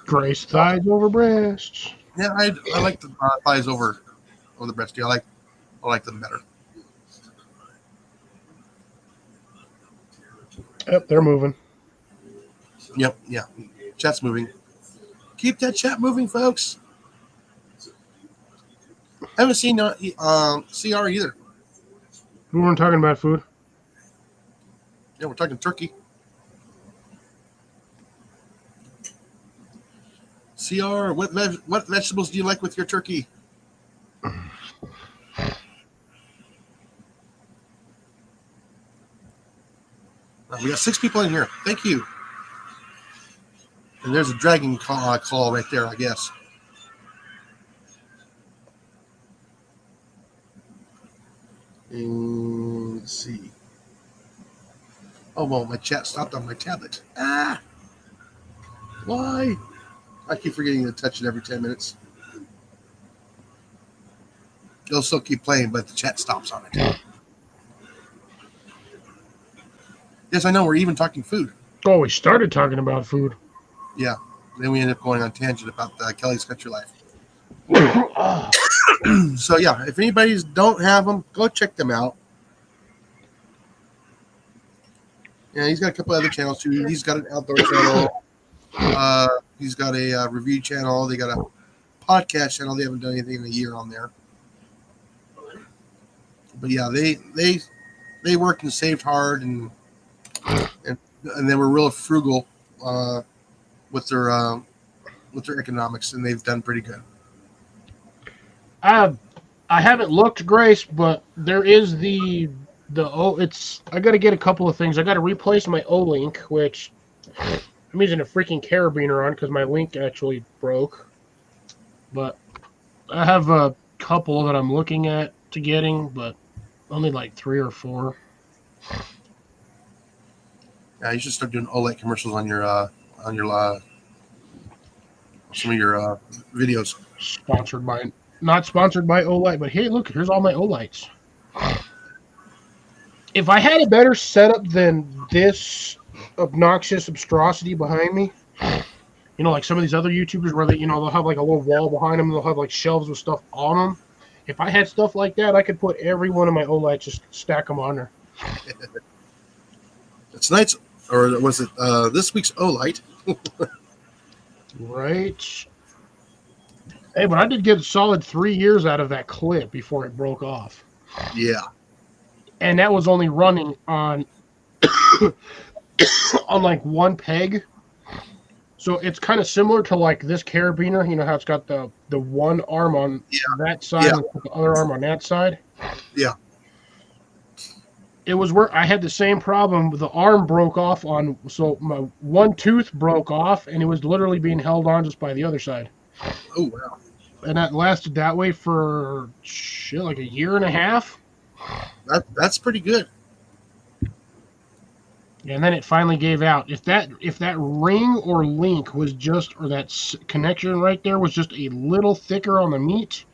Grace thighs over breasts. Yeah, I like the thighs over the breast. I like them better. Yep, they're moving. Yep, yeah. Chat's moving. Keep that chat moving, folks. I haven't seen CR either. We weren't talking about food. Yeah, we're talking turkey. CR, what vegetables do you like with your turkey? We got 6 people in here. Thank you. And there's a dragon claw right there, I guess. And let's see. Oh, well, my chat stopped on my tablet. Ah! Why? I keep forgetting to touch it every 10 minutes. It'll still keep playing, but the chat stops on it. Yes, I know. We're even talking food. Oh, we started talking about food. Yeah. Then we end up going on a tangent about Kelly's Country Life. So, yeah, if anybody's don't have them, go check them out. Yeah, he's got a couple other channels too. He's got an outdoor channel. He's got a review channel. They got a podcast channel. They haven't done anything in a year on there. But yeah, they worked and saved hard and they were real frugal with their economics, and they've done pretty good. I haven't looked, Grace, but there is I got to get a couple of things. I got to replace my O-Link, which I'm using a freaking carabiner on because my link actually broke. But I have a couple that I'm looking at to getting, but only like 3 or 4. Yeah, you should start doing OLED commercials on your some of your videos. Not sponsored by Olight, but hey, look, here's all my Olights. If I had a better setup than this obnoxious monstrosity behind me, you know, like some of these other YouTubers where they'll have like a little wall behind them, they'll have like shelves with stuff on them. If I had stuff like that, I could put every one of my Olights, just stack them on there. It's tonight's, or was it this week's Olight? Right. Hey, but I did get a solid 3 years out of that clip before it broke off. Yeah. And that was only running on on like one peg. So it's kind of similar to like this carabiner, you know how it's got the one arm on that side and the other arm on that side? Yeah. It was where I had the same problem. The arm broke off so my one tooth broke off and it was literally being held on just by the other side. Oh, wow. and that lasted that way for shit like a year and a half. That's pretty good. And then it finally gave out. If that ring or link was just, or that connection right there was just a little thicker on the meat,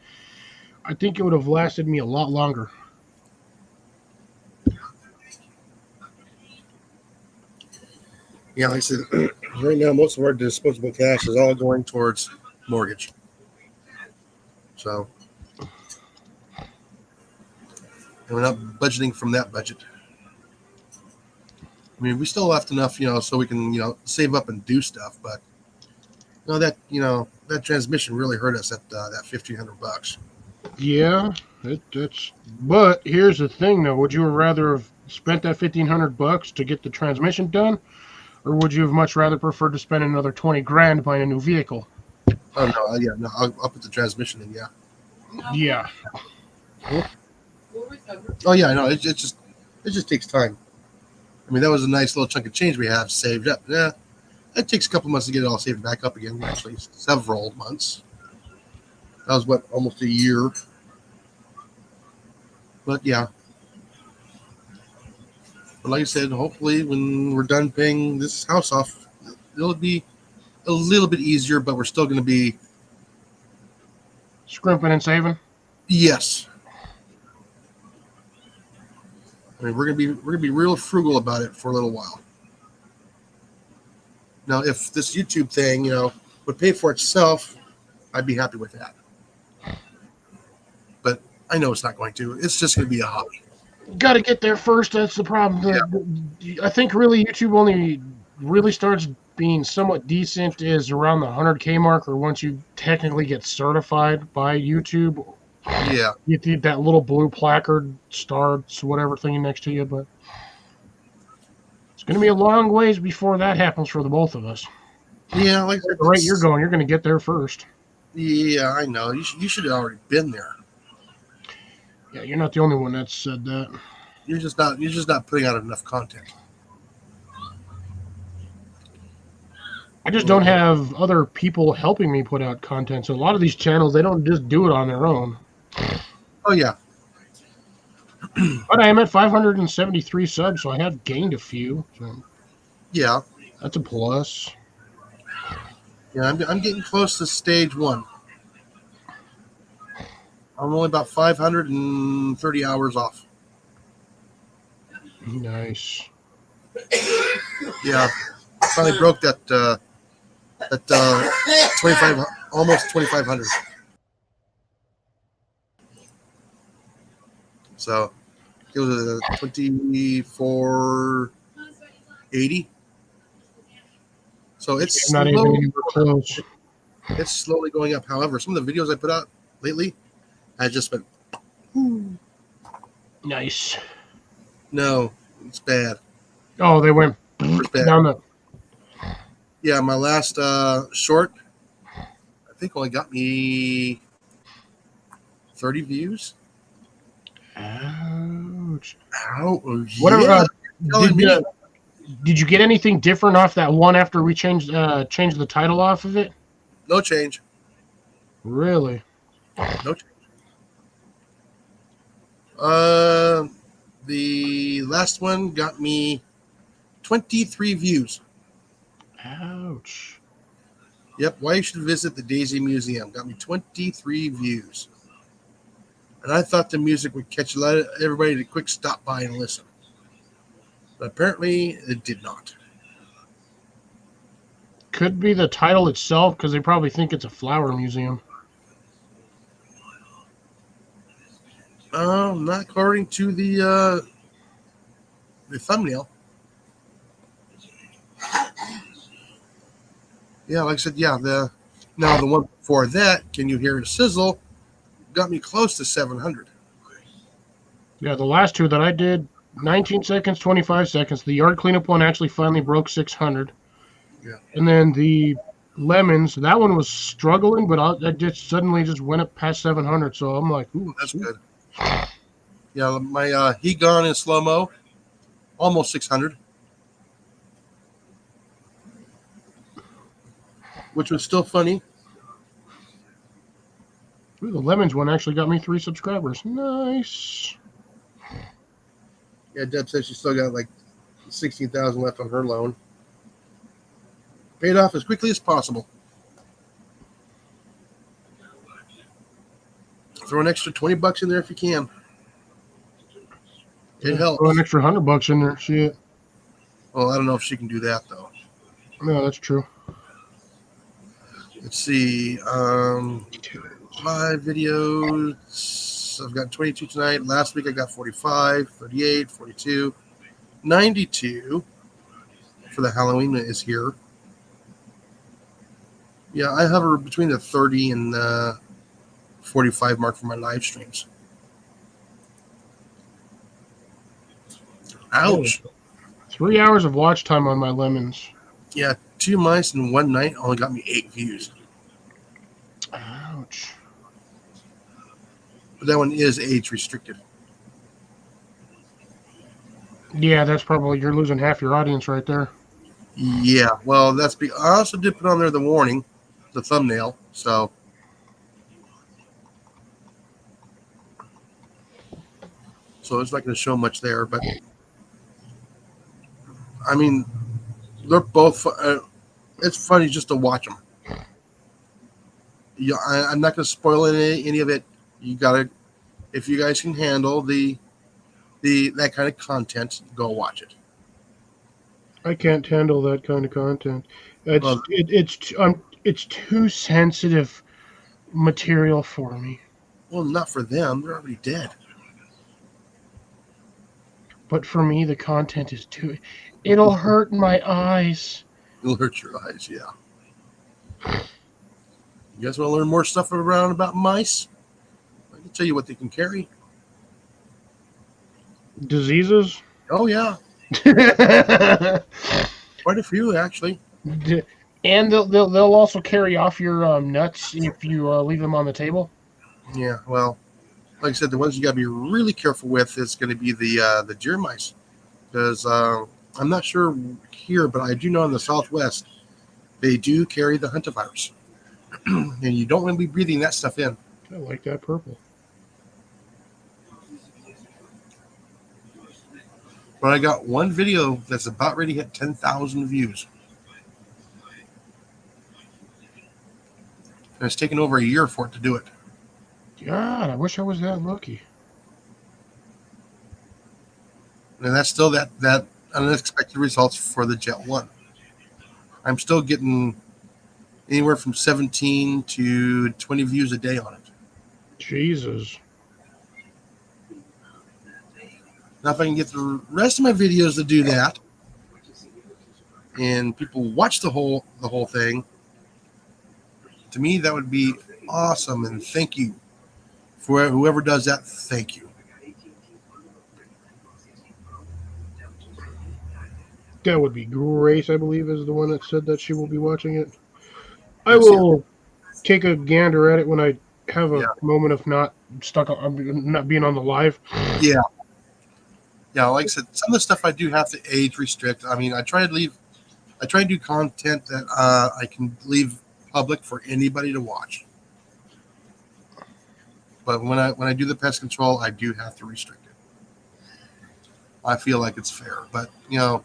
I think it would have lasted me a lot longer. Yeah, like I said, right now most of our disposable cash is all going towards mortgage. So, and we're not budgeting from that budget. I mean, we still left enough, so we can, save up and do stuff. But that transmission really hurt us at that $1,500. Yeah, that's. But here's the thing, though: would you rather have spent that $1,500 to get the transmission done, or would you have much rather preferred to spend another 20 grand buying a new vehicle? Oh no, yeah, no, I'll put the transmission in. Yeah. Yeah. Oh yeah, I know. It just takes time. I mean, that was a nice little chunk of change we have saved up. Yeah, it takes a couple months to get it all saved back up again. Actually, several months. That was almost a year. But yeah. But like I said, hopefully when we're done paying this house off, it'll be a little bit easier. But we're still going to be Scrimping and saving. yes. I mean, we're gonna be real frugal about it for a little while. Now, if this YouTube thing, would pay for itself, I'd be happy with that. But I know it's not going to. It's just going to be a hobby. Got to get there first. That's the problem. I think really YouTube only really starts being somewhat decent is around the 100K mark, or once you technically get certified by YouTube. Yeah. You get that little blue placard, stars, whatever thing next to you, but it's going to be a long ways before that happens for the both of us. Yeah, like The rate you're going to get there first. Yeah, I know. You should have already been there. Yeah, you're not the only one that said that. You're just not putting out enough content. I just don't have other people helping me put out content. So a lot of these channels, they don't just do it on their own. Oh yeah. But I am at 573 subs, so I have gained a few. So Yeah. that's a plus. Yeah, I'm getting close to stage 1. I'm only about 530 hours off. Nice. Yeah, finally broke that 25, almost 2,500. So it was a 2480. So it's Not even anywhere close. it's slowly going up. However, some of the videos I put out lately, I just went, Nice. no, it's bad. Oh, they went It's bad. down the. Yeah, my last short, I think only got me 30 views. Ouch. Ow, Whatever. yeah. Telling me. Did you get anything different off that one after we changed the title off of it? No change. Really? No change. The last one got me 23 views. Ouch. Yep, why you should visit the Daisy Museum. Got me 23 views. And I thought the music would catch everybody to quick stop by and listen. But apparently it did not. Could be the title itself, because they probably think it's a flower museum. Not according to the thumbnail. Yeah, like I said, yeah, the one before that, Can You Hear It Sizzle, got me close to 700. Yeah, the last two that I did, 19 seconds, 25 seconds. The yard cleanup one actually finally broke 600. Yeah. And then the lemons, that one was struggling, but I just suddenly just went up past 700. So I'm like, ooh, That's sweet. good. Yeah, my He Gone in slow mo, almost 600, which was still funny. Ooh, the lemons one actually got me 3 subscribers. Nice. Yeah, Deb says she's still got like 16,000 left on her loan. Paid off as quickly as possible. Throw an extra $20 in there if you can. It helps. Throw an extra $100 in there. Shit. Well, I don't know if she can do that though. No, that's true. Let's see. 5 videos. I've got 22 tonight. Last week I got 45, 38, 42, 92 for the Halloween is here. Yeah, I hover between the 30 and 45 mark for my live streams. Ouch. 3 hours of watch time on my lemons. Yeah, 2 mice in one night only got me 8 views. Ouch. But that one is age restricted. Yeah, that's probably, you're losing half your audience right there. Yeah, well, I also did put on there the warning, the thumbnail, so it's not going to show much there, but I mean, they're both. It's funny just to watch them. Yeah, I'm not going to spoil any of it. You gotta, if you guys can handle the that kind of content, go watch it. I can't handle that kind of content. Well, It's too sensitive material for me. Well, not for them. They're already dead. But for me, the content is too. It'll hurt my eyes. It'll hurt your eyes. Yeah. You guys want to learn more stuff around about mice? I can tell you what they can carry. Diseases. Oh yeah, quite a few actually. And they'll also carry off your nuts if you leave them on the table. Yeah, well, like I said, the ones you got to be really careful with is going to be the deer mice, because I'm not sure here, but I do know in the Southwest they do carry the hantavirus, and you don't want to be breathing that stuff in. I like that purple. But I got one video that's about ready to hit 10,000 views. And it's taken over a year for it to do it. God, I wish I was that lucky. And that's still that unexpected results for the Jet 1. I'm still getting anywhere from 17 to 20 views a day on it. Jesus. Now, if I can get the rest of my videos to do that, and people watch the whole thing, to me that would be awesome. And thank you for whoever does that. Thank you. That would be Grace, I believe, is the one that said that she will be watching it. I Yes, will take a gander at it when I have a Yeah. moment of not being on the live. Yeah. Yeah, like I said, some of the stuff I do have to age restrict. I mean, I try to do content that I can leave public for anybody to watch. But when I do the pest control, I do have to restrict it. I feel like it's fair, but if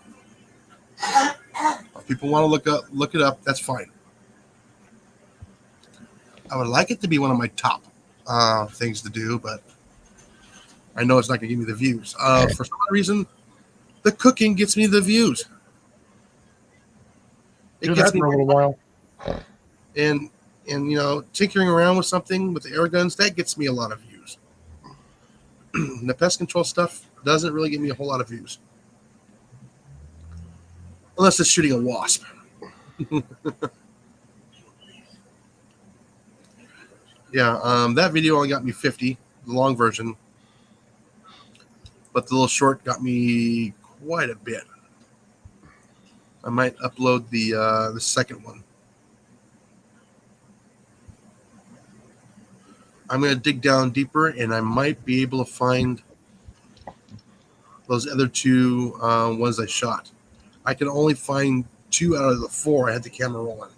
people want to look it up, that's fine. I would like it to be one of my top things to do, but I know it's not going to give me the views. For some reason, the cooking gets me the views. It Do gets that me, for a little while. and tinkering around with something with the air guns, that gets me a lot of views. The pest control stuff doesn't really get me a whole lot of views, unless it's shooting a wasp. Yeah, that video only got me 50, the long version. But the little short got me quite a bit. I might upload the second one. I'm going to dig down deeper, and I might be able to find those other 2 ones I shot. I can only find 2 out of the 4 I had the camera rolling.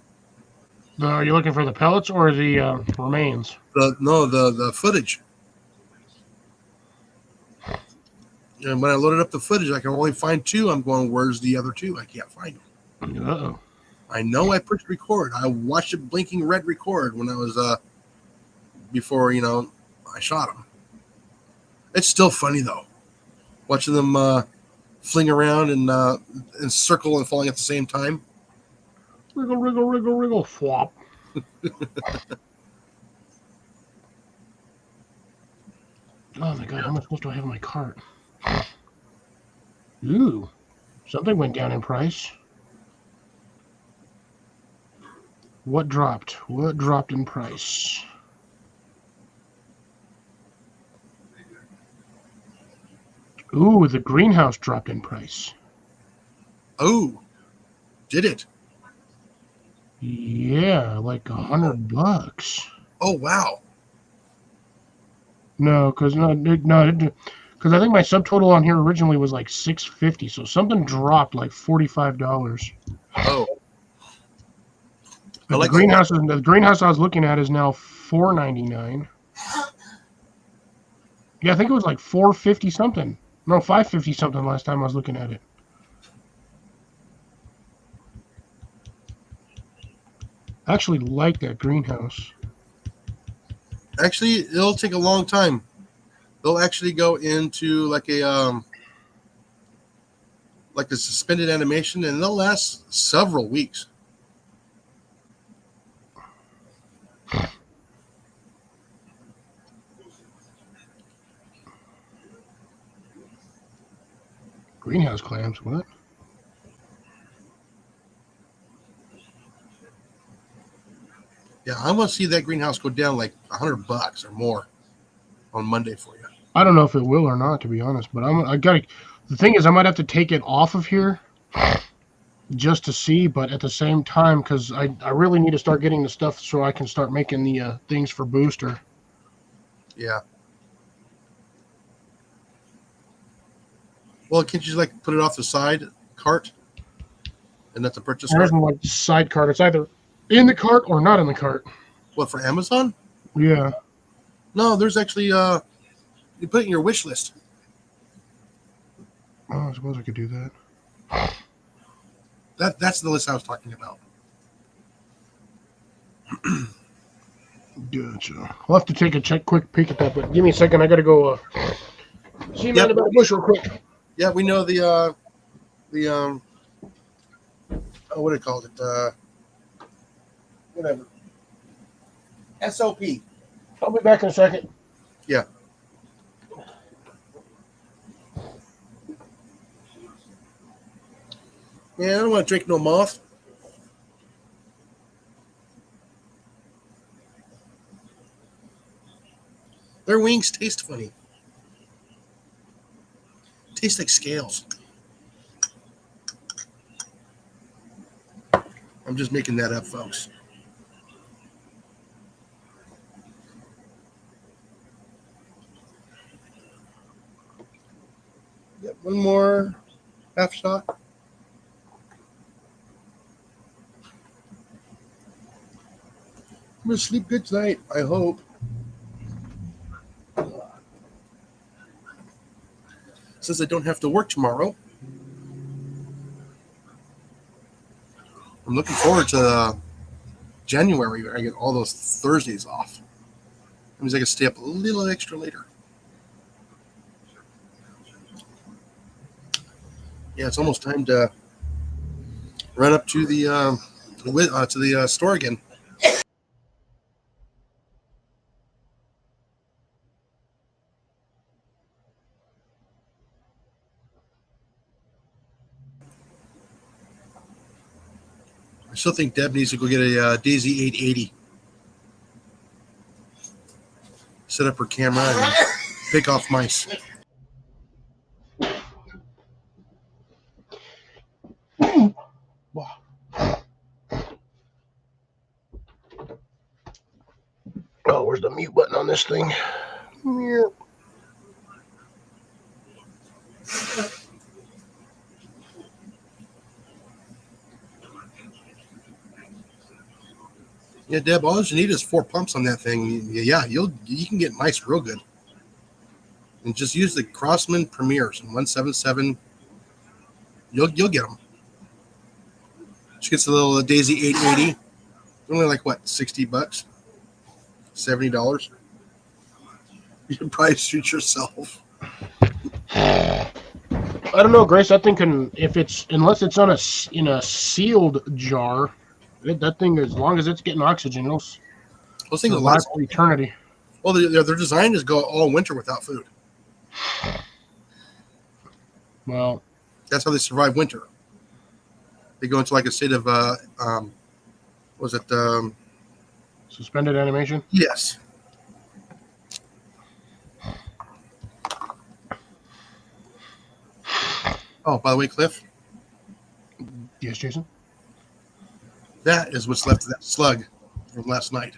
Are you looking for the pellets or the remains? The footage. And when I loaded up the footage, I can only find 2. I'm going, where's the other 2? I can't find them. Uh-oh. I know I pushed record. I watched it blinking red record when I was before I shot them. It's still funny though, watching them fling around and circle and falling at the same time. Wriggle, wriggle, wriggle, wriggle, flop. Oh my god, how much stuff do I have in my cart? Ooh, something went down in price. What dropped? What dropped in price? Ooh, the greenhouse dropped in price. Oh, did it? Yeah, like $100. Oh wow. No, because because I think my subtotal on here originally was like $650, so something dropped like $45. Oh, But like the greenhouse I was looking at is now $4.99. Yeah, I think it was like $4.50 something. No, $5.50 something last time I was looking at it. I actually like that greenhouse. Actually, it'll take a long time. They'll actually go into like a suspended animation, and they'll last several weeks. Greenhouse clams, what? Yeah, I'm gonna see that greenhouse go down like $100 or more on Monday for you. I don't know if it will or not, to be honest. But I got. The thing is, I might have to take it off of here just to see. But at the same time, because I really need to start getting the stuff so I can start making the things for Booster. Yeah. Well, can't you like put it off the side cart and not the purchase There cart? isn't like side cart. It's either in the cart or not in the cart. What, for Amazon? Yeah. No, there's actually you put it in your wish list. Oh, I suppose I could do that. That's the list I was talking about. Gotcha. I'll have to take a quick peek at that, but give me a second. I gotta go see man about bush real quick. Yeah, we know the what do you call it? Whatever. SOP. I'll be back in a second. Yeah. Man, I don't want to drink no moth. Their wings taste funny. Taste like scales. I'm just making that up, folks. Yep, one more half shot. I'm gonna sleep good tonight, I hope. Since I don't have to work tomorrow, I'm looking forward to January where I get all those Thursdays off. That means I can stay up a little extra later. Yeah, it's almost time to run up to the store again. I still think Deb needs to go get a Daisy 880. Set up her camera and pick off mice. Oh, where's the mute button on this thing? Yeah. Yeah, Deb, all you need is 4 pumps on that thing. Yeah, you can get mice real good. And just use the Crossman Premiers in 177. You'll get them. She gets a little Daisy 880. Only like what, $60, $70. You can probably shoot yourself. I don't know, Grace. That thing can, unless it's in a sealed jar, that thing, as long as it's getting oxygen, it'll Those things survive last. for eternity. Well, they're designed to go all winter without food. Well, That's how they survive winter. They go into like a state of was it suspended animation. yes. Oh, by the way, Cliff, Yes, Jason. that is what's left of that slug from last night.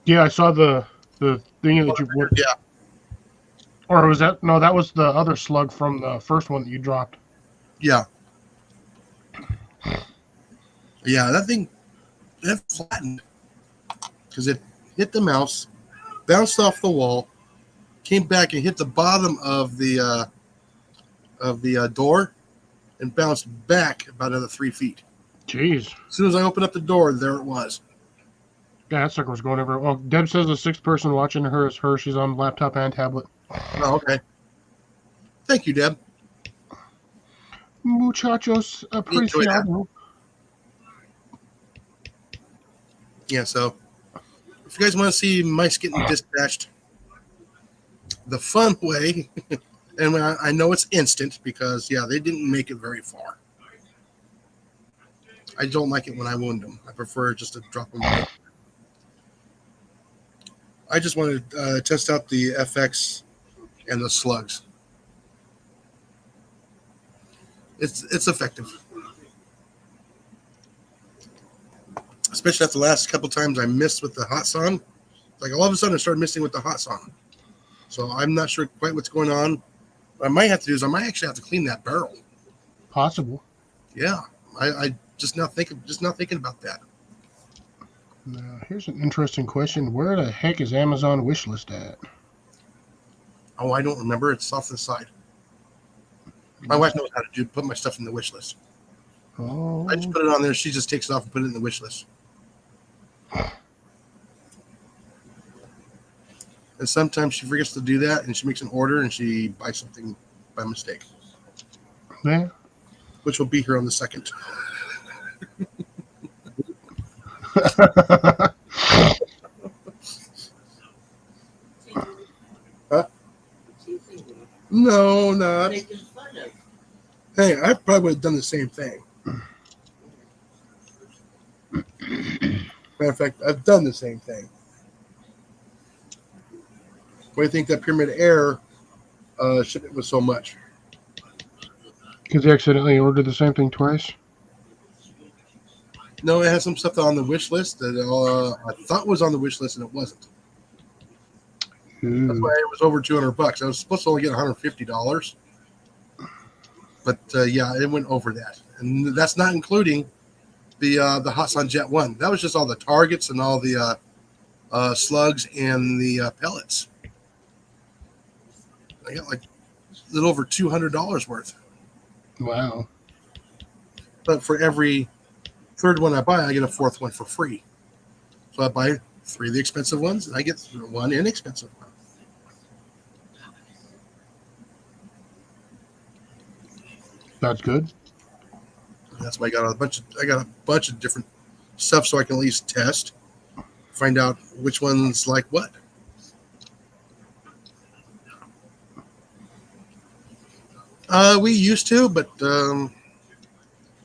Yeah, I saw the thing that you were. Yeah. Or was that? No, that was the other slug from the first one that you dropped. Yeah. Yeah, that flattened because it hit the mouse, bounced off the wall, came back and hit the bottom of the door, and bounced back about another 3 feet. Jeez. As soon as I opened up the door, there it was. Yeah, that sucker was going everywhere. Well, Deb says the sixth person watching her is her. She's on laptop and tablet. Oh, okay. Thank you, Deb. Muchachos Enjoy that. apreciado. Yeah, so if you guys want to see mice getting dispatched the fun way, and I know it's instant because, yeah, they didn't make it very far. I don't like it when I wound them. I prefer just to drop them away. I just want to test out the FX and the slugs. It's effective. Especially after the last couple times I missed with the hot sun. Like all of a sudden I started missing with the hot sun. So I'm not sure quite what's going on. What I might have to do is I might actually have to clean that barrel. Possible. Yeah. I just now thinking about that. Now, here's an interesting question. Where the heck is Amazon wishlist at? Oh, I don't remember. It's off to the side. My wife knows how to put my stuff in the wish list. Oh, I just put it on there. She just takes it off and put it in the wish list. And sometimes she forgets to do that, and she makes an order, and she buys something by mistake, yeah. which will be here on the 2nd. Huh? No, not. Making fun of. Hey, I probably would have done the same thing. Matter of fact, I've done the same thing. Why do you think that Pyramid Air shipment was so much? Because you accidentally ordered the same thing twice. No, it has some stuff on the wish list that I thought was on the wish list and it wasn't. That's why it was over $200. I was supposed to only get $150, but yeah, it went over that, and that's not including the Hatsan Jet 1. That was just all the targets and all the slugs and the pellets. I got like a little over $200 worth. Wow. But for every third one I buy, I get a fourth one for free. So I buy 3 of the expensive ones, and I get 1 inexpensive one. That's good. And that's why I got a bunch of different stuff so I can at least test, find out which one's like what. We used to, but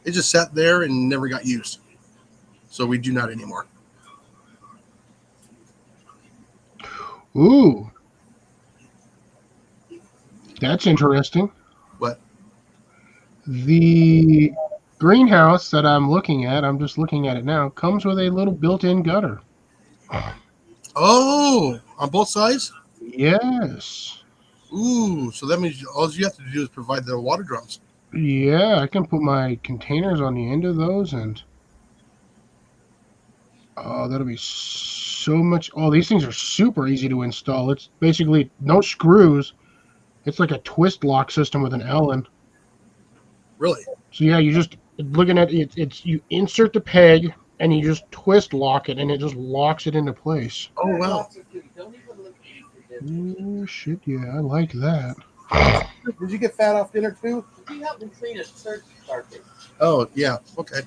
it just sat there and never got used. So we do not anymore. Ooh. That's interesting. What? The greenhouse that I'm looking at, I'm just looking at it now, comes with a little built-in gutter. Oh, on both sides? Yes. Ooh, so that means all you have to do is provide the water drums. Yeah, I can put my containers on the end of those and Oh, that'll be so much. Oh, these things are super easy to install. It's basically no screws. It's like a twist lock system with an Allen. Really? So yeah, you just looking at it. It's you insert the peg and you just twist lock it, and it just locks it into place. Oh wow! Don't even look into this. Oh shit! Yeah, I like that. Did you get fat off dinner too? He helped me clean a search carpet. Oh yeah. Okay.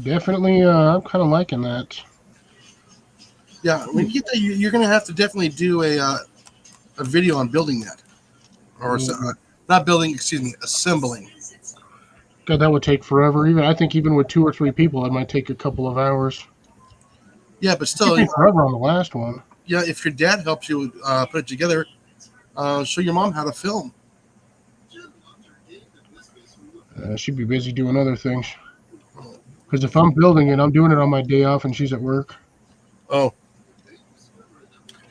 Definitely, I'm kind of liking that. Yeah. When you get that, you're gonna have to definitely do a video on building that, or not building. Excuse me, assembling. God, that would take forever. I think even with 2 or 3 people, it might take a couple of hours. Yeah, but It still, took me forever on the last one. yeah. If your dad helps you put it together, show your mom how to film. She'd be busy doing other things. Because if I'm building it, I'm doing it on my day off and she's at work. Oh.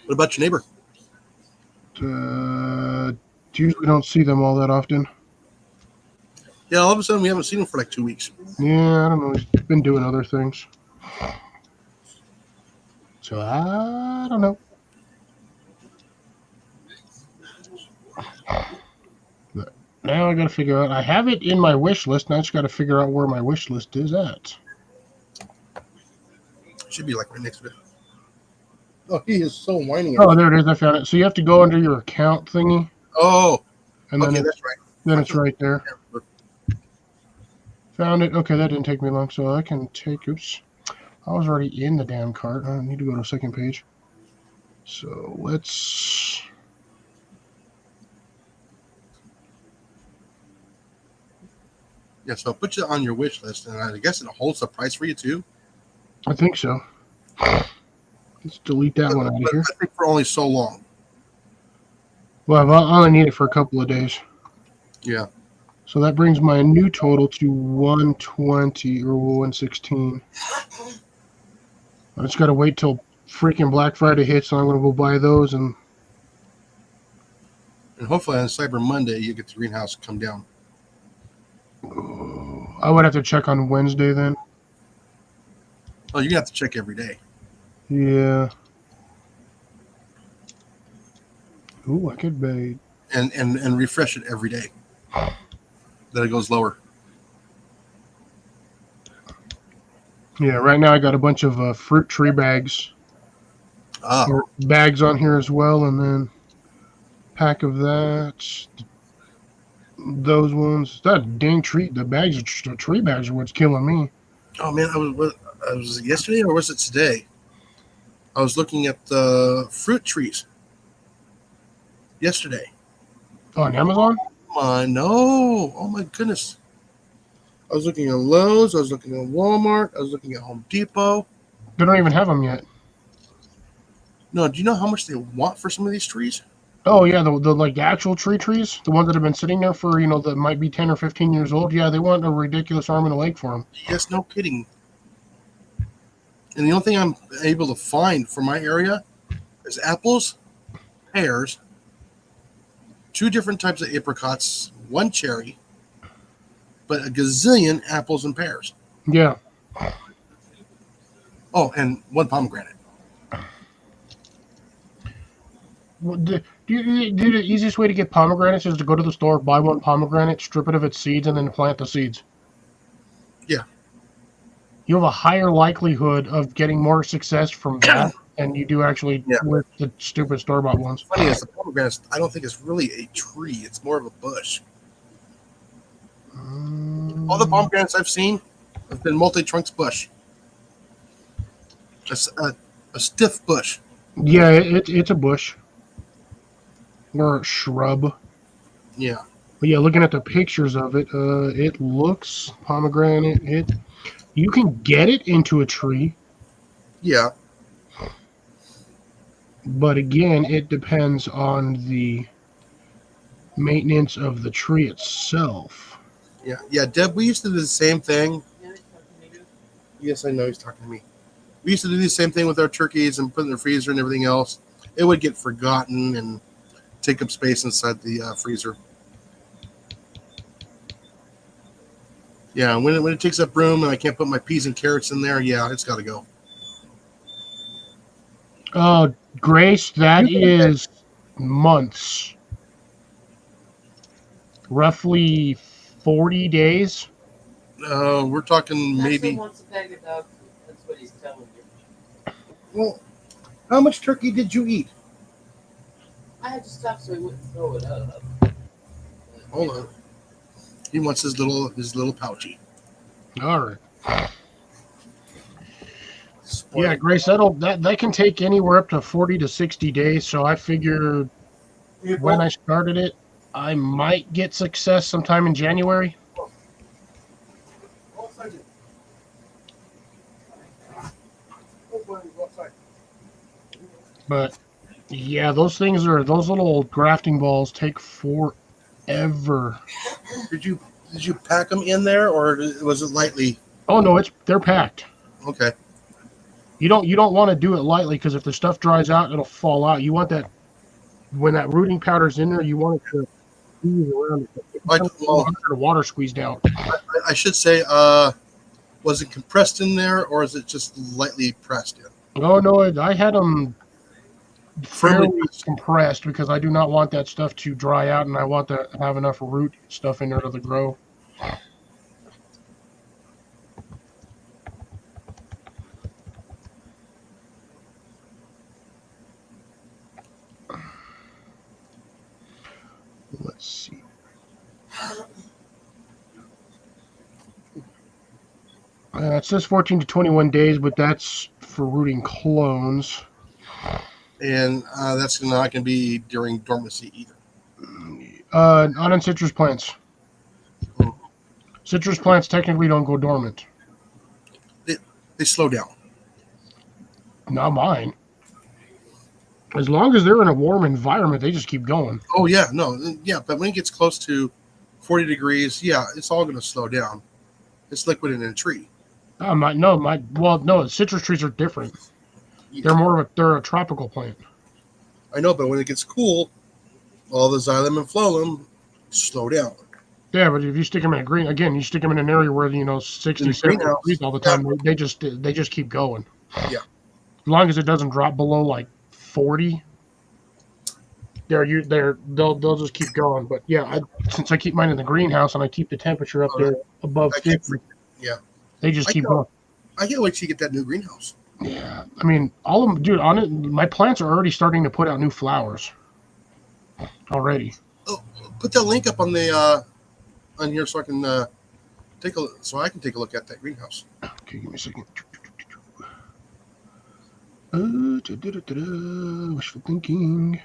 What about your neighbor? Usually don't see them all that often. Yeah, all of a sudden we haven't seen him for like 2 weeks. Yeah, I don't know. He's been doing other things. So I don't know. But now I got to figure out. I have it in my wish list. Now I just got to figure out where my wish list is at. Should be like right next to it. Oh, he is so whiny. Oh, there it is. I found it. So you have to go under your account thingy, Oh, and then okay, it, that's right. then it's right there. Yeah, Found it. Okay, that didn't take me long, so I can take. Oops, I was already in the damn cart. I need to go to the second page. So let's. Yeah, so I'll put you on your wish list, and I guess it holds the price for you too. I think so. Let's delete that one out of But here. I think for only so long. Well, I only need it for a couple of days. Yeah. So that brings my new total to 120 or 116. I just got to wait till freaking Black Friday hits, so I'm going to go buy those. And hopefully on Cyber Monday you get the greenhouse come down. I would have to check on Wednesday then. Oh, you're gonna have to check every day. Yeah. Ooh, I could bait. And refresh it every day. That it goes lower. Yeah, right now I got a bunch of fruit tree bags. Or bags on here as well, and then pack of that. Those ones. That dang tree. The bags, the tree bags are what's killing me. Oh man, I was yesterday or was it today? I was looking at the fruit trees. Yesterday. On Amazon? Come on, no. Oh my goodness. I was looking at Lowe's. I was looking at Walmart. I was looking at Home Depot. They don't even have them yet. No, do you know how much they want for some of these trees? Oh yeah, the like the actual trees, the ones that have been sitting there for that might be 10 or 15 years old. Yeah, they want a ridiculous arm and a leg for them. Yes, no kidding. And the only thing I'm able to find for my area is apples, pears, 2 different types of apricots, 1 cherry, but a gazillion apples and pears. Yeah. Oh, and 1 pomegranate. Well, the easiest way to get pomegranates is to go to the store, buy 1 pomegranate, strip it of its seeds, and then plant the seeds. Yeah. You have a higher likelihood of getting more success from that than you do actually with the stupid store-bought ones. Funny is the pomegranates, I don't think it's really a tree. It's more of a bush. All the pomegranates I've seen have been multi-trunks bush. A stiff bush. Yeah, it's a bush. Or a shrub. Yeah. But yeah, looking at the pictures of it, it looks pomegranate. You can get it into a tree. Yeah. But again, it depends on the maintenance of the tree itself. Yeah. Yeah, Deb, we used to do the same thing. You know, it's talking to me. Yes, I know he's talking to me. We used to do the same thing with our turkeys and put in the freezer and everything else. It would get forgotten and take up space inside the freezer. Yeah, when it takes up room and I can't put my peas and carrots in there, yeah, it's got to go. Grace, that is months. Roughly 40 days. We're talking That's maybe. what wants a bag of dog food. That's what he's telling you. Well, how much turkey did you eat? I had to stop so he wouldn't throw it up. Hold on. He wants his little pouchy. All right. Spoil Yeah, it. Grace, that can take anywhere up to 40 to 60 days. So I figure when I started it, I might get success sometime in January. But yeah, those little grafting balls take forever. Did you pack them in there, or was it lightly? Oh no, they're packed. Okay. You don't want to do it lightly because if the stuff dries out, it'll fall out. You want that when that rooting powder's in there, you want it to squeeze around. The water squeezed out. I should say, was it compressed in there, or is it just lightly pressed in? Oh no, I had them fairly Firmly compressed because I do not want that stuff to dry out, and I want to have enough root stuff in there to grow. Let's see. It says 14 to 21 days, but that's for rooting clones. And that's not going to be during dormancy either. Not on citrus plants. Citrus plants technically don't go dormant. They slow down. Not mine. As long as they're in a warm environment, they just keep going. Oh yeah, no, yeah, but when it gets close to 40 degrees, yeah, it's all going to slow down. It's liquid in a tree. No, citrus trees are different. They're a tropical plant. I know, but when it gets cool, all the xylem and phloem slow down. Yeah, but if you stick them in you stick them in an area where 60, 70 degrees all the time, they just keep going. Yeah. As long as it doesn't drop below like 40, they'll just keep going. But yeah, since I keep mine in the greenhouse and I keep the temperature up there above 50, they just keep going. I can't wait till you get that new greenhouse. Yeah, I mean, all of them, dude. On it, my plants are already starting to put out new flowers. Already. Oh, put that link up on the on here so I can take a look at that greenhouse. Okay, give me a second. Wishful thinking.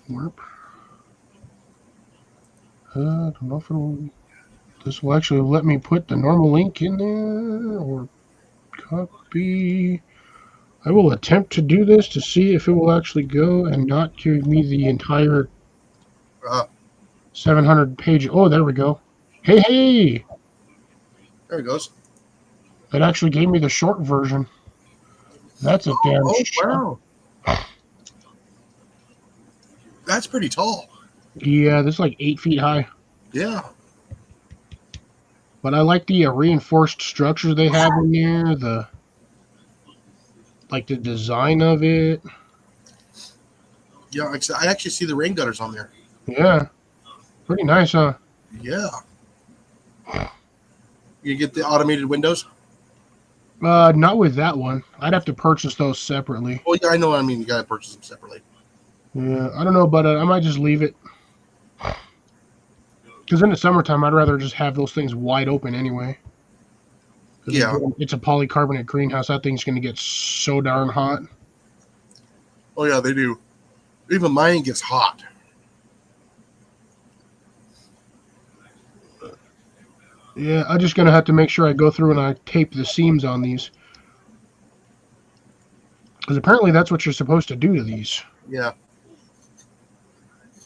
Warp. I don't know if this will actually let me put the normal link in there or copy. I will attempt to do this to see if it will actually go and not give me the entire 700 page. Oh, there we go. Hey! There it goes. It actually gave me the short version. That's a damn wow. That's pretty tall. Yeah, this is like 8 feet high. Yeah. But I like the reinforced structure they have in there. The design of it. Yeah, I actually see the rain gutters on there. Yeah, pretty nice, huh? Yeah. You get the automated windows? Not with that one. I'd have to purchase those separately. Oh yeah, I know. I mean, you gotta purchase them separately. Yeah, I don't know, but I might just leave it. Because in the summertime, I'd rather just have those things wide open anyway. Yeah. It's a polycarbonate greenhouse. That thing's going to get so darn hot. Oh yeah, they do. Even mine gets hot. Yeah, I'm just going to have to make sure I go through and I tape the seams on these. Because apparently that's what you're supposed to do to these. Yeah.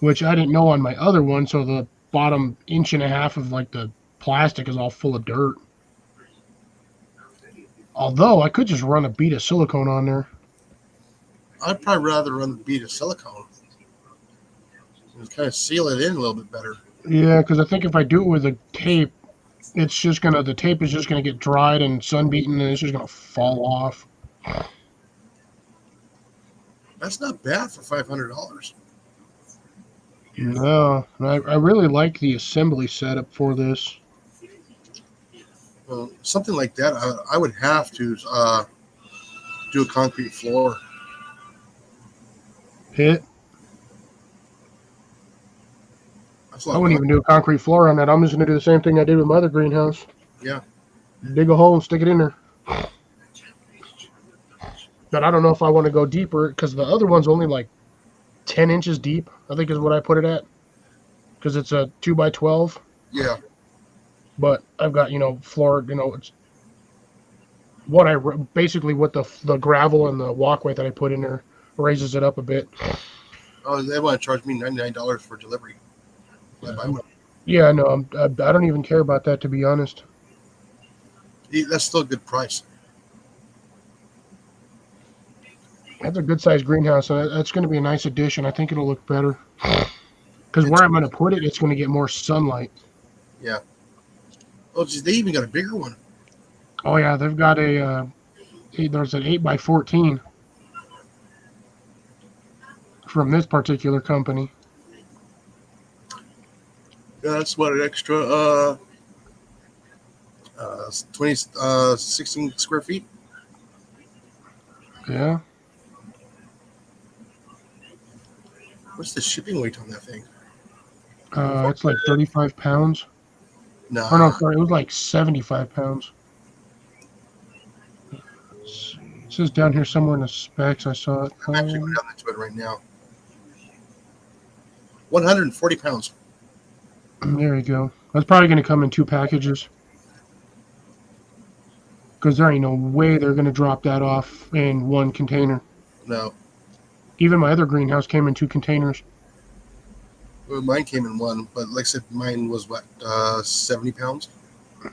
Which I didn't know on my other one, so the bottom inch and a half of like the plastic is all full of dirt. Although I could just run a bead of silicone on there. I'd probably rather run the bead of silicone. Just kind of seal it in a little bit better. Yeah, because I think if I do it with a tape, it's just gonna the tape is just gonna get dried and sun beaten, and it's just gonna fall off. That's not bad for $500. No, I really like the assembly setup for this. Well, something like that, I would have to do a concrete floor. Hit. That's a I lot wouldn't of even do a concrete floor on that. I'm just gonna do the same thing I did with my other greenhouse. Yeah. Dig a hole and stick it in there. But I don't know if I want to go deeper because the other one's only like 10 inches deep, I think is what I put it at. Because it's a 2x12. Yeah. But I've got, floor, it's what basically what the gravel and the walkway that I put in there raises it up a bit. Oh, they want to charge me $99 for delivery. I buy one. Yeah, no, I don't even care about that, to be honest. That's still a good price. That's a good sized greenhouse. So that's going to be a nice addition. I think it'll look better. Because where I'm going to put it, it's going to get more sunlight. Yeah. Oh, geez, they even got a bigger one. Oh, yeah, they've got there's an 8x14 from this particular company. Yeah, that's what, an extra 16 square feet. Yeah. What's the shipping weight on that thing? It's like 35 pounds. No. Oh, no, sorry, it was like 75 pounds. It says down here somewhere in the specs. I saw it. I'm actually going down into it right now. 140 pounds. There you go. That's probably going to come in 2 packages. Because there ain't no way they're going to drop that off in 1 container. No. Even my other greenhouse came in 2 containers. Well, mine came in 1, but like I said, mine was what, 70 pounds?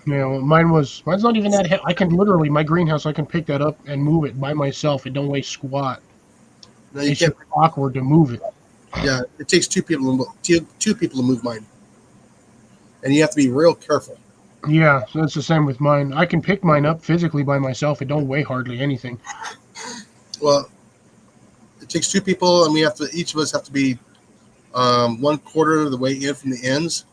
Mine's not even that heavy. I can literally, my greenhouse, I can pick that up and move it by myself. It don't weigh squat. No, you It's can't. just awkward to move it. Yeah, it takes two people to move mine, and you have to be real careful. Yeah, so it's the same with mine. I can pick mine up physically by myself. It don't weigh hardly anything. Well, it takes 2 people, and each of us have to be 1/4 of the way in from the ends,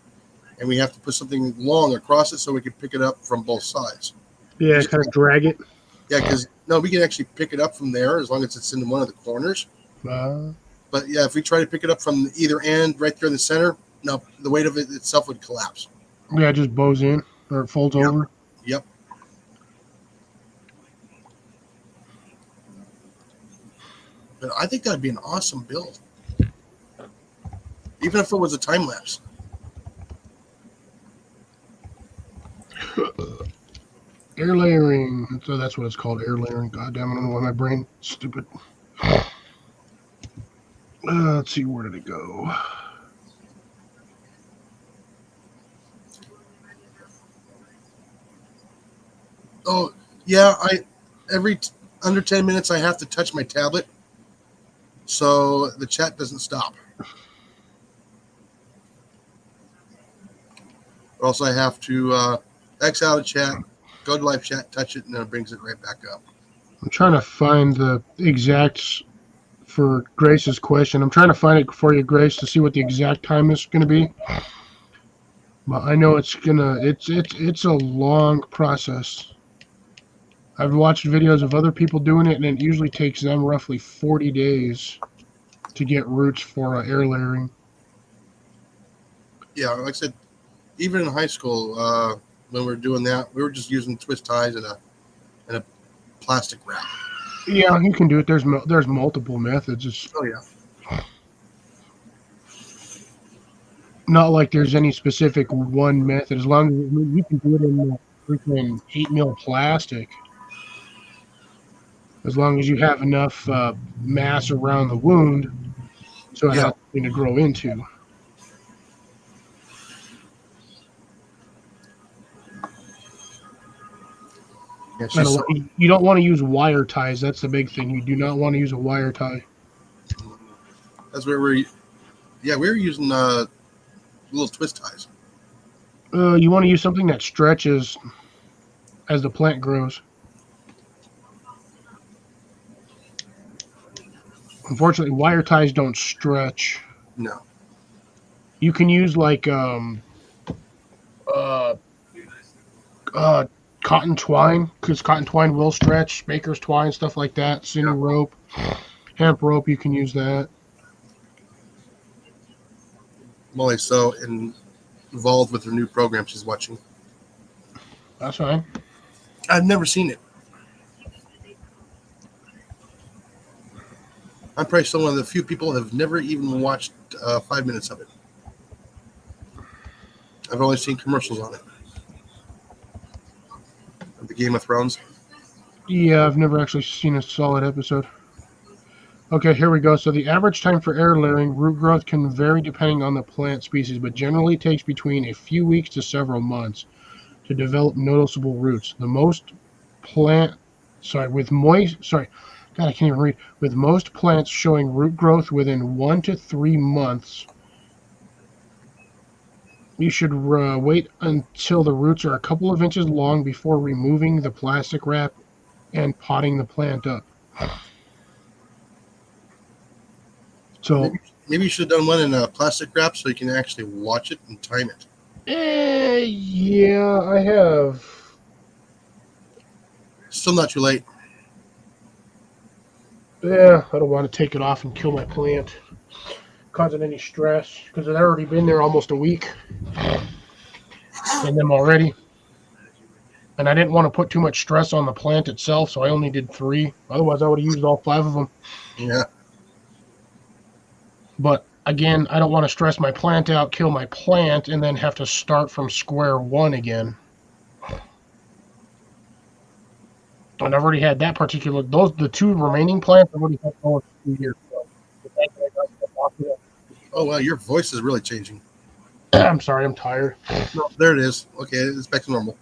and we have to put something long across it so we can pick it up from both sides. Yeah, kind of drag it. Yeah, because we can actually pick it up from there as long as it's in one of the corners. But yeah, if we try to pick it up from either end, right there in the center, no, the weight of it itself would collapse. Yeah, it just bows in or it folds over. Yep. But I think that'd be an awesome build, even if it was a time lapse. Air layering. So that's what it's called, air layering. God damn, I don't know why my brain stupid. Let's see, where did it go? Oh yeah, under 10 minutes I have to touch my tablet, so the chat doesn't stop. Also, I have to X out of chat, go to live chat, touch it, and then it brings it right back up. I'm trying to find the exacts for Grace's question. I'm trying to find it for you, Grace, to see what the exact time is going to be. But I know it's a long process. I've watched videos of other people doing it, and it usually takes them roughly 40 days to get roots for air layering. Yeah, like I said, even in high school, when we were doing that, we were just using twist ties and a plastic wrap. Yeah, you can do it. There's multiple methods. It's Oh yeah. not like there's any specific one method. As long as you can do it in the freaking 8 mil plastic, as long as you have enough mass around the wound, so it Yeah. has something to grow into. Yeah, she's You don't want to use wire ties. That's the big thing. You do not want to use a wire tie. that's where we were using little twist ties. You want to use something that stretches as the plant grows. Unfortunately, wire ties don't stretch. No. You can use like cotton twine, because cotton twine will stretch. Baker's twine, stuff like that. Sinew rope, hemp rope. You can use that. Molly's so involved with her new program she's watching. That's fine. I've never seen it. I'm probably still one of the few people that have never even watched 5 minutes of it. I've only seen commercials on it. Of the Game of Thrones. Yeah, I've never actually seen a solid episode. Okay, here we go. So the average time for air layering root growth can vary depending on the plant species, but generally takes between a few weeks to several months to develop noticeable roots. The most God, I can't even read. With most plants showing root growth within 1 to 3 months, you should wait until the roots are a couple of inches long before removing the plastic wrap and potting the plant up. So, Maybe you should have done one in a plastic wrap so you can actually watch it and time it. yeah, I have. Still not too late. Yeah, I don't want to take it off and kill my plant, causing any stress, because it's already been there almost a week in them already. And I didn't want to put too much stress on the plant itself, so I only did 3. Otherwise, I would have used all 5 of them. Yeah. But again, I don't want to stress my plant out, kill my plant, and then have to start from square one again. And I've already had that particular, the 2 remaining plants I've already had going for 2 years. So Oh, wow, your voice is really changing. I'm sorry, I'm tired. No, there it is. Okay, it's back to normal.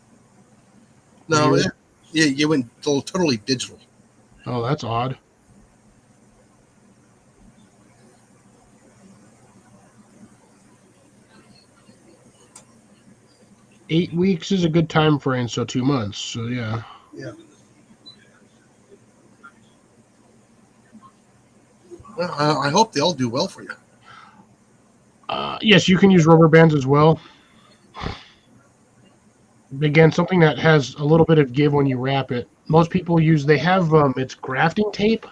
No, you went totally digital. Oh, that's odd. Eight weeks is a good time frame, so 2 months. So yeah. Yeah. Well, I hope they all do well for you. Yes, you can use rubber bands as well. Again, something that has a little bit of give when you wrap it. Most people they have it's grafting tape.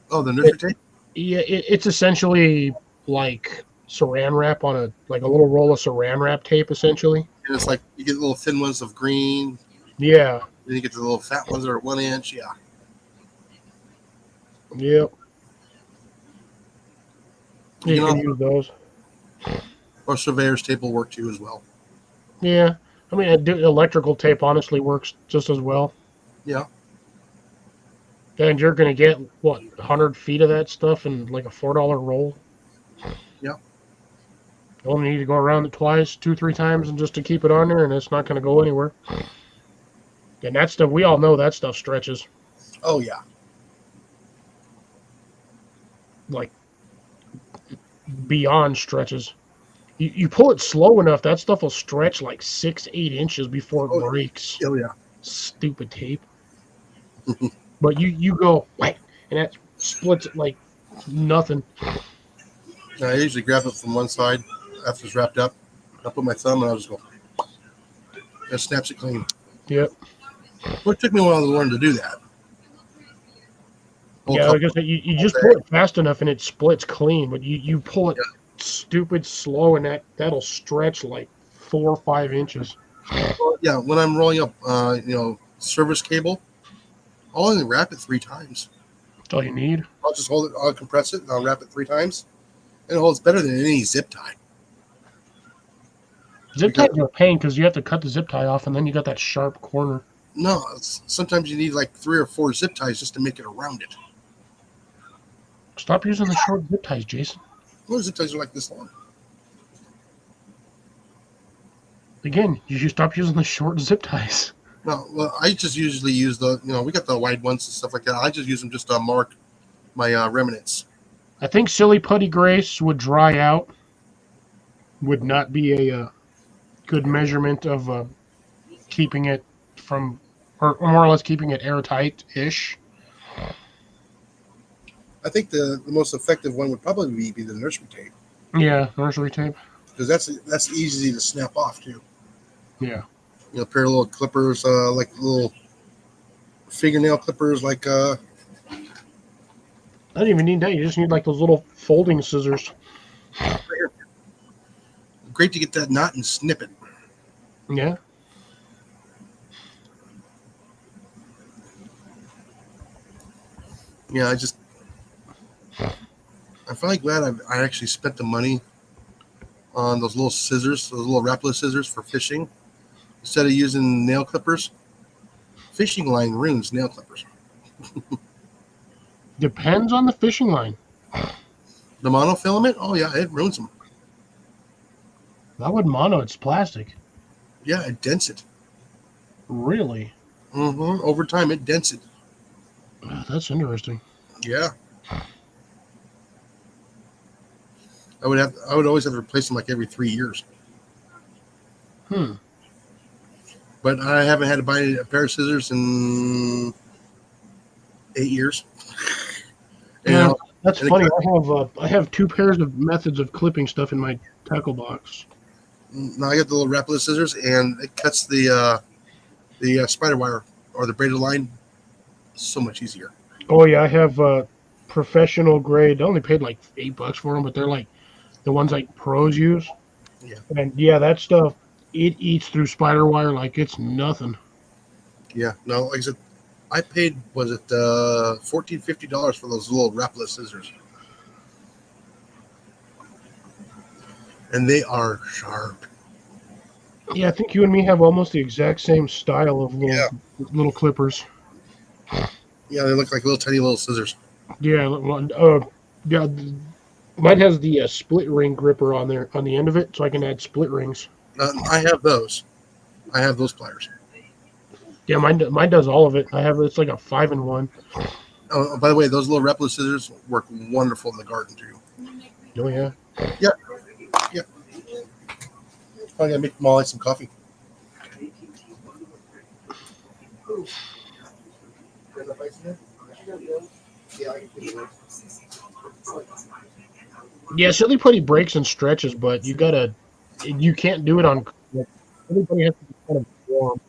Oh, the nursery tape? Yeah, it's essentially like saran wrap on a little roll of saran wrap tape, essentially. And it's like you get little thin ones of green. Yeah. Then you get the little fat ones that are 1 inch. Yeah. Yep. You You can know, use those. or surveyor's tape will work too as well. Yeah. I mean, electrical tape honestly works just as well. Yeah. And you're going to get, 100 feet of that stuff in like a $4 roll? Yep. You only need to go around it twice, 2-3 times, and just to keep it on there, and it's not going to go anywhere. And that stuff, we all know that stuff stretches. Oh, yeah. Like, beyond stretches. You pull it slow enough, that stuff will stretch like 6-8 inches before it breaks. Oh, yeah. Stupid tape. But you go, whack, and that splits it like nothing. I usually grab it from one side after it's wrapped up. I'll put my thumb and I'll just go. It snaps it clean. Yep. Well, it took me a while to learn to do that. Yeah, like I said, you just pull it fast enough and it splits clean, but you pull it stupid slow and that'll stretch like 4 or 5 inches. Yeah, when I'm rolling up, service cable, I'll only wrap it 3 times. That's all you need. I'll just hold it, I'll compress it, and I'll wrap it 3 times. And it holds better than any zip tie. Zip ties are a pain because you have to cut the zip tie off and then you got that sharp corner. No, sometimes you need like 3 or 4 zip ties just to make it around it. Stop using the short zip ties, Jason. Most zip ties are like this long. Again, you should stop using the short zip ties. No, well, I just usually use we got the wide ones and stuff like that. I just use them just to mark my remnants. I think Silly Putty Grace would dry out. Would not be a good measurement of keeping it from, or more or less keeping it airtight-ish. I think the most effective one would probably be the nursery tape, Yeah, nursery tape. because that's easy to snap off too. Yeah. You know, a pair of little clippers, like little fingernail clippers, like I don't even need that. You just need like those little folding scissors. great to get that knot and snip it. Yeah. Yeah, I'm finally glad I actually spent the money on those little scissors, those little Rapala scissors for fishing, instead of using nail clippers. Fishing line ruins nail clippers. Depends on the fishing line. The monofilament, oh yeah, it ruins them. That would mono. It's plastic. Yeah, it dents it. Really? Over time, it dents it. That's interesting. Yeah. I would always have to replace them like every 3 years. But I haven't had to buy a pair of scissors in 8 years. Yeah, And that's and funny. I have 2 pairs of methods of clipping stuff in my tackle box. now I got the little Rapala scissors, and it cuts the spider wire or the braided line so much easier. Oh yeah, I have professional grade. I only paid like $8 for them, but they're like the ones like pros use. Yeah. And yeah, that stuff, it eats through spider wire like it's nothing. Yeah, no, like I said, I paid, was it $14.50 for those little Rapala scissors, and they are sharp. Yeah, I think you and me have almost the exact same style of little clippers. Yeah, they look like little tiny little scissors. Yeah, yeah. Mine has the split ring gripper on there on the end of it, so I can add split rings. I have those. I have those pliers. Yeah, mine does all of it. It's like a 5-in-1. Oh, by the way, those little Rapala scissors work wonderful in the garden too. Oh yeah. I'm gonna make Molly some coffee. Yeah, silly putty breaks and stretches, but you can't do it on. Everybody has to be kind of warm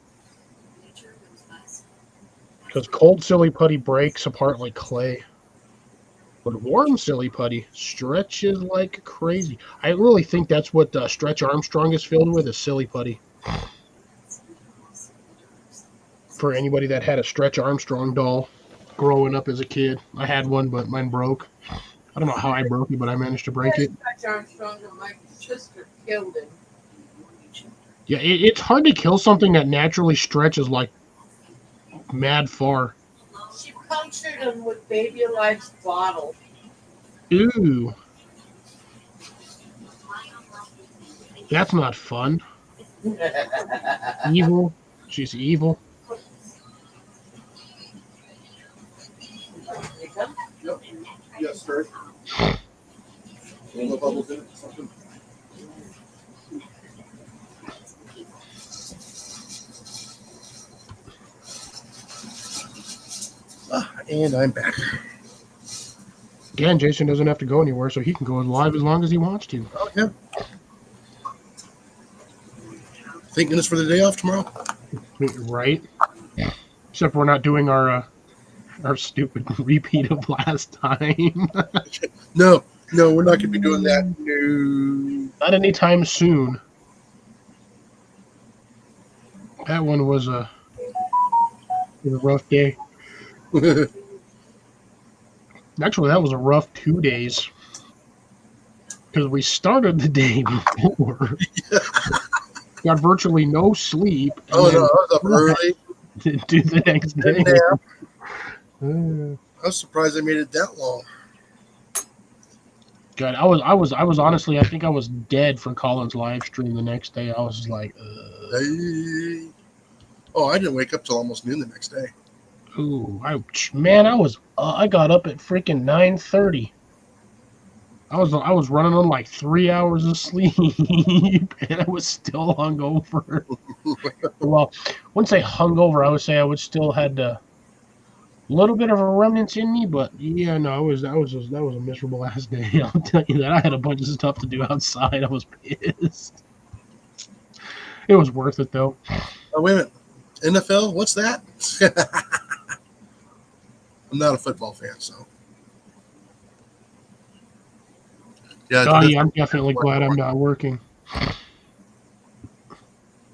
because cold silly putty breaks apart like clay, but warm silly putty stretches like crazy. I really think that's what Stretch Armstrong is filled with, is silly putty. For anybody that had a Stretch Armstrong doll growing up as a kid, I had one, but mine broke. I don't know how I broke it, but I managed to break it. Stretch Armstrong and Mike Sister killed him. Yeah, it's hard to kill something that naturally stretches like mad far. She punctured him with Baby Alive's bottle. Ooh. That's not fun. Evil. She's evil. Yes, sir. Bubbles in it, something. And I'm back. Again, Jason doesn't have to go anywhere, so he can go live as long as he wants to. Oh, yeah. Thank goodness for the day off tomorrow. Right? Except we're not doing our stupid repeat of last time. No, we're not going to be doing that. No. Not anytime soon. That one was a rough day. Actually, that was a rough 2 days. Because we started the day before. Got virtually no sleep. Oh, no, I was up early. To do the next day. I was surprised I made it that long. God, I was honestly, I think I was dead for Colin's live stream the next day. I was just like, Hey. Oh, I didn't wake up till almost noon the next day. ooh, I got up at freaking 9:30. I was running on like 3 hours of sleep, and I was still hungover. Well, I wouldn't say hungover. I would say I would still had a little bit of a remnants in me, but yeah, no, that was a miserable ass day. I'll tell you that. I had a bunch of stuff to do outside. I was pissed. It was worth it though. Oh, wait a minute. NFL? What's that? I'm not a football fan, so. Yeah, Oh yeah, I'm definitely glad I'm not working.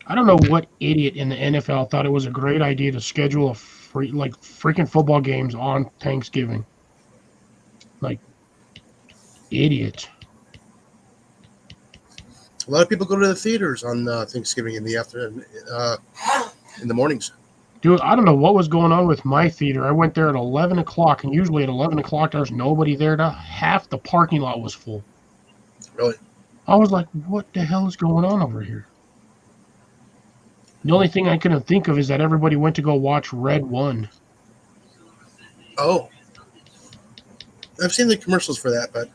I don't know what idiot in the NFL thought it was a great idea to schedule a freaking football games on Thanksgiving. Like idiot. a lot of people go to the theaters on Thanksgiving in the afternoon, in the mornings. Dude, I don't know what was going on with my theater. I went there at 11 o'clock, and usually at 11 o'clock, there's nobody there. Half the parking lot was full. Really? I was like, what the hell is going on over here? The only thing I couldn't think of is that everybody went to go watch Red 1. Oh. I've seen the commercials for that, but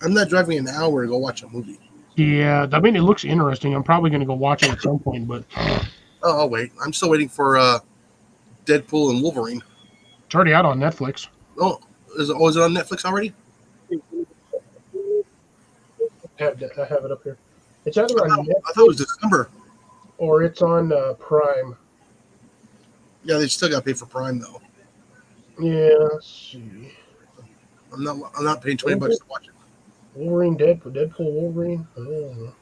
I'm not driving an hour to go watch a movie. Yeah, I mean, it looks interesting. I'm probably going to go watch it at some point, but Oh, I'll wait. I'm still waiting for Deadpool and Wolverine. it's already out on Netflix. Oh, is it on Netflix already? I have it up here. It's either I on thought it Netflix was December. or it's on Prime. Yeah, they still got to pay for Prime though. Yeah, let's see. I'm not paying $20 to watch it. Wolverine, Deadpool, Wolverine. I don't know.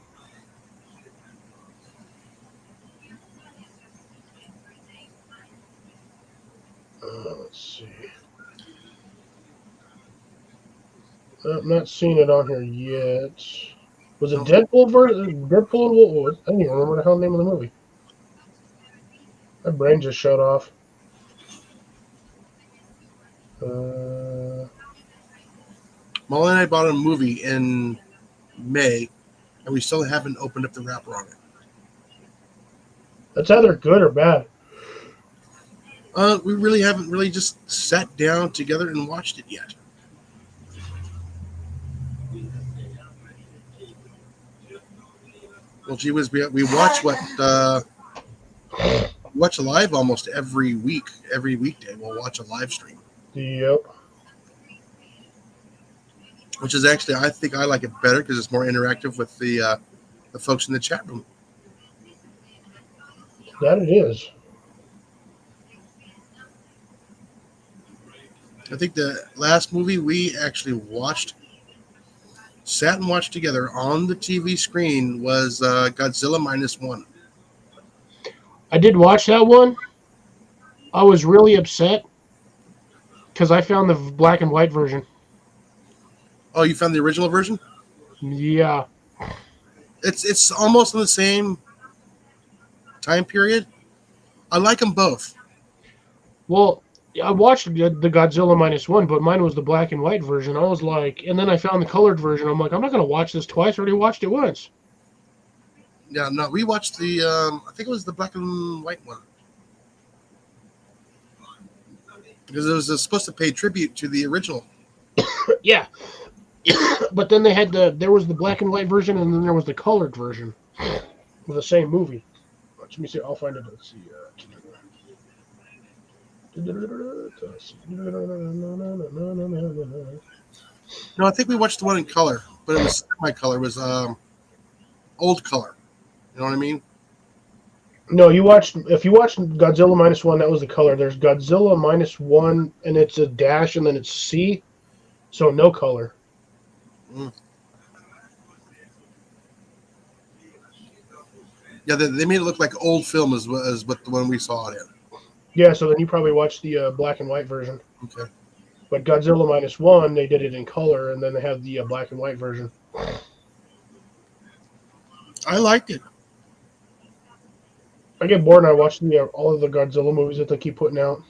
Let's see. I'm not seeing it on here yet. Was it Deadpool version? Deadpool and Wolverine? I don't even remember the hell name of the movie. My brain just shut off. Molly and I bought a movie in May, and we still haven't opened up the wrapper on it. That's either good or bad. We really haven't really just sat down together and watched it yet. Well, gee whiz, we watch watch live almost every week. Every weekday, we'll watch a live stream, Yep. which is actually, I think I like it better because it's more interactive with the folks in the chat room. That it is. I think the last movie we actually sat and watched together on the TV screen was Godzilla -1. I did watch that one. I was really upset because I found the black and white version. Oh, you found the original version? Yeah. It's almost in the same time period. I like them both. Well, I watched the Godzilla -1, but mine was the black and white version. I was like, and then I found the colored version. I'm like, I'm not going to watch this twice. I already watched it once. Yeah, no, we watched the I think it was the black and white one because it was supposed to pay tribute to the original. Yeah. But then there was the black and white version, and then there was the colored version of the same movie. Let me see. I'll find it. Let's see. No, I think we watched the one in color, but it was my color. It was old color. You know what I mean? No, if you watched Godzilla -1, that was the color. There's Godzilla -1, and it's a dash, and then it's C, so no color. Mm. Yeah, they made it look like old film as what the one we saw it in. Yeah, so then you probably watched the black and white version. Okay. But Godzilla -1, they did it in color, and then they have the black and white version. I liked it. I get bored and I watch all of the Godzilla movies that they keep putting out.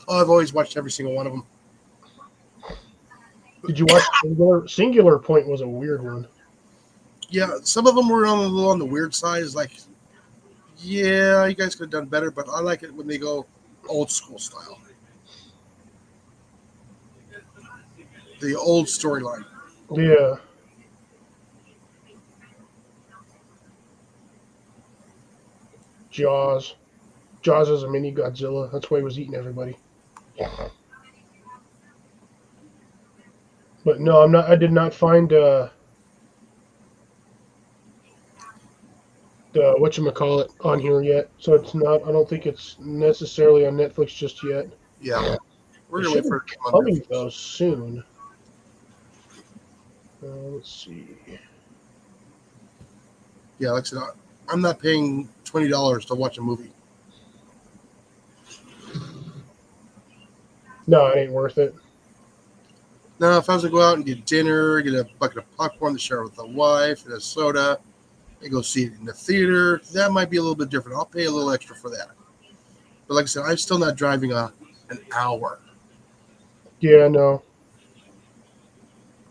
Oh, I've always watched every single one of them. Did you watch Singular Point? Was a weird one. Yeah, some of them were a little on the weird side. It's like, yeah, you guys could have done better, but I like it when they go old school style. the old storyline. Yeah. Jaws. Jaws is a mini Godzilla. That's why he was eating everybody. But no, I'm not. I did not find the whatchamacallit on here yet. So it's not. I don't think it's necessarily on Netflix just yet. Yeah, we're It gonna wait should for be it to come on coming Netflix. though soon. Let's see. Yeah, like I said, I'm not paying $20 to watch a movie. No, it ain't worth it. Now, if I was to go out and get dinner, get a bucket of popcorn to share with the wife and a soda, and go see it in the theater, that might be a little bit different. I'll pay a little extra for that. But like I said, I'm still not driving an hour. Yeah, no.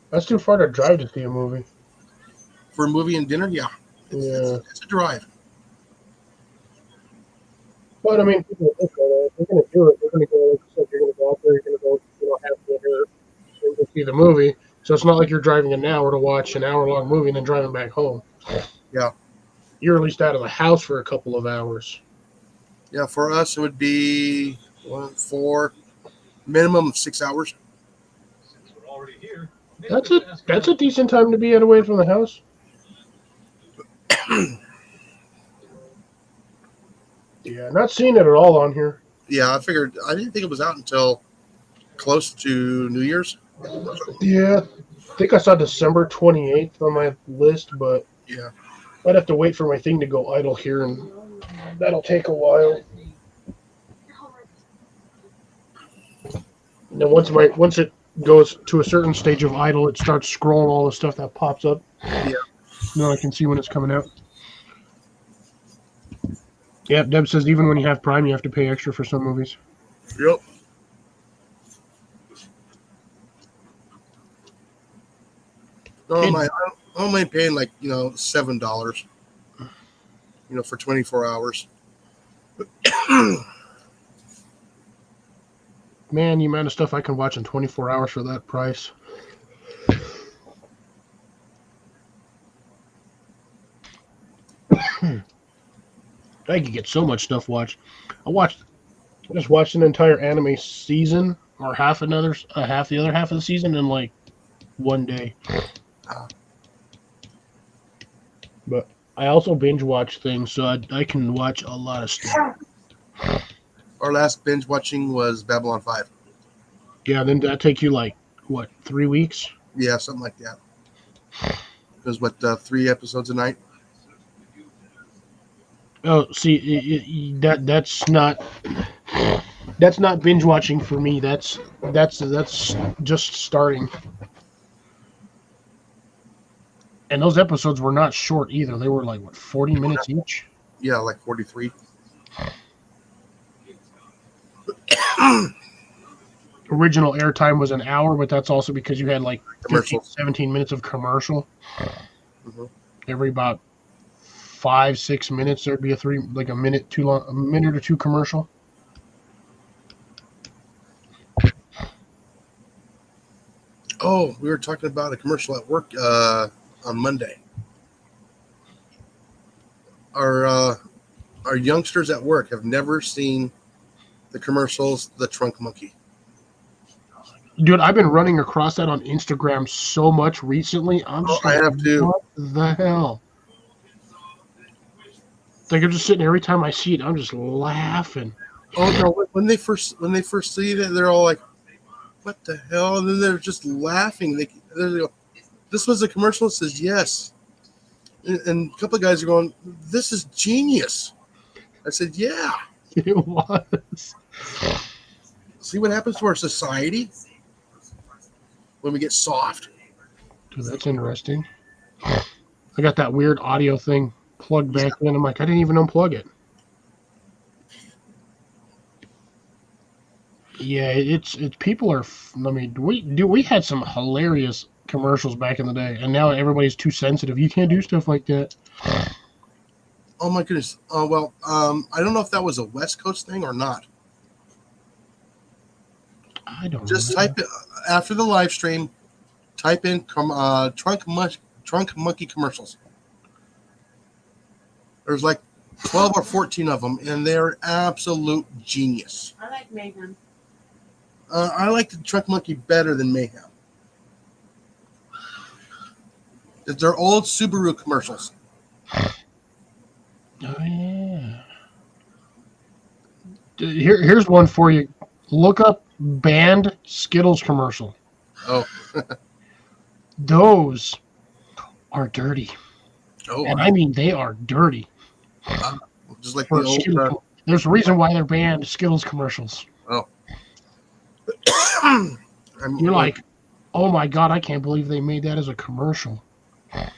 That's too far to drive to see a movie. For a movie and dinner, yeah. Yeah. It's a drive. But I mean, people think that if they're going to do it, they're going to go. Like you said, you're going to go out there, you're going to go, have dinner, and go see the movie. So it's not like you're driving an hour to watch an hour-long movie and then driving back home. Yeah. You're at least out of the house for a couple of hours. Yeah, for us, it would be for minimum of 6 hours. That's a decent time to be away from the house. Yeah, not seeing it at all on here. Yeah, I figured. I didn't think it was out until close to New Year's. Yeah, I think I saw December 28th on my list, but Yeah. I'd have to wait for my thing to go idle here, and that'll take a while. And then once it goes to a certain stage of idle, it starts scrolling all the stuff that pops up. Yeah. Then I can see when it's coming out. Yeah, Deb says even when you have Prime, you have to pay extra for some movies. Yep. No, I'm only paying like $7, for 24 hours. Man, the amount of stuff I can watch in 24 hours for that price. I could get so much stuff watched. I just watched an entire anime season or half the other half of the season in like one day. But I also binge watch things, so I can watch a lot of stuff. Our last binge watching was Babylon 5. Yeah, then that take you like what, 3 weeks? Yeah, something like that. It was 3 episodes a night. Oh, see, that's not binge watching for me. That's just starting. And those episodes were not short either. They were like 40 minutes each. Yeah, like 43. Original airtime was an hour, but that's also because you had like 15, Commercials. 17 minutes of commercial. Mhm. Every about 5-6 minutes, there'd be a minute or two commercial. Oh, we were talking about a commercial at work on Monday. Our youngsters at work have never seen the commercials, The Trunk Monkey. Dude, I've been running across that on Instagram so much recently. I'm just I like, have too. what the hell? Like I'm just sitting every time I see it, I'm just laughing. Oh no! When they first see it, they're all like, "What the hell?" And then they're just laughing. They go, "This was a commercial." That says yes, and a couple of guys are going, "This is genius." I said, "Yeah." It was. See what happens to our society when we get soft. Dude, that's interesting. I got that weird audio thing plugged back in. I'm like, I didn't even unplug it. Yeah, it's people are. I mean, we had some hilarious commercials back in the day, and now everybody's too sensitive. You can't do stuff like that. Oh my goodness. Oh well. I don't know if that was a West Coast thing or not. I don't Just know. type it after the live stream. Type in trunk monkey commercials. There's like 12 or 14 of them, and they're absolute genius. I like Mayhem. I like the Trunk Monkey better than Mayhem. They're old Subaru commercials. Oh yeah. Here's one for you. Look up banned Skittles commercial. Oh, Those are dirty, oh, and I mean they are dirty. just like For the old. Skittles. There's a reason why they're banned Skittles commercials. You're like, oh my god, I can't believe they made that as a commercial. oh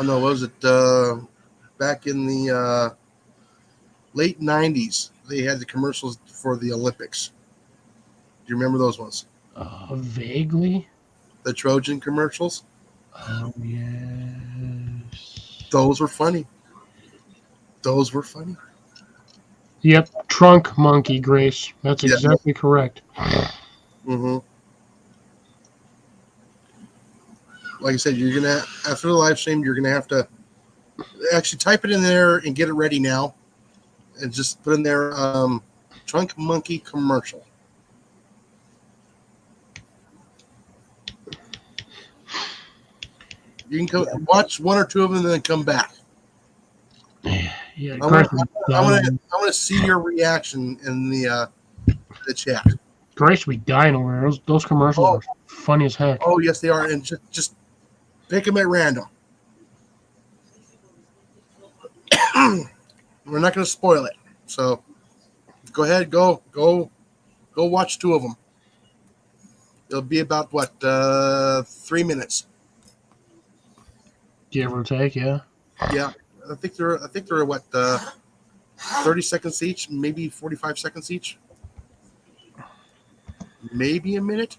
no, what was it? Back in the late '90s, they had the commercials for the Olympics. Do you remember those ones? Vaguely. The Trojan commercials. Oh yes. Those were funny. Those were funny. Yep, Trunk Monkey, Grace. That's Yeah. exactly correct. Mm-hmm. Like I said, you're gonna after the live stream, you're gonna have to actually type it in there and get it ready now, and just put in there Trunk Monkey commercial. You can go watch one or two of them and then come back. Yeah, I Grace, want to see your reaction in the chat. Grace be dying over there. Those commercials Oh. are funny as heck. Oh yes, they are, and just pick them at random. We're not going to spoil it, so go ahead, go watch two of them. It'll be about what 3 minutes. Give or take, yeah. Yeah, I think they're what 30 seconds each, maybe 45 seconds each, maybe a minute.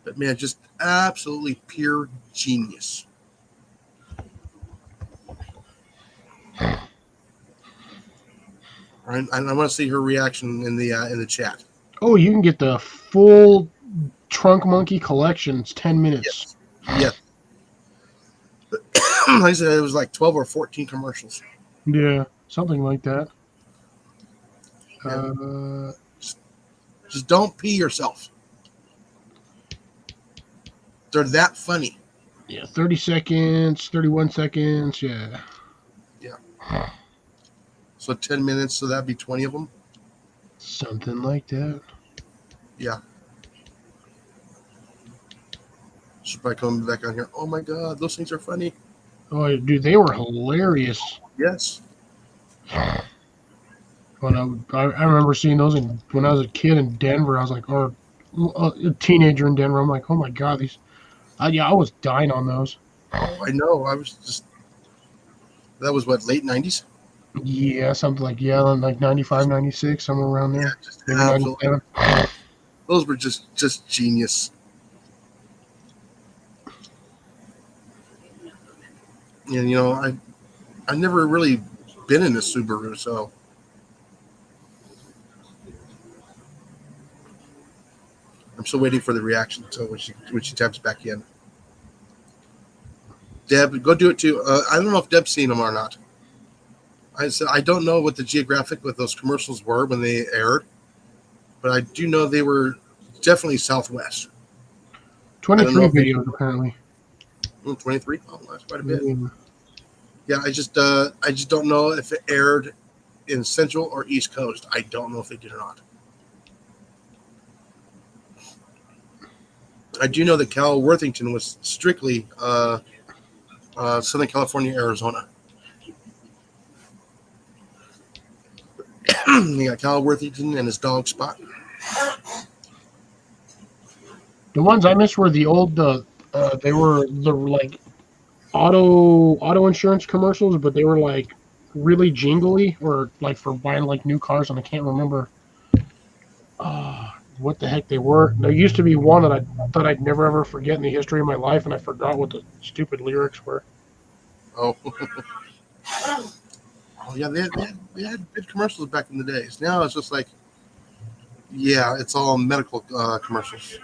But man, just absolutely pure genius. And I want to see her reaction in the chat. Oh, you can get the full Trunk Monkey collection. It's 10 minutes. Yeah. Like I said, it was like 12 or 14 commercials. Yeah, something like that. Yeah. Just don't pee yourself. They're that funny. Yeah, 30 seconds, 31 seconds. Yeah. So 10 minutes, so that'd be 20 of them. Something like that. Yeah. Should probably come back on here. Oh my God, those things are funny. Oh, dude, they were hilarious. Yes. When I remember seeing those when I was a kid in Denver. I was like, or a teenager in Denver. I'm like, oh my God, these. I was dying on those. Oh, I know. I was just. That was what, late 90s? Yeah, something like, like 95, 96, somewhere around there. Yeah, just Maybe absolutely. 97. Those were just genius. And you know, I've never really been in a Subaru, so I'm still waiting for the reaction. So when she taps back in, Deb, go do it too. I don't know if Deb's seen them or not. I said I don't know what the geographic with those commercials were when they aired, but I do know they were definitely Southwest. 23 know if they- videos, apparently. 23. Oh, that's quite a bit. Mm. Yeah, I just don't know if it aired in Central or East Coast. I don't know if they did or not. I do know that Cal Worthington was strictly Southern California, Arizona. You got Cal Worthington and his dog Spot. The ones I missed were the old, they were the like auto insurance commercials, but they were like really jingly, or like for buying like new cars, and I can't remember what the heck they were. There used to be one that I thought I'd never ever forget in the history of my life, and I forgot what the stupid lyrics were. Oh, oh yeah, they had good commercials back in the days. Now it's just like Yeah, it's all medical commercials.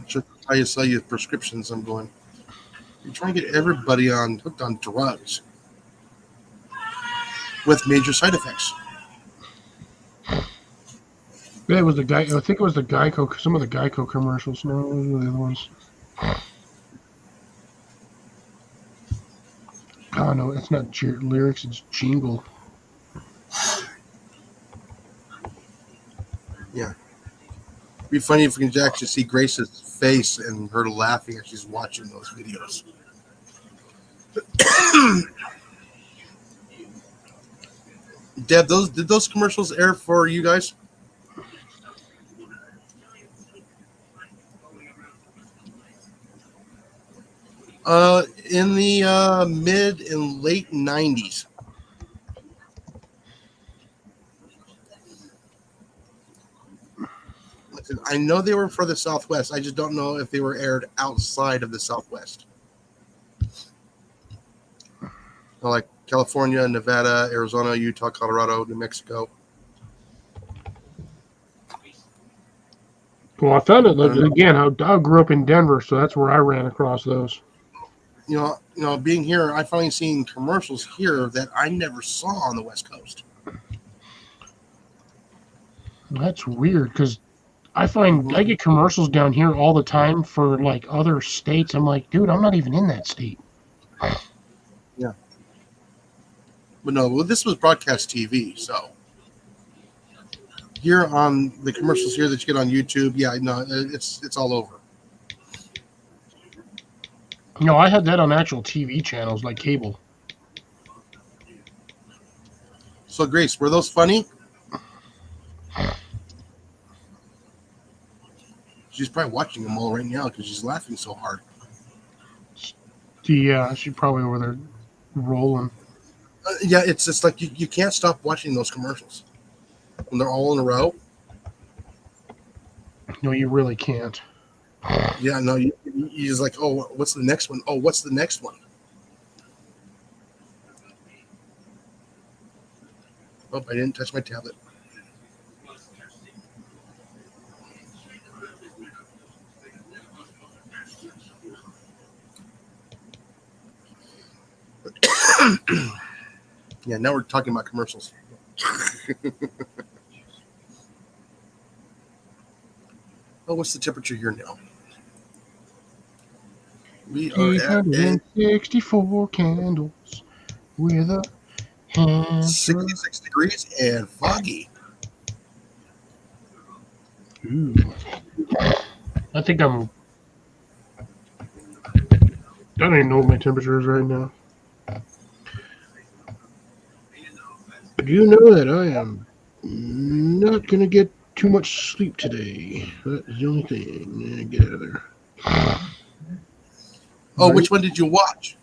Just how you sell you prescriptions. I'm going. You're trying to get everybody on hooked on drugs with major side effects. Yeah, it was the guy. I think it was the Geico. Some of the Geico commercials. No, those were the other ones. Oh no, it's not lyrics. It's jingle. Yeah. It'd be funny if we can actually see Grace's face and her laughing as she's watching those videos. Deb, did those commercials air for you guys? In the mid and late 90s. I know they were for the Southwest. I just don't know if they were aired outside of the Southwest. Like California, Nevada, Arizona, Utah, Colorado, New Mexico. Well, I found it again. I grew up in Denver, so that's where I ran across those. You know, being here, I finally seen commercials here that I never saw on the West Coast. That's weird because I find I get commercials down here all the time for like other states. I'm like, dude, I'm not even in that state. Yeah. But no, well, this was broadcast TV, so here on the commercials here that you get on YouTube, yeah, no, it's all over. No, I had that on actual TV channels like cable. So, Grace, were those funny? She's probably watching them all right now because she's laughing so hard. Yeah, she's probably over there rolling. Yeah, it's just like you can't stop watching those commercials when they're all in a row. No, you really can't. Yeah, no, you just like, oh, what's the next one? Oh, what's the next one? Oh, I didn't touch my tablet. Yeah, now we're talking about commercials. Oh, what's the temperature here now? We are at 364 candles with a hand. 66 degrees and foggy. Ooh. I think I'm. I don't even know what my temperature is right now. But you know that I am not going to get too much sleep today. That's the only thing. Get out of there. Oh, which one did you watch?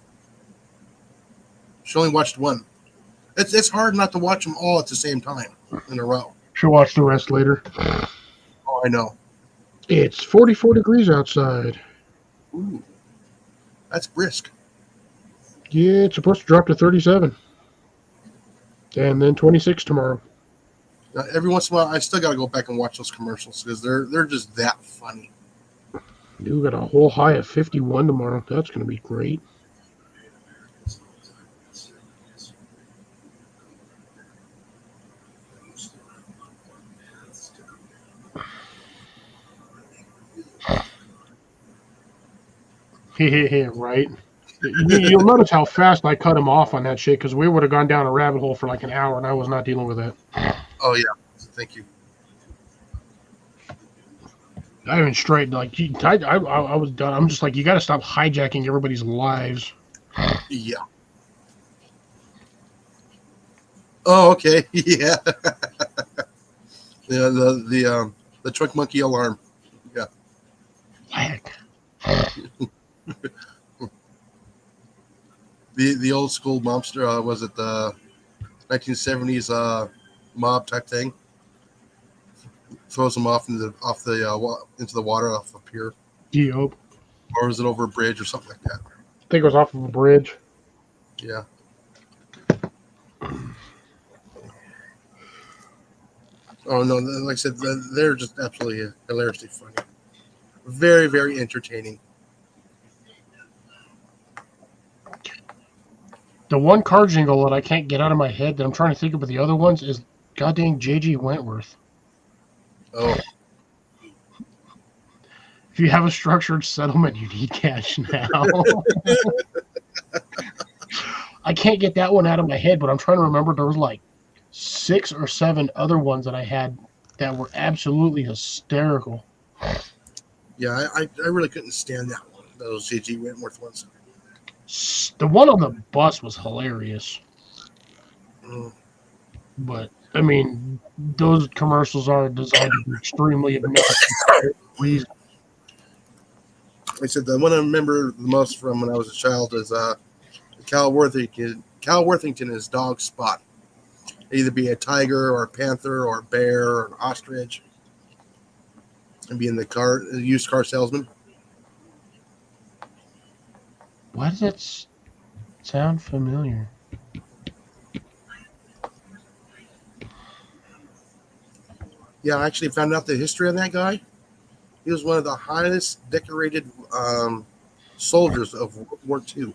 She only watched one. It's hard not to watch them all at the same time in a row. She'll watch the rest later. Oh, I know. It's 44 degrees outside. Ooh, that's brisk. Yeah, it's supposed to drop to 37. And then 26 tomorrow. Now, every once in a while, I still got to go back and watch those commercials because they're just that funny. We got a whole high of 51 tomorrow. That's going to be great. Right. You'll notice how fast I cut him off on that shit because we would have gone down a rabbit hole for like an hour and I was not dealing with that. Oh, yeah. Thank you. I even straightened I was done. I'm just like, you got to stop hijacking everybody's lives. Yeah. Oh, okay. Yeah. Yeah. The truck monkey alarm. Yeah. Whack. The old school mobster, was it the 1970s mob type thing? Throws them off into the water off a pier, Yup. or was it over a bridge or something like that? I think it was off of a bridge. Yeah. Oh no, like I said, they're just absolutely hilariously funny. Very, very entertaining. The one car jingle that I can't get out of my head that I'm trying to think of the other ones is goddamn J.G. Wentworth. Oh, If you have a structured settlement, you need cash now. I can't get that one out of my head, but I'm trying to remember there was like 6 or 7 other ones that I had that were absolutely hysterical. yeah, I really couldn't stand that one. Those J.G. Wentworth ones. The one on the bus was hilarious, Mm. but I mean, those commercials are designed to be extremely obnoxious. Please. Like I said, the one I remember the most from when I was a child is Cal Worthington. Cal Worthington is dog Spot. Either be a tiger or a panther or a bear or an ostrich, and being the used car salesman. Why does that sound familiar? Yeah, I actually found out the history of that guy. He was one of the highest decorated soldiers of World War II.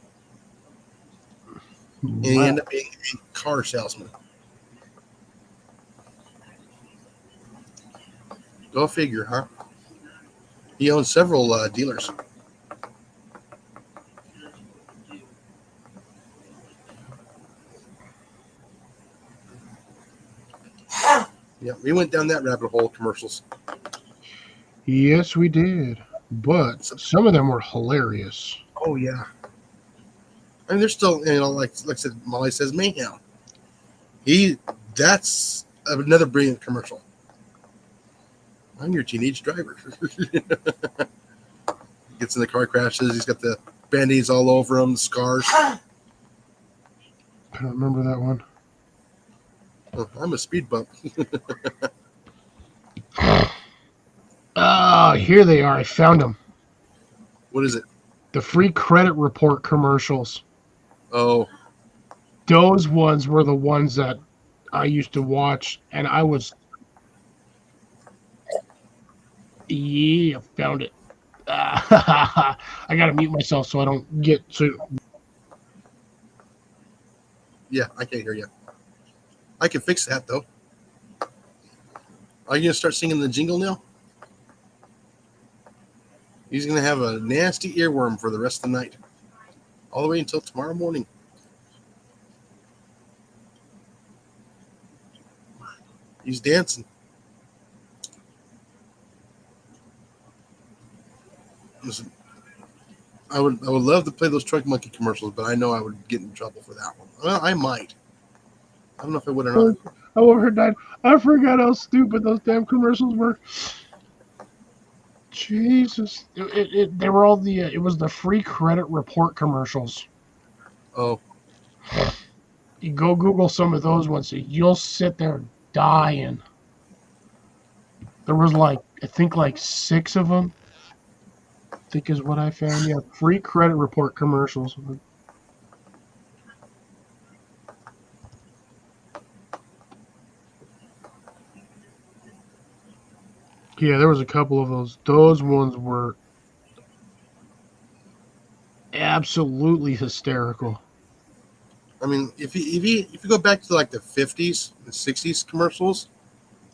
And he ended up being a car salesman. Go figure, huh? He owns several dealers. Yeah, we went down that rabbit hole. Commercials. Yes, we did. But some of them were hilarious. Oh yeah. I mean, they're still, like I said, Molly says mayhem. That's another brilliant commercial. I'm your teenage driver. Gets in the car, crashes. He's got the band-aids all over him, scars. I don't remember that one. Oh, I'm a speed bump. Ah, here they are. I found them. What is it? The free credit report commercials. Oh, Those ones were the ones that I used to watch, and I was. Yeah, found it. I gotta mute myself so I don't get so. yeah, I can't hear you. I can fix that, though. Are you going to start singing the jingle now? He's going to have a nasty earworm for the rest of the night. All the way until tomorrow morning. He's dancing. Listen, I would love to play those Trunk Monkey commercials, but I know I would get in trouble for that one. Well, I might. I don't know if I would or not. I overheard that. I forgot how stupid those damn commercials were. Jesus, they were all the. It was the free credit report commercials. Oh, You go Google some of those ones. You'll sit there dying. There was I think 6 of them. I think is what I found. Yeah, free credit report commercials. Yeah, there was a couple of those. Those ones were absolutely hysterical. I mean, if you go back to the 50s and 60s commercials,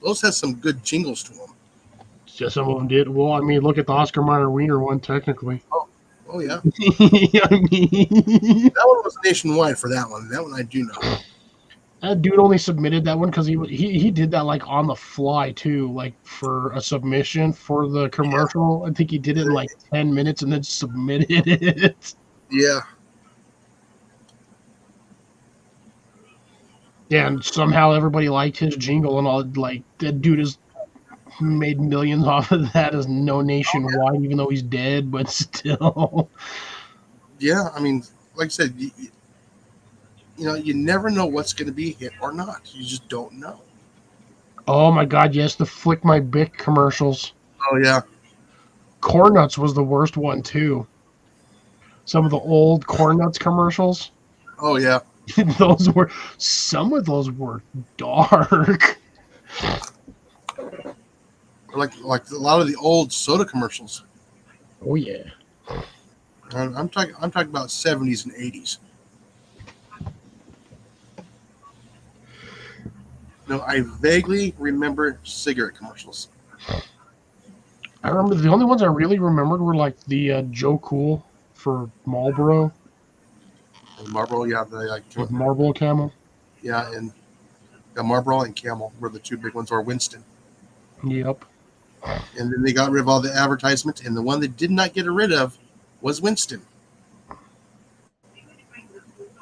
those had some good jingles to them. Yeah, some of them did. Well, I mean, look at the Oscar Mayer Wiener one, technically. Oh yeah, I mean, that one was nationwide for that one. That one I do know. that dude only submitted that one because he did that on the fly too, for a submission for the commercial. I think he did it in 10 minutes and then submitted it. Yeah. Yeah, and somehow everybody liked his jingle and all. That dude has made millions off of that as no nationwide, even though he's dead, but still. Yeah, I mean, like I said, you never know what's going to be hit or not. You just don't know. Oh my God, yes, the Flick My Bic commercials. Oh yeah. Corn Nuts was the worst one too. Some of the old Corn Nuts commercials. Oh yeah. Some of those were dark. like a lot of the old soda commercials. Oh yeah. I'm talking about 70s and 80s. No, I vaguely remember cigarette commercials. I remember the only ones I really remembered were like the Joe Cool for Marlboro And Marlboro, yeah, with Marlboro Camel. yeah, and Marlboro and Camel were the two big ones, or Winston. Yep. And then they got rid of all the advertisements, and the one they did not get rid of was Winston.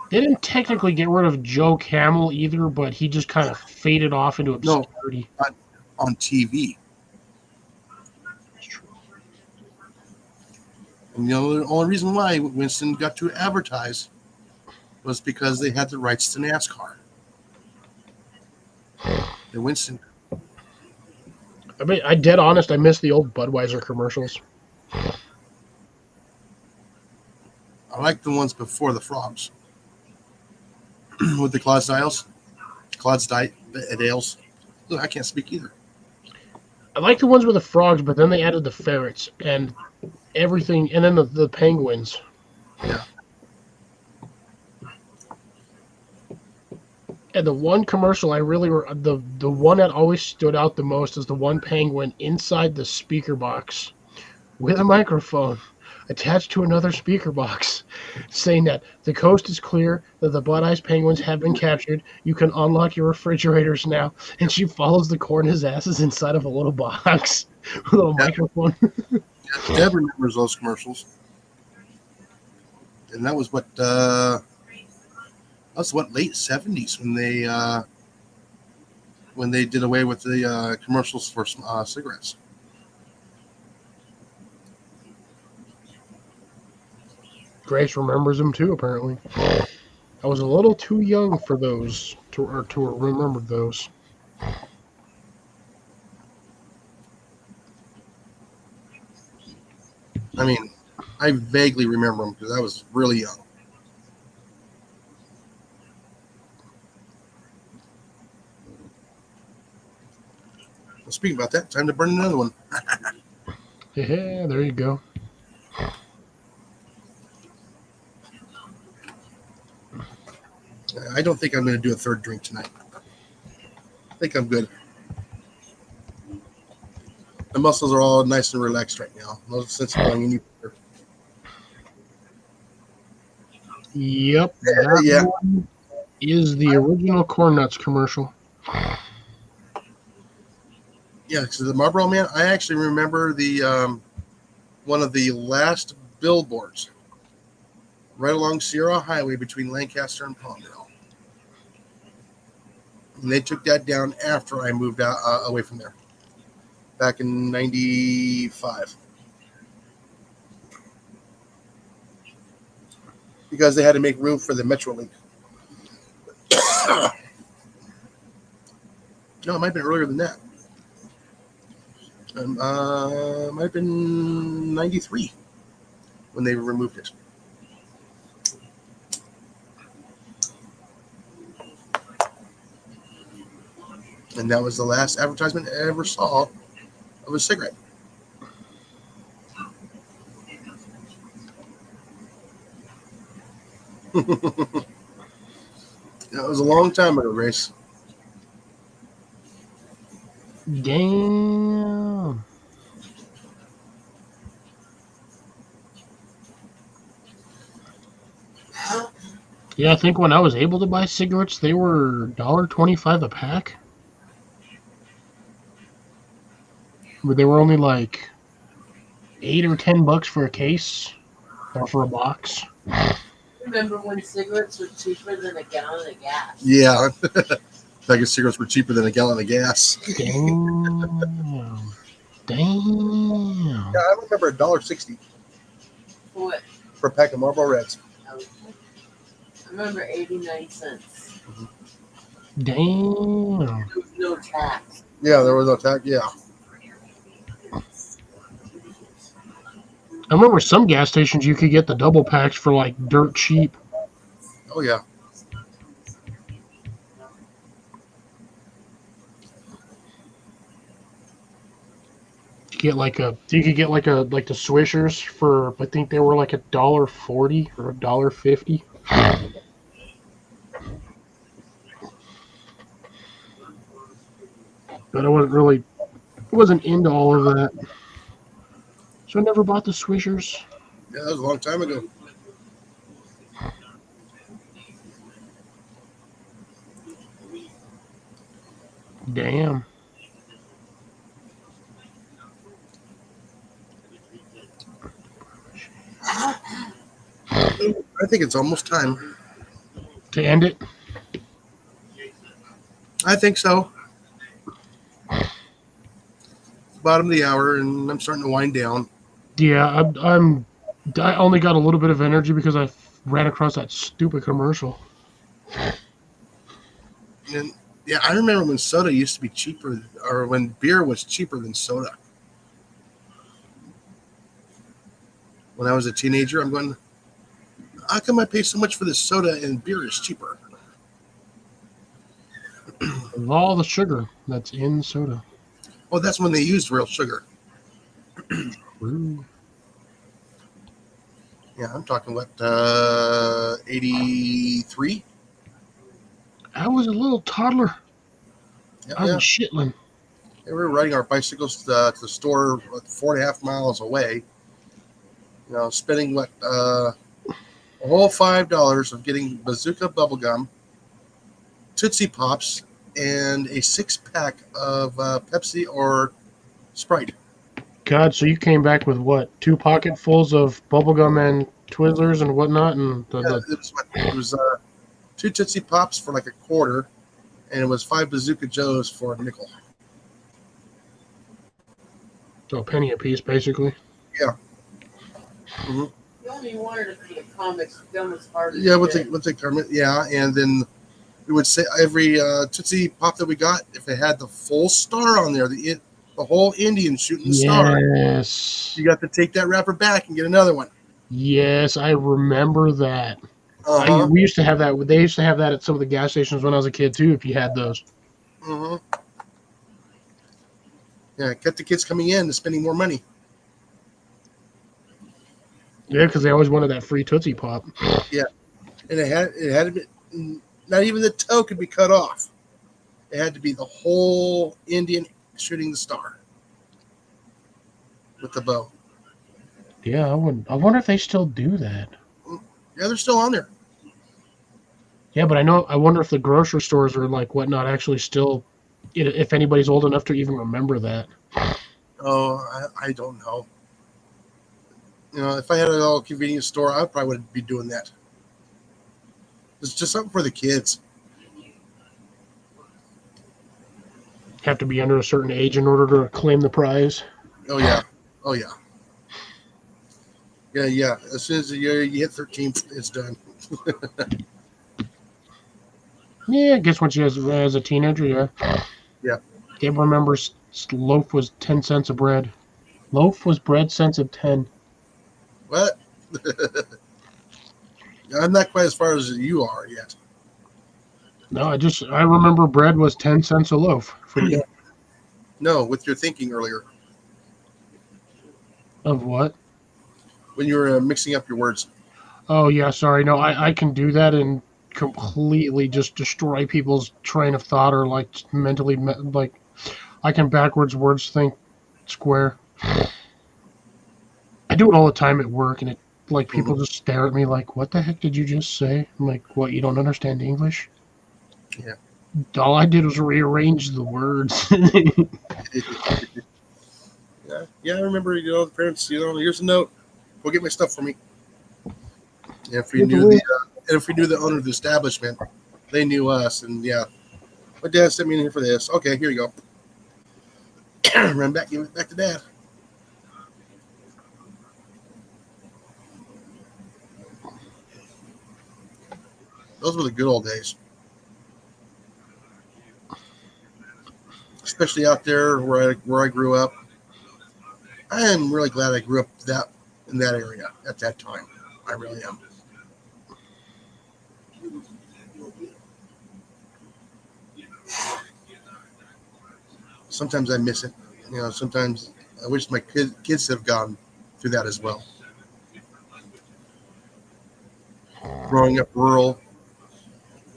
They didn't technically get rid of Joe Camel either, but he just kind of faded off into No. obscurity. On TV. And the only reason why Winston got to advertise was because they had the rights to NASCAR. The Winston. I mean, I dead honest, I miss the old Budweiser commercials. I like the ones before the frogs. With the Clydesdales. Clydesdales. Look, I can't speak either. I like the ones with the frogs, but then they added the ferrets and everything, and then the penguins. Yeah. And the one commercial I really the one that always stood out the most is the one penguin inside the speaker box with a microphone attached to another speaker box, saying that the coast is clear, that the Bud Ice penguins have been captured. You can unlock your refrigerators now. And she follows the corn's asses inside of a little box with a little microphone. Deb remembers those commercials. And that was what late 70s when they did away with the commercials for cigarettes. Grace remembers them too, apparently. I was a little too young for those to remember those. I mean, I vaguely remember them because I was really young. Well, speaking about that, time to burn another one. Yeah, there you go. I don't think I'm going to do a third drink tonight. I think I'm good. The muscles are all nice and relaxed right now. No sense of going any further. Yep, that Yeah. one is the original Corn Nuts commercial. Yeah, because the Marlboro Man, I actually remember the one of the last billboards right along Sierra Highway between Lancaster and Palmdale. And they took that down after I moved out away from there, back in '95, because they had to make room for the MetroLink. No, it might have been earlier than that. Might have been '93 when they removed it. And that was the last advertisement I ever saw of a cigarette. That was a long time ago, Grace. Damn. Yeah, I think when I was able to buy cigarettes, they were $1.25 a pack. But they were only like $8 or $10 for a case or for a box. Remember when cigarettes were cheaper than a gallon of gas? Yeah. Bag of cigarettes were cheaper than a gallon of gas. Damn. Damn. Yeah, I remember $1.60 What? for a pack of Marlboro Reds. I remember 89 cents. Damn. There was no tax. Yeah, there was no tax. Yeah. I remember some gas stations you could get the double packs for like dirt cheap. Oh, yeah. get like the Swishers for, I think they were like $1.40 or $1.50. But I wasn't into all of that. So I never bought the Swishers. Yeah, that was a long time ago. Damn. I think it's almost time. To end it? I think so. Bottom of the hour, and I'm starting to wind down. Yeah, I only got a little bit of energy because I ran across that stupid commercial. And yeah, I remember when soda used to be cheaper, or when beer was cheaper than soda. When I was a teenager, I'm going, how come I pay so much for this soda and beer is cheaper? Of all the sugar that's in soda. Well, that's when they used real sugar. Ooh. Yeah, I'm talking what, 83? I was a little toddler. Yeah, I was yeah. shitling. We were riding our bicycles to the store 4.5 miles away. You know, spending a whole $5 of getting Bazooka bubblegum, Tootsie Pops, and a 6-pack of Pepsi or Sprite. God, so you came back with what? 2 pocketfuls of bubblegum and Twizzlers and whatnot, and Yeah, it was 2 Tootsie Pops for like $0.25, and it was 5 Bazooka Joes for a nickel. so a penny a piece, basically. You only wanted it for the comics. Gum was hard as Yeah, with shit. the Kermit, yeah, and then we would say every Tootsie Pop that we got, if it had the full star on there, the whole Indian shooting the star, Yes. you got to take that wrapper back and get another one. Yes, I remember that. Uh-huh. We used to have that. They used to have that at some of the gas stations when I was a kid too. If you had those. Mm-hmm. Yeah, kept the kids coming in and spending more money. Yeah, because they always wanted that free Tootsie Pop. And it had to be, not even the toe could be cut off. It had to be the whole Indian shooting the star with the bow. Yeah, I wonder if they still do that. Yeah, they're still on there. Yeah, but I wonder if the grocery stores or like whatnot actually still, if anybody's old enough to even remember that. Oh, I don't know. You know, if I had a little convenience store, I probably would be doing that. It's just something for the kids. Have to be under a certain age in order to claim the prize. Oh yeah, oh yeah, yeah. As soon as you hit 13, it's done. Yeah, I guess once you as a teenager, yeah. Yeah. Gabe remembers loaf was 10 cents of bread. Loaf was bread cents of 10. What? I'm not quite as far as you are yet. No, I remember bread was 10 cents a loaf. No, with your thinking earlier Of what? when you were mixing up your words. Oh yeah, sorry. No, I can do that and completely just destroy people's train of thought or like mentally like I can backwards words think square. I do it all the time at work and it like people just stare at me like, "What the heck did you just say?" I'm like, "What? You don't understand English?" Yeah. All I did was rearrange the words. Yeah, I remember. You know, the parents. You know, here's a note. Go get my stuff for me. And if we knew the owner of the establishment, they knew us, and yeah, my dad sent me in here for this. Okay, here you go. Run back, give it back to dad. Those were the good old days. Especially out there where I grew up. I am really glad I grew up in that area at that time. I really am. Sometimes I miss it. You know, sometimes I wish my kids have gone through that as well. Growing up rural,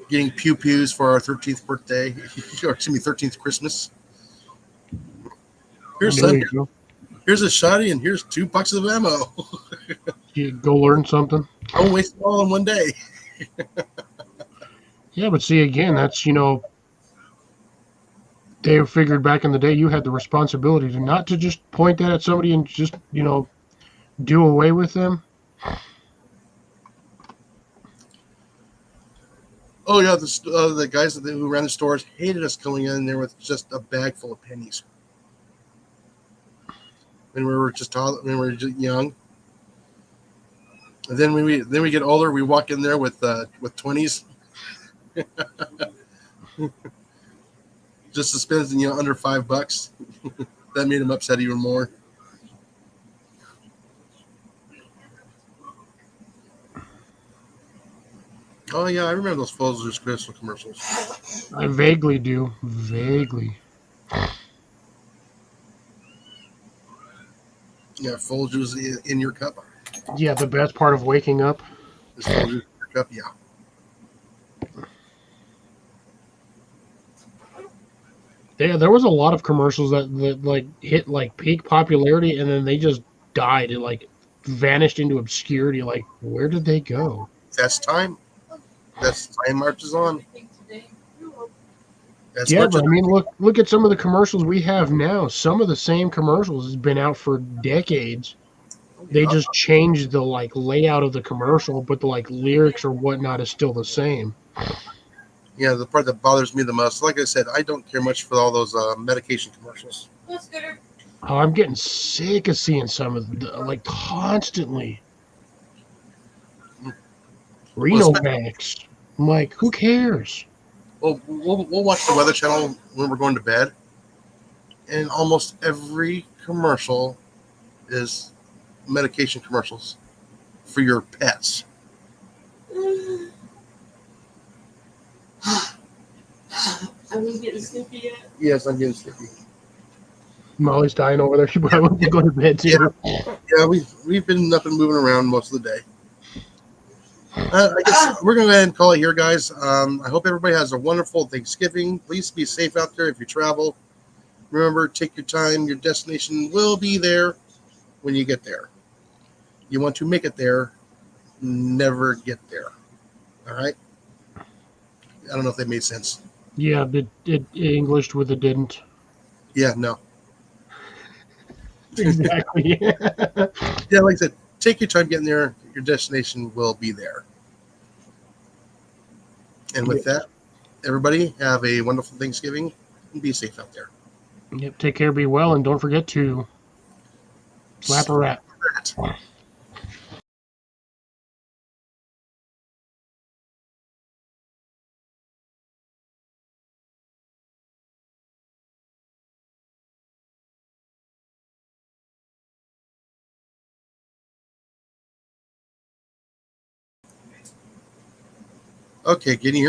getting pew pews for our 13th birthday, or excuse me, 13th Christmas. Here's There son, you go. here's a shotty, and here's 2 bucks of ammo. You go learn something. Don't waste it all in one day. Yeah, but see, again, that's, they figured back in the day you had the responsibility to not to just point that at somebody and just, do away with them. Oh yeah, the guys who ran the stores hated us coming in there with just a bag full of pennies. When we were just young, and then when we get older, we walk in there with 20s, just to spend under $5. That made him upset even more. Oh yeah, I remember those Folgers Crystal commercials. I vaguely do. Vaguely. Yeah, Folgers in your cup. Yeah, the best part of waking up. Is Folgers in your cup? Yeah. Yeah, there was a lot of commercials that like hit like peak popularity and then they just died. It like vanished into obscurity. Like, where did they go? That's time. That's time marches on. That's Yeah, marches. but I mean, look at some of the commercials we have now. Some of the same commercials has been out for decades. They just changed the like layout of the commercial, but the like lyrics or whatnot is still the same. Yeah, the part that bothers me the most, like I said, I don't care much for all those medication commercials. Oh, I'm getting sick of seeing some of the like constantly. Renovax. I'm like, who cares? Well, we'll watch the Weather Channel when we're going to bed, and almost every commercial is medication commercials for your pets. Are we getting snippy yet? Yes, I'm getting sleepy. Molly's dying over there. She probably wants to go to bed too. Yeah, we've been up and moving around most of the day. I guess we're going to go ahead and call it here, guys. I hope everybody has a wonderful Thanksgiving. Please be safe out there if you travel. Remember, take your time. Your destination will be there when you get there. You want to make it there, never get there. All right? I don't know if that made sense. Yeah, it Englished with it didn't. Yeah, no. Exactly. Yeah, like I said, take your time getting there. Your destination will be there. And with that, everybody have a wonderful Thanksgiving and be safe out there. Yep, take care, be well, and don't forget to slap a rat. Okay, can you hear me?